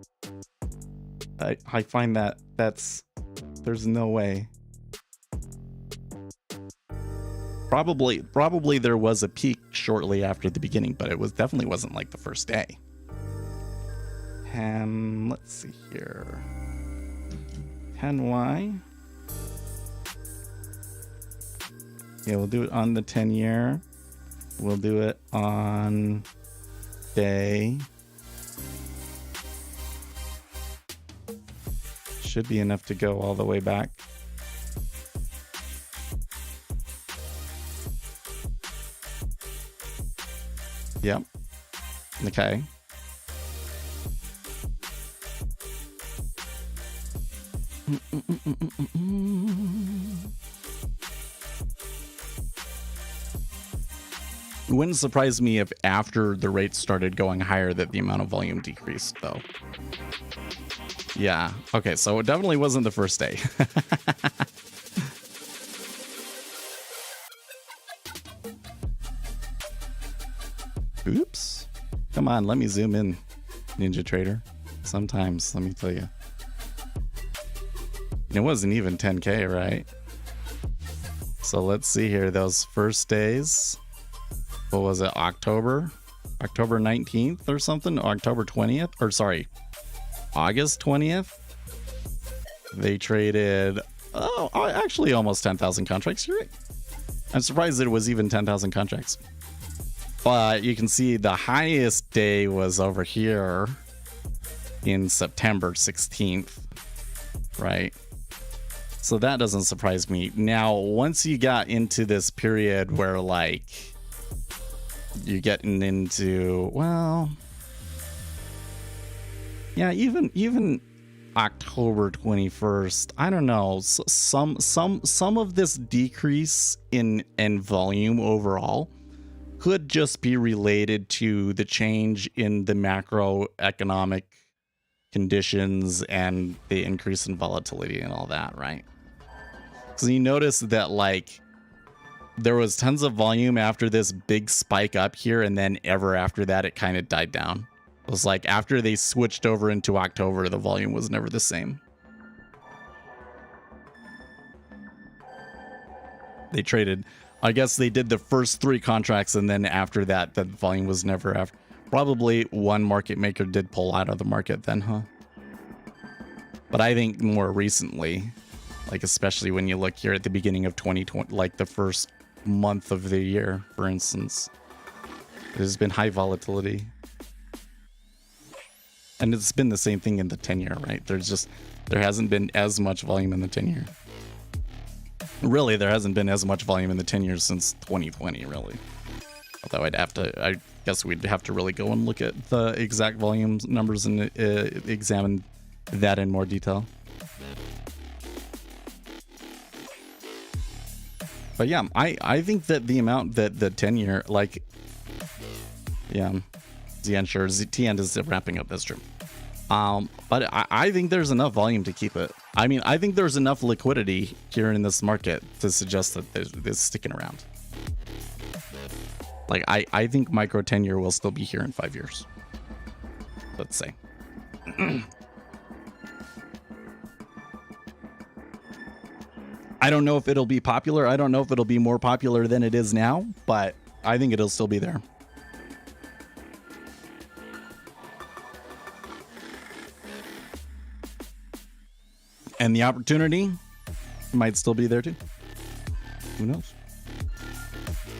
I find there's no way. Probably there was a peak shortly after the beginning, but it definitely wasn't like the first day. And let's see here. 10Y. Yeah, we'll do it on the 10-year. We'll do it on day. Should be enough to go all the way back. Yep. Okay. It wouldn't surprise me if after the rates started going higher that the amount of volume decreased, though. Yeah. Okay, so it definitely wasn't the first day. Oops. Come on, let me zoom in, Ninja Trader. Sometimes, let me tell you. It wasn't even 10K, right? So let's see here. Those first days. What was it? October 19th or something? October 20th? Or sorry, August 20th? They traded, actually almost 10,000 contracts. You're right. I'm surprised that it was even 10,000 contracts. But you can see the highest day was over here in September 16th, right? So that doesn't surprise me. Now, once you got into this period where like you're getting into, well, yeah, even October 21st, I don't know, some of this decrease in volume overall could just be related to the change in the macroeconomic conditions and the increase in volatility and all that, right? So you notice that like there was tons of volume after this big spike up here, and then ever after that it kind of died down. It was like after they switched over into October, the volume was never the same. They traded, I guess they did the first 3 contracts, and then after that, the volume was never after. Probably one market maker did pull out of the market then, huh? But I think more recently, like especially when you look here at the beginning of 2020, like the first month of the year, for instance, there's been high volatility. And it's been the same thing in the 10-year, right? There hasn't been as much volume in the 10-year. Really, there hasn't been as much volume in the 10 years since 2020, really. Although I guess we'd have to really go and look at the exact volume numbers and examine that in more detail. But yeah, I think that the amount that the 10-year, like, yeah, Zian, sure, TN is wrapping up, that's true. But I think there's enough volume to keep it. I mean, I think there's enough liquidity here in this market to suggest that it's sticking around. Like, I think micro 10-year will still be here in 5 years. Let's say. I don't know if it'll be popular. I don't know if it'll be more popular than it is now, but I think it'll still be there. And the opportunity might still be there too. Who knows?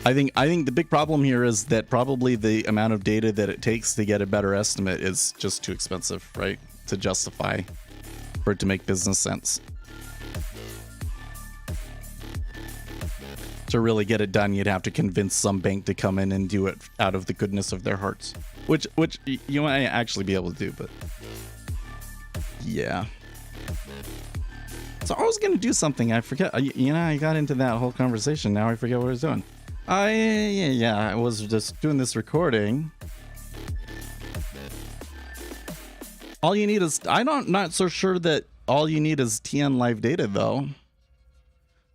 I think the big problem here is that probably the amount of data that it takes to get a better estimate is just too expensive, right? To justify, for it to make business sense. To really get it done, you'd have to convince some bank to come in and do it out of the goodness of their hearts, which you might actually be able to do, but yeah. So I was gonna do something. I forget. You know, I got into that whole conversation. Now I forget what I was doing. Yeah. I was just doing this recording. All you need is not so sure that all you need is TN live data though.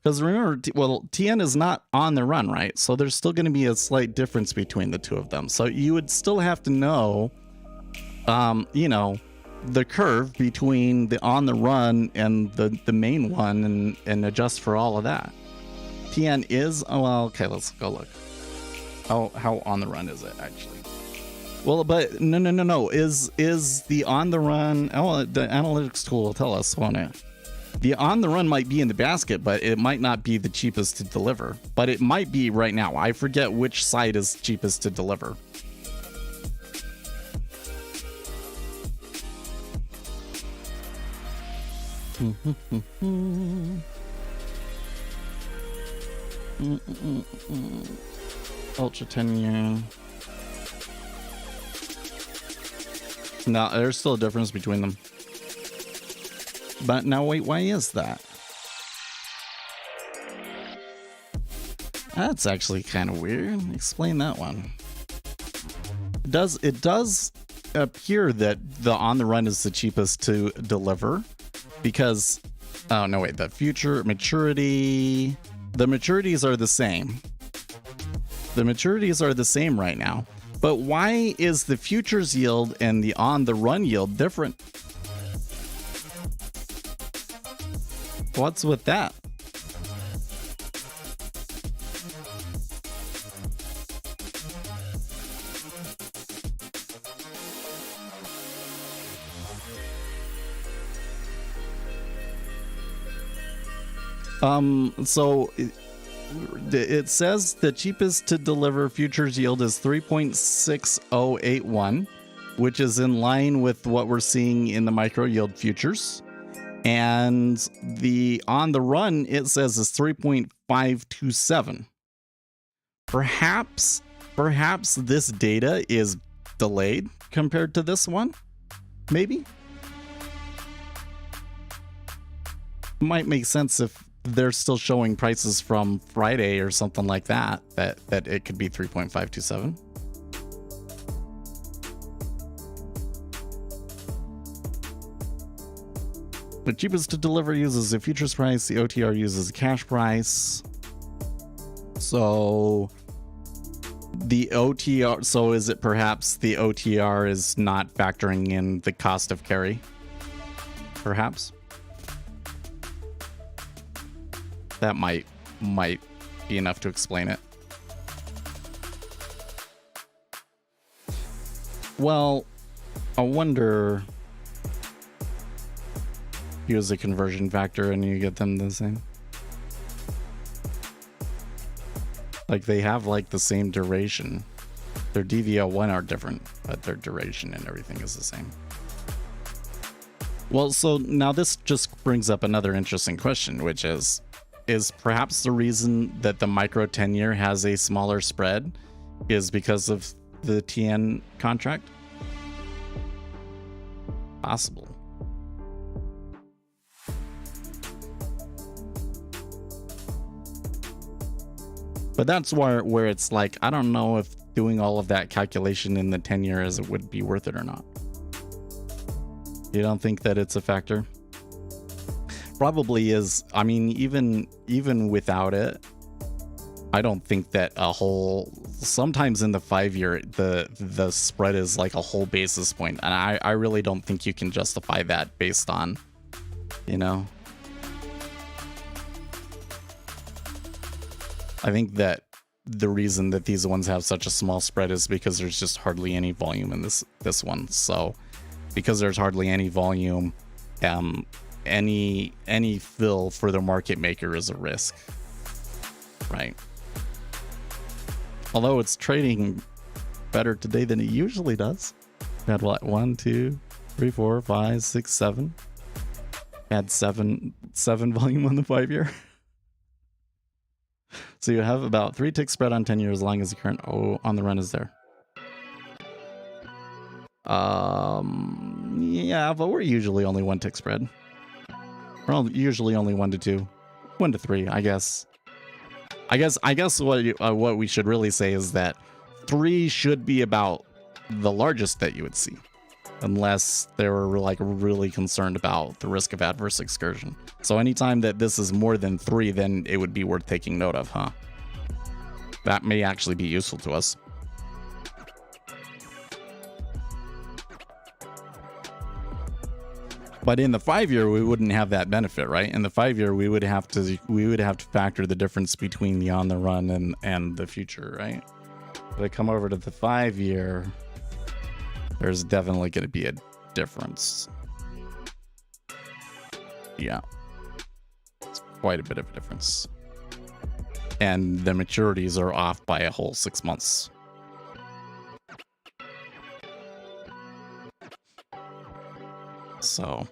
Because remember, TN is not on the run, right? So there's still going to be a slight difference between the two of them. So you would still have to know, you know, the curve between the on the run and the main one and adjust for all of that. TN is, oh, well, okay, let's go look. How on the run is it actually? Well, but no. Is the on the run, oh, the analytics tool will tell us, won't it? The on the run might be in the basket, but it might not be the cheapest to deliver. But it might be right now. I forget which site is cheapest to deliver. Ultra 10-year. No, there's still a difference between them. But now wait, why is that? That's actually kind of weird. Explain that one. It does appear that the on the run is the cheapest to deliver because, oh no, wait, the future maturity, the maturities are the same. The maturities are the same right now. But why is the futures yield and the on the run yield different? What's with that? So it says the cheapest to deliver futures yield is 3.6081, which is in line with what we're seeing in the micro yield futures. And the on the run, it says is 3.527. Perhaps this data is delayed compared to this one. Maybe. Might make sense if they're still showing prices from Friday or something like that it could be 3.527. The cheapest to deliver uses a futures price. The OTR uses a cash price. So the OTR, so is it perhaps the OTR is not factoring in the cost of carry? Perhaps. That might be enough to explain it. Well, I wonder. Use a conversion factor and you get them the same. Like they have like the same duration. Their DVL1 are different, but their duration and everything is the same. Well, so now this just brings up another interesting question, which is is perhaps the reason that the micro 10-year has a smaller spread is because of the TN contract? Possible. But that's where it's like, I don't know if doing all of that calculation in the 10-year would be worth it or not. You don't think that it's a factor? Probably is. I mean, even without it, I don't think that sometimes in the 5-year, the spread is like a whole basis point. And I really don't think you can justify that based on, you know. I think that the reason that these ones have such a small spread is because there's just hardly any volume in this one. So because there's hardly any volume, any fill for the market maker is a risk, right? Although it's trading better today than it usually does. We had what, 1, 2, 3, 4, 5, 6, 7. Had seven volume on the 5-year. So you have about 3 tick spread on 10 years as long as the current on the run is there. Yeah, but we're usually only 1 tick spread. We're usually only 1 to 2, 1 to 3, I guess. I guess what we should really say is that 3 should be about the largest that you would see, unless they were like really concerned about the risk of adverse excursion. So anytime that this is more than 3, then it would be worth taking note of, huh? That may actually be useful to us. But in the 5-year, we wouldn't have that benefit, right? In the 5-year, we would have to factor the difference between the on the run and the future, right? If I come over to the 5-year, there's definitely going to be a difference. Yeah, it's quite a bit of a difference, and the maturities are off by a whole 6 months. So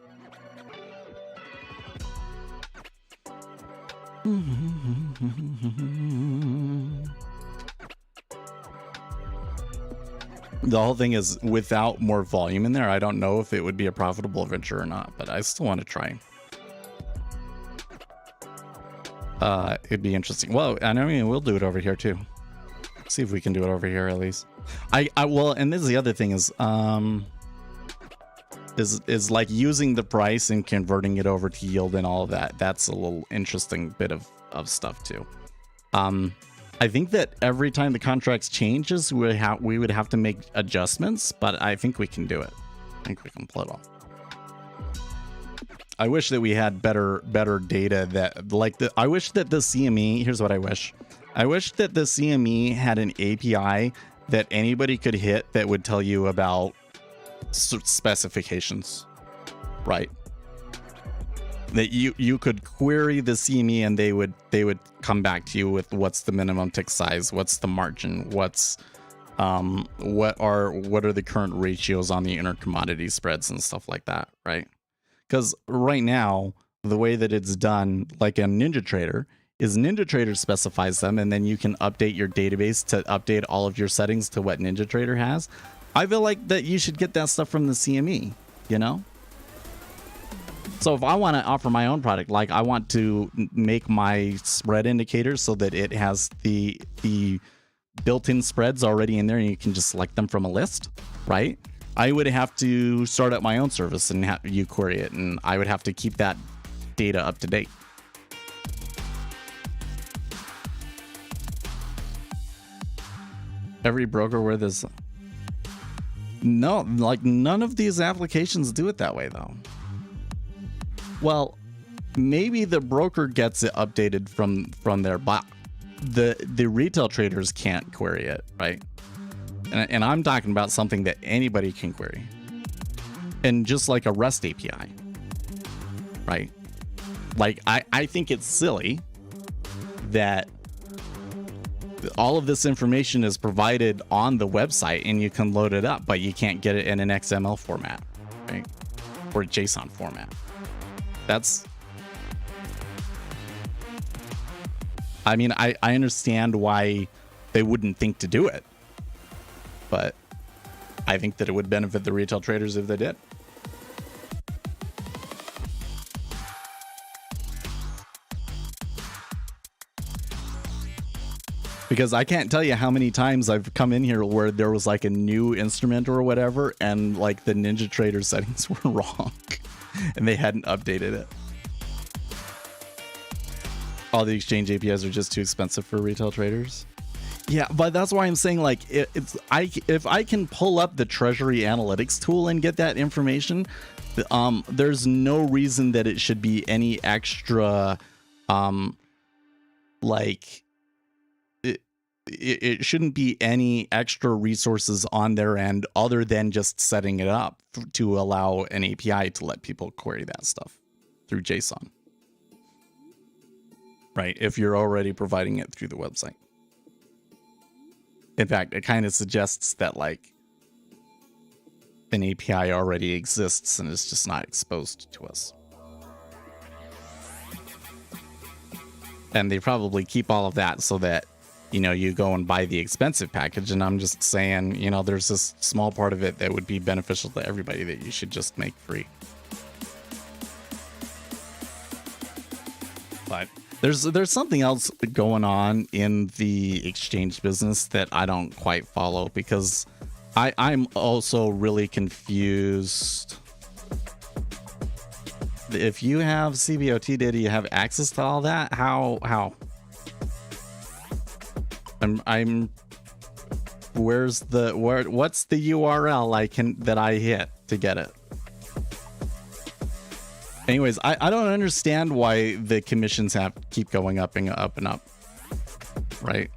the whole thing is, without more volume in there, I don't know if it would be a profitable venture or not, but I still want to try. It'd be interesting. Well, I mean, we'll do it over here too. See if we can do it over here at least. Well, and this is the other thing is like using the price and converting it over to yield and all of that. That's a little interesting bit of stuff too. I think that every time the contracts changes, we would have to make adjustments, but I think we can do it. I think we can pull it off. I wish that we had better data that I wish that the CME, here's what I wish. I wish that the CME had an API that anybody could hit that would tell you about specifications, right? That you could query the CME and they would come back to you with what's the minimum tick size, what's the margin, what's what are the current ratios on the intercommodity spreads and stuff like that, right? Because right now the way that it's done, like a NinjaTrader, is NinjaTrader specifies them, and then you can update your database to update all of your settings to what NinjaTrader has. I feel like that you should get that stuff from the CME, you know? So if I want to offer my own product, like I want to make my spread indicators so that it has the built-in spreads already in there and you can just select them from a list, right? I would have to start up my own service and have you query it, and I would have to keep that data up to date. Every broker where there's no, like none of these applications do it that way though. Well, maybe the broker gets it updated from their bot. The retail traders can't query it, right? And I'm talking about something that anybody can query. And just like a REST API, right? Like I think it's silly that all of this information is provided on the website and you can load it up, but you can't get it in an XML format, right? Or JSON format. That's I mean, I understand why they wouldn't think to do it, but I think that it would benefit the retail traders if they did. Because I can't tell you how many times I've come in here where there was like a new instrument or whatever, and like the NinjaTrader settings were wrong and they hadn't updated it. All the exchange APIs are just too expensive for retail traders. Yeah, but that's why I'm saying, like, if I can pull up the Treasury Analytics tool and get that information, there's no reason that it should be any extra, like, it shouldn't be any extra resources on their end other than just setting it up to allow an API to let people query that stuff through JSON. Right, if you're already providing it through the website. In fact, it kind of suggests that like an API already exists and is just not exposed to us. And they probably keep all of that so that, you know, you go and buy the expensive package. And I'm just saying, you know, there's this small part of it that would be beneficial to everybody that you should just make free. But there's something else going on in the exchange business that I don't quite follow, because I'm also really confused. If you have CBOT data, you have access to all that. How? I'm. What's the URL that I hit to get it? Anyways, I don't understand why the commissions keep going up and up and up, right?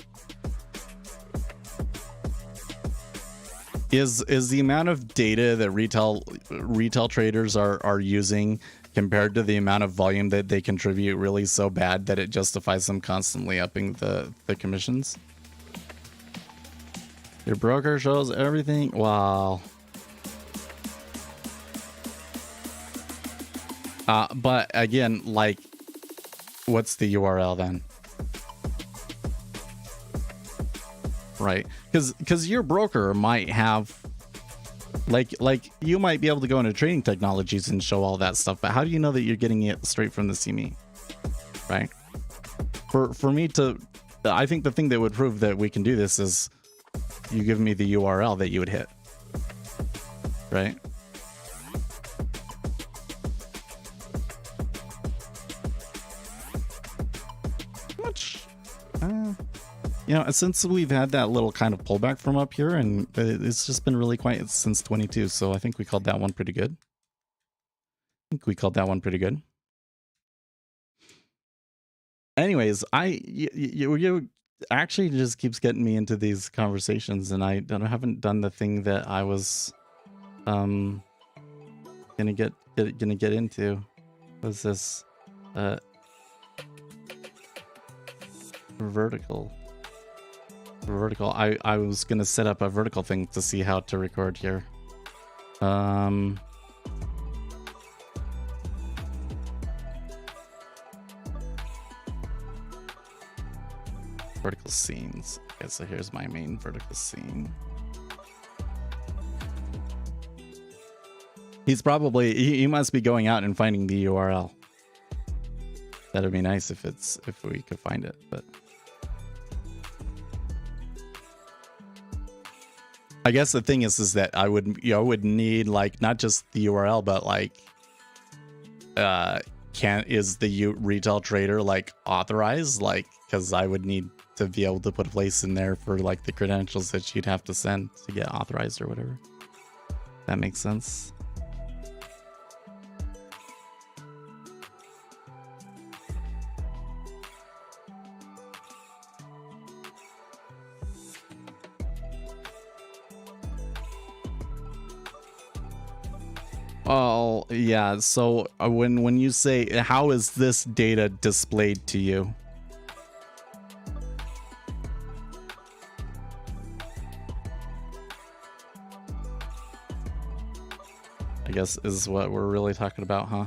Is the amount of data that retail traders are using compared to the amount of volume that they contribute really so bad that it justifies them constantly upping the commissions? Your broker shows everything. Wow. But again, like, what's the URL then? Right? Because your broker might have, like you might be able to go into Trading Technologies and show all that stuff, but how do you know that you're getting it straight from the CME? Right? For me to, I think the thing that would prove that we can do this is you give me the URL that you would hit. Right? You know, since we've had that little kind of pullback from up here, and it's just been really quiet since 22, so I think we called that one pretty good. Anyways, you actually just keeps getting me into these conversations, and I haven't done the thing that I was gonna get into. Was this vertical? I was gonna set up a vertical thing to see how to record here. Vertical scenes. Okay, so here's my main vertical scene. He's probably he must be going out and finding the URL. That'd be nice if we could find it, but I guess the thing is that I would need like not just the URL, but like is the retail trader like authorized? Like, because I would need to be able to put a place in there for like the credentials that you'd have to send to get authorized or whatever. That makes sense. Oh, yeah. So when you say, how is this data displayed to you? I guess is what we're really talking about, huh?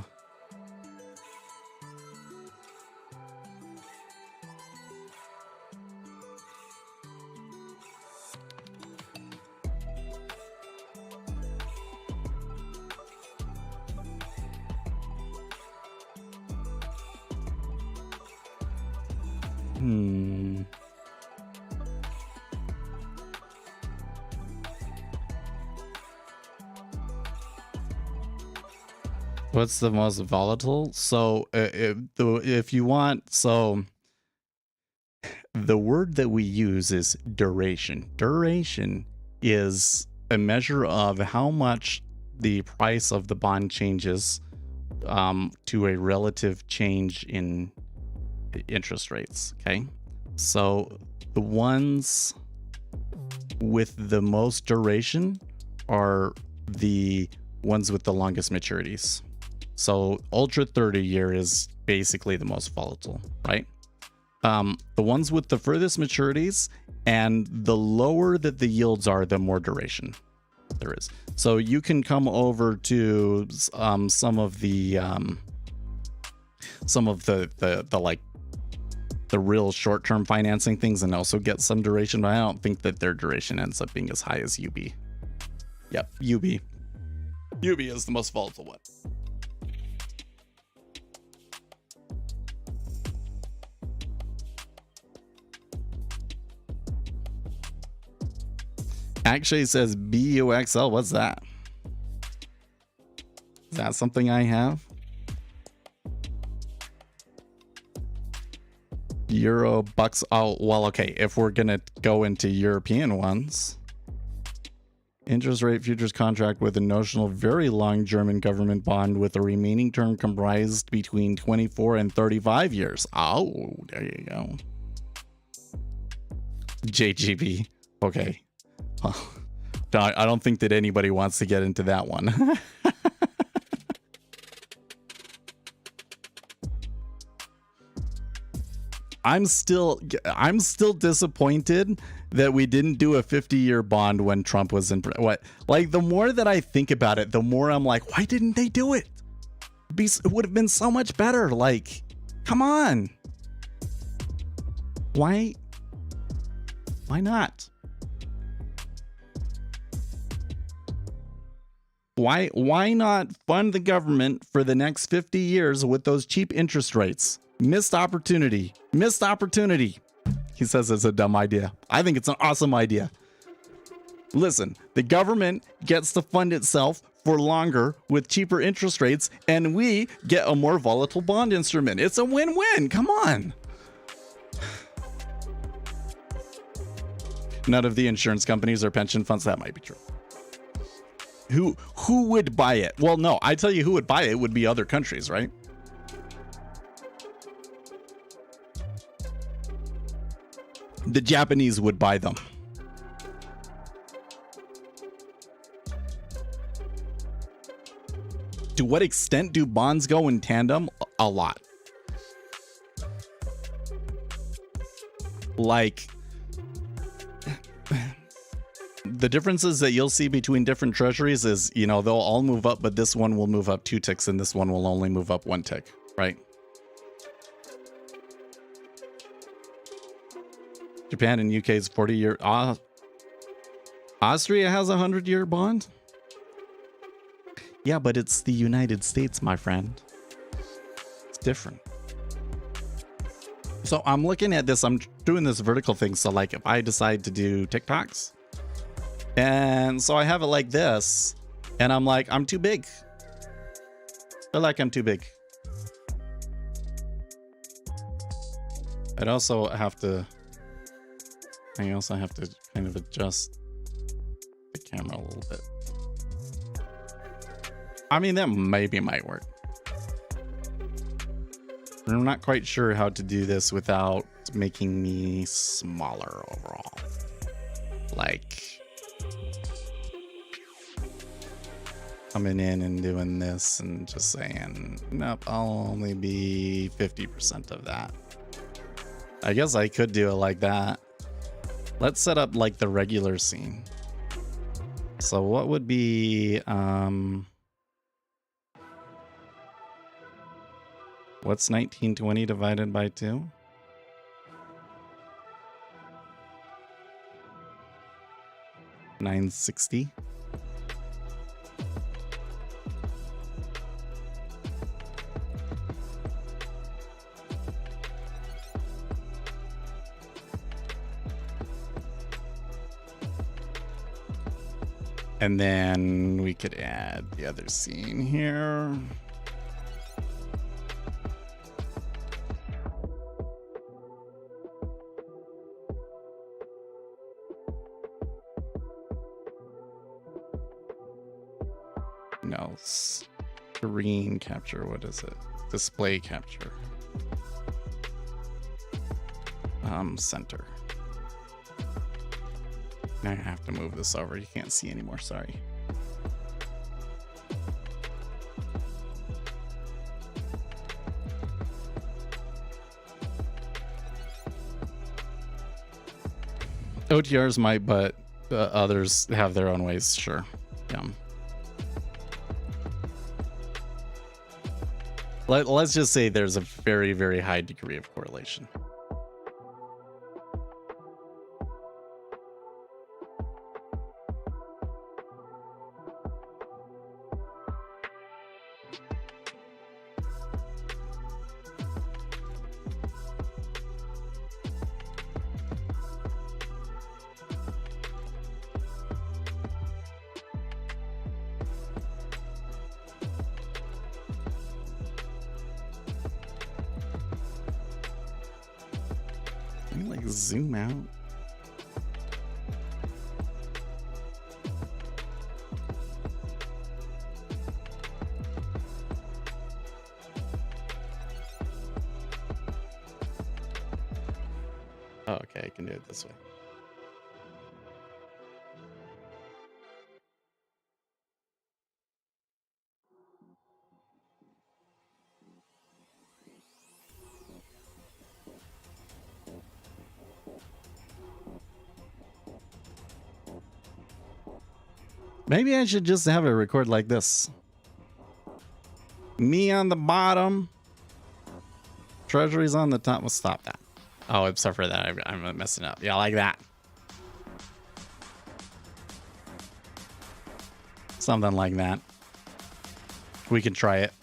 What's the most volatile? So if you want, so the word that we use is duration. Duration is a measure of how much the price of the bond changes to a relative change in interest rates. Okay. So the ones with the most duration are the ones with the longest maturities. So ultra 30-year is basically the most volatile, right? The ones with the furthest maturities and the lower that the yields are, the more duration there is. So you can come over to some of the like the real short-term financing things and also get some duration, but I don't think that their duration ends up being as high as UB. Yep, UB is the most volatile one. Actually, it says BUXL. What's that? Is that something I have? Euro bucks. Oh, well, okay. If we're going to go into European ones, interest rate futures contract with a notional very long German government bond with a remaining term comprised between 24 and 35 years. Oh, there you go. JGB. Okay. I don't think that anybody wants to get into that one. I'm still disappointed that we didn't do a 50-year bond when Trump was in. What? Like, the more that I think about it, the more I'm like, why didn't they do it? It would have been so much better. Like, come on. Why not? Why not fund the government for the next 50 years with those cheap interest rates? Missed opportunity. Missed opportunity. He says it's a dumb idea. I think it's an awesome idea. Listen, the government gets to fund itself for longer with cheaper interest rates, and we get a more volatile bond instrument. It's a win-win. Come on. None of the insurance companies or pension funds. That might be true. Who would buy it? Well, no, I tell you who would buy it would be other countries, right? The Japanese would buy them. To what extent do bonds go in tandem? A lot. Like, the differences that you'll see between different treasuries is, you know, they'll all move up, but this one will move up 2 ticks and this one will only move up 1 tick, right? Japan and UK's 40-year. Austria has a 100-year bond? Yeah, but it's the United States, my friend. It's different. So I'm looking at this, I'm doing this vertical thing. So like if I decide to do TikToks, and so I have it like this, and I'm like, I'm too big. I feel like I'm too big. I also have to kind of adjust the camera a little bit. I mean, that maybe might work. I'm not quite sure how to do this without making me smaller overall. Like coming in and doing this and just saying, nope, I'll only be 50% of that. I guess I could do it like that. Let's set up like the regular scene. So what would be, what's 1920 divided by 2? $960. And then we could add the other scene here. No, screen capture. What is it? Display capture. Center. Now I have to move this over. You can't see anymore. Sorry. OTRs might, but others have their own ways. Sure. Yeah. Let's just say there's a very, very high degree of correlation. Zoom out. Oh, okay, I can do it this way. Maybe I should just have it record like this. Me on the bottom. Treasuries on the top. We'll stop that. Oh, except for that, I'm messing up. Yeah, like that. Something like that. We can try it.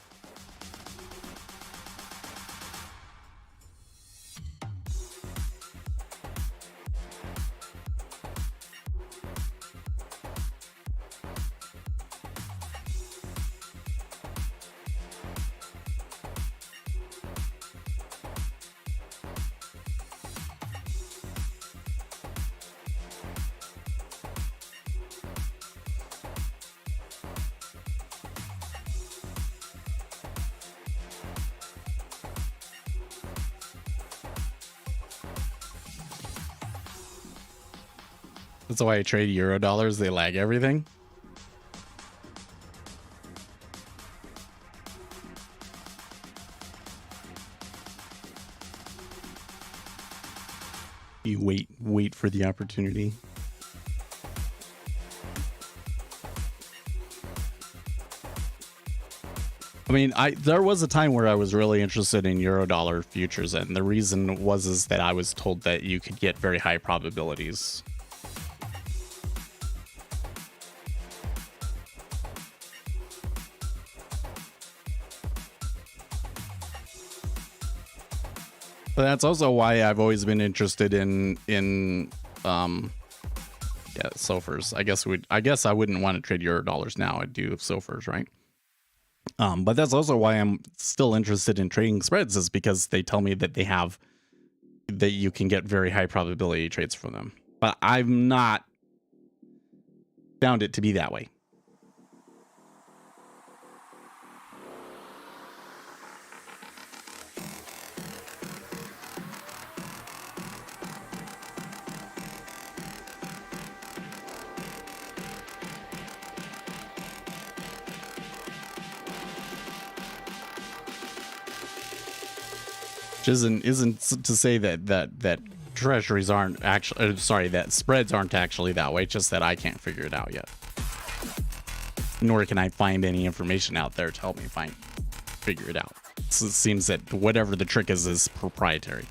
That's why I trade euro dollars. They lag everything. You wait for the opportunity. I mean, there was a time where I was really interested in euro dollar futures, and the reason is that I was told that you could get very high probabilities. But that's also why I've always been interested in SOFRs. I guess I wouldn't want to trade euro dollars now. I'd do SOFRs, right? But that's also why I'm still interested in trading spreads, is because they tell me that that you can get very high probability trades from them. But I've not found it to be that way. Which isn't to say that treasuries aren't actually, that spreads aren't actually that way. It's just that I can't figure it out yet. Nor can I find any information out there to help me figure it out. So it seems that whatever the trick is proprietary.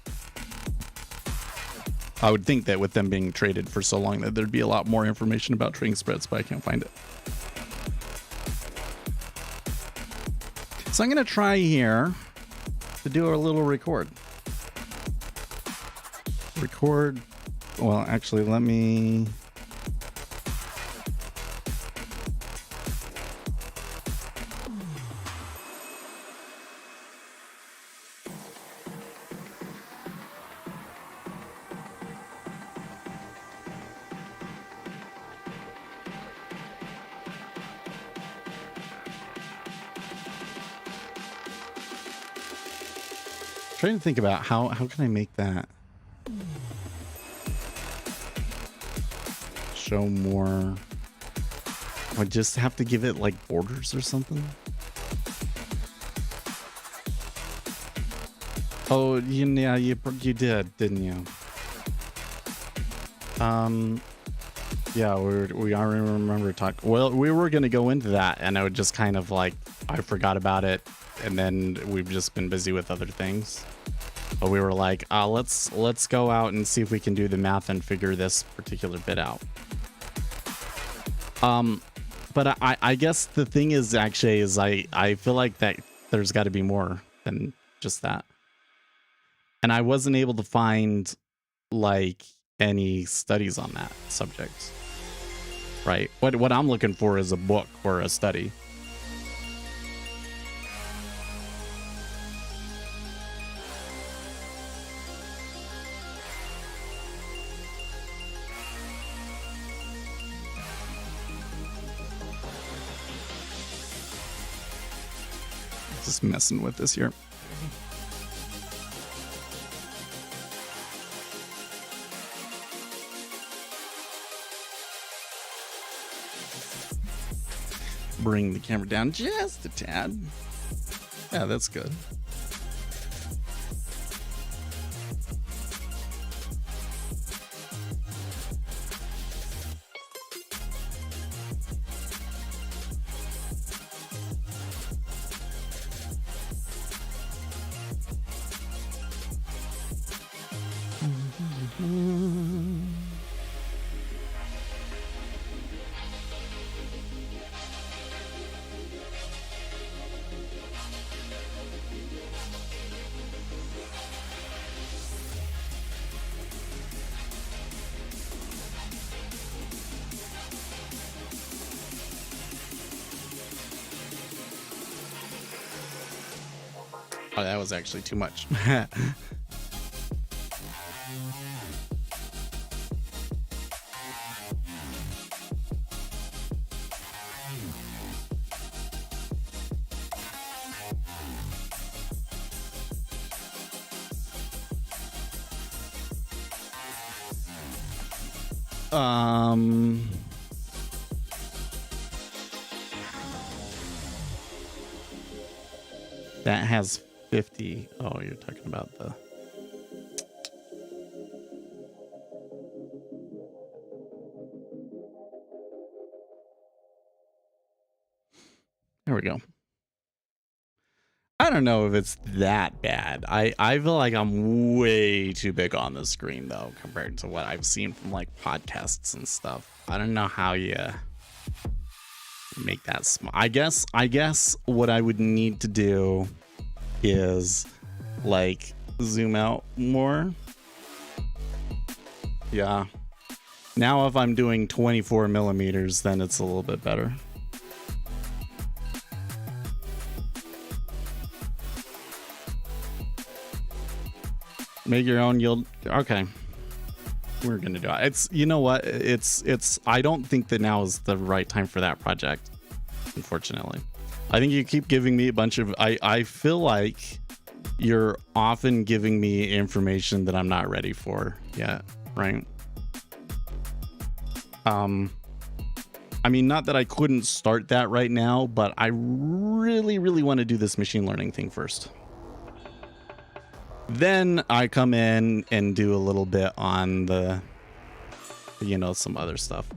I would think that with them being traded for so long that there'd be a lot more information about trading spreads, but I can't find it. So I'm gonna try here to do a little record. Well, actually, let me trying to think about how can I make that show more. I just have to give it like borders or something. Oh, yeah, you did, didn't you? Yeah, I remember talking. Well, we were gonna go into that, and I would just kind of like I forgot about it, and then we've just been busy with other things. But we were like, let's go out and see if we can do the math and figure this particular bit out. But I guess the thing is actually is I feel like that there's got to be more than just that. And I wasn't able to find like any studies on that subject. Right? What I'm looking for is a book or a study. Just messing with this here. Bring the camera down just a tad. Yeah, that's good. Oh, that was actually too much. That has 50. Oh, you're talking about the... There we go. I don't know if it's that bad. I feel like I'm way too big on the screen, though, compared to what I've seen from, like, podcasts and stuff. I don't know how you make that small. I guess what I would need to do is like zoom out more. Yeah. Now if I'm doing 24 millimeters, then it's a little bit better. Make your own yield. Okay. We're gonna do it. It's, you know what? It's I don't think that now is the right time for that project, unfortunately. I think you keep giving me a bunch of, I feel like you're often giving me information that I'm not ready for yet, right? I mean, not that I couldn't start that right now, but I really want to do this machine learning thing first. Then I come in and do a little bit on the, you know, some other stuff.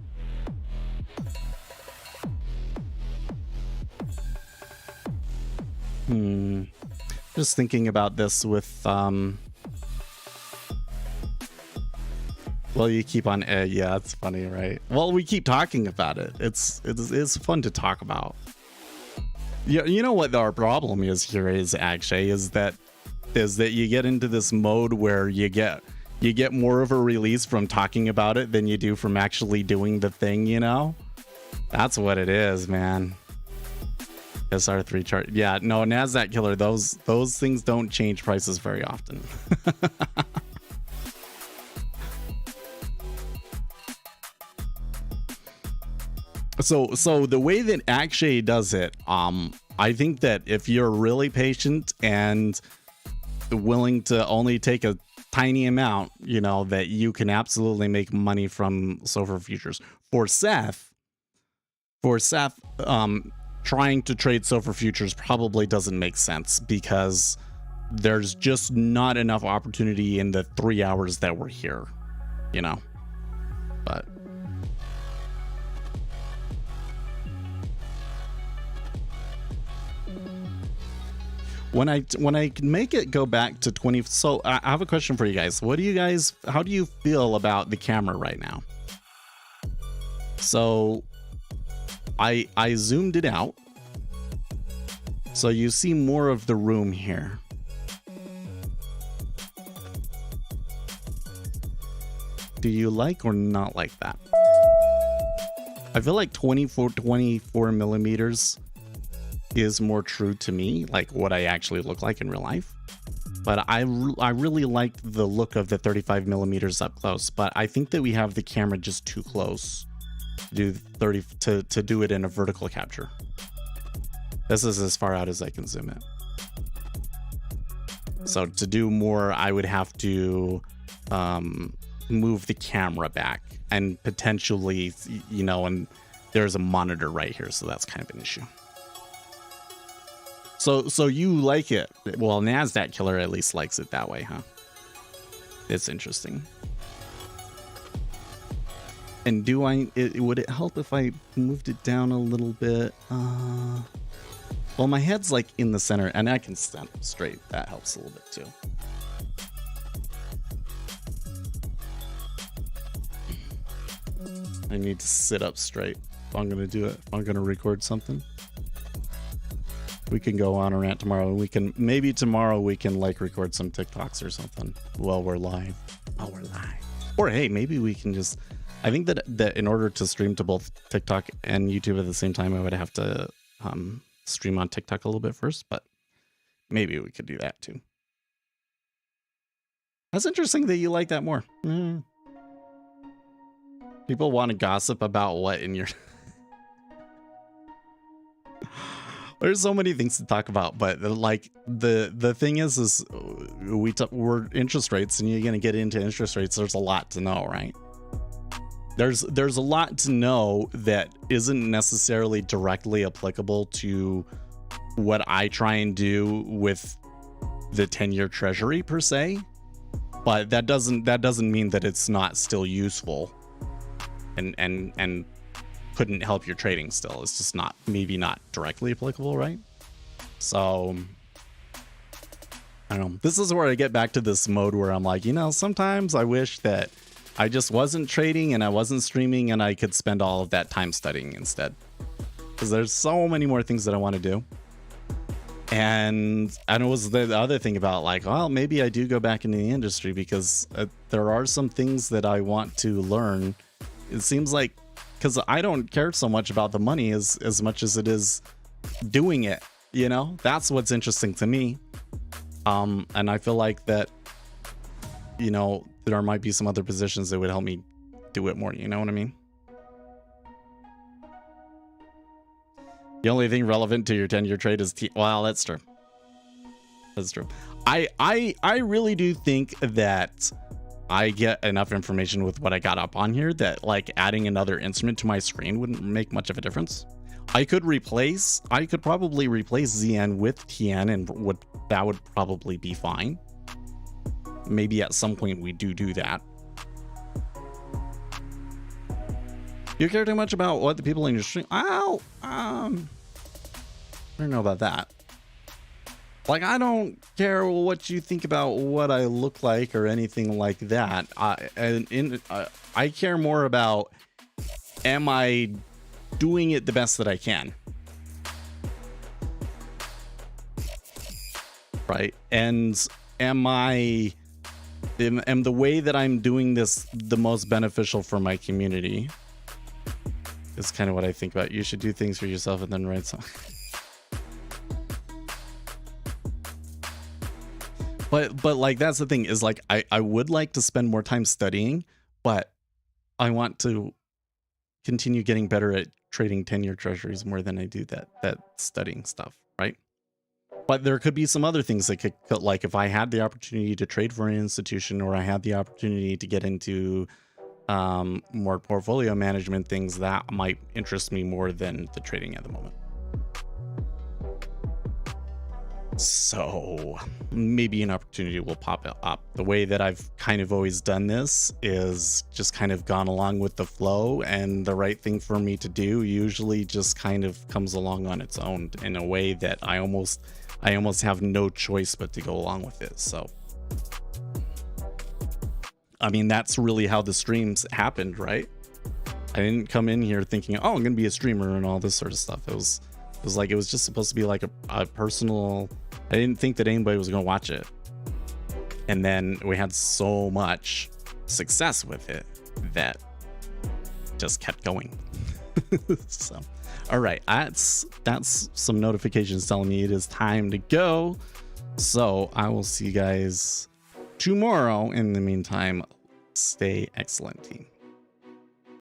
Just thinking about this with well, you keep on yeah, it's funny, right? Well, we keep talking about it. It's fun to talk about. Yeah, you know what our problem is here is actually is that you get into this mode where you get more of a release from talking about it than you do from actually doing the thing, you know? That's what it is, man. SR3 chart. Yeah, no, NASDAQ killer, those things don't change prices very often. So the way that Akshay does it, I think that if you're really patient and willing to only take a tiny amount, you know, that you can absolutely make money from SOFR futures. For Seth, trying to trade SOFR futures probably doesn't make sense because there's just not enough opportunity in the 3 hours that we're here, you know. But when I make it go back to 20, so I have a question for you guys. How do you feel about the camera right now? So I zoomed it out, so you see more of the room here. Do you like or not like that? I feel like 24 millimeters is more true to me, like what I actually look like in real life. But I really liked the look of the 35 millimeters up close, but I think that we have the camera just too close to do to do it in a vertical capture. This is as far out as I can zoom it. So to do more, I would have to move the camera back and potentially, you know, and there's a monitor right here, so that's kind of an issue. So you like it? Well, NASDAQ Killer at least likes it that way, huh? It's interesting. And would it help if I moved it down a little bit? Well, my head's like in the center and I can stand up straight. That helps a little bit too. I need to sit up straight if I'm gonna do it. If I'm gonna record something. We can go on a rant tomorrow. Maybe tomorrow we can like record some TikToks or something while we're live. Or hey, maybe we can just, I think that in order to stream to both TikTok and YouTube at the same time, I would have to stream on TikTok a little bit first, but maybe we could do that too. That's interesting that you like that more. People want to gossip about what in your... There's so many things to talk about, but like the thing is we're interest rates, and you're gonna get into interest rates. There's a lot to know, right? There's a lot to know that isn't necessarily directly applicable to what I try and do with the 10-year treasury per se, but that doesn't mean that it's not still useful and couldn't help your trading still. It's just maybe not directly applicable, right? So I don't know. This is where I get back to this mode where I'm like, you know, sometimes I wish that I just wasn't trading and I wasn't streaming and I could spend all of that time studying instead, because there's so many more things that I want to do. And it was the other thing about like, well, maybe I do go back into the industry because there are some things that I want to learn. It seems like, because I don't care so much about the money as much as it is doing it, you know? That's what's interesting to me. And I feel like that, you know, there might be some other positions that would help me do it more, you know what I mean? The only thing relevant to your 10-year trade is well, that's true. That's true. I really do think that I get enough information with what I got up on here that like adding another instrument to my screen wouldn't make much of a difference. I could probably replace ZN with TN, and that would probably be fine. Maybe at some point we do that. You care too much about what the people in your stream? I don't know about that. Like, I don't care what you think about what I look like or anything like that. I care more about, am I doing it the best that I can? Right? And am the way that I'm doing this the most beneficial for my community? Is kind of what I think about. You should do things for yourself and then write some. But like, that's the thing, is like, I would like to spend more time studying, but I want to continue getting better at trading 10-year treasuries more than I do that studying stuff, right? But there could be some other things that could, like if I had the opportunity to trade for an institution, or I had the opportunity to get into more portfolio management things, that might interest me more than the trading at the moment. So maybe an opportunity will pop up. The way that I've kind of always done this is just kind of gone along with the flow, and the right thing for me to do usually just kind of comes along on its own in a way that I almost have no choice but to go along with it. So I mean, that's really how the streams happened, right? I didn't come in here thinking, oh, I'm gonna be a streamer and all this sort of stuff. It was just supposed to be like a personal. I didn't think that anybody was gonna watch it, and then we had so much success with it that just kept going. So, all right, that's some notifications telling me it is time to go. So I will see you guys tomorrow. In the meantime, stay excellent, team.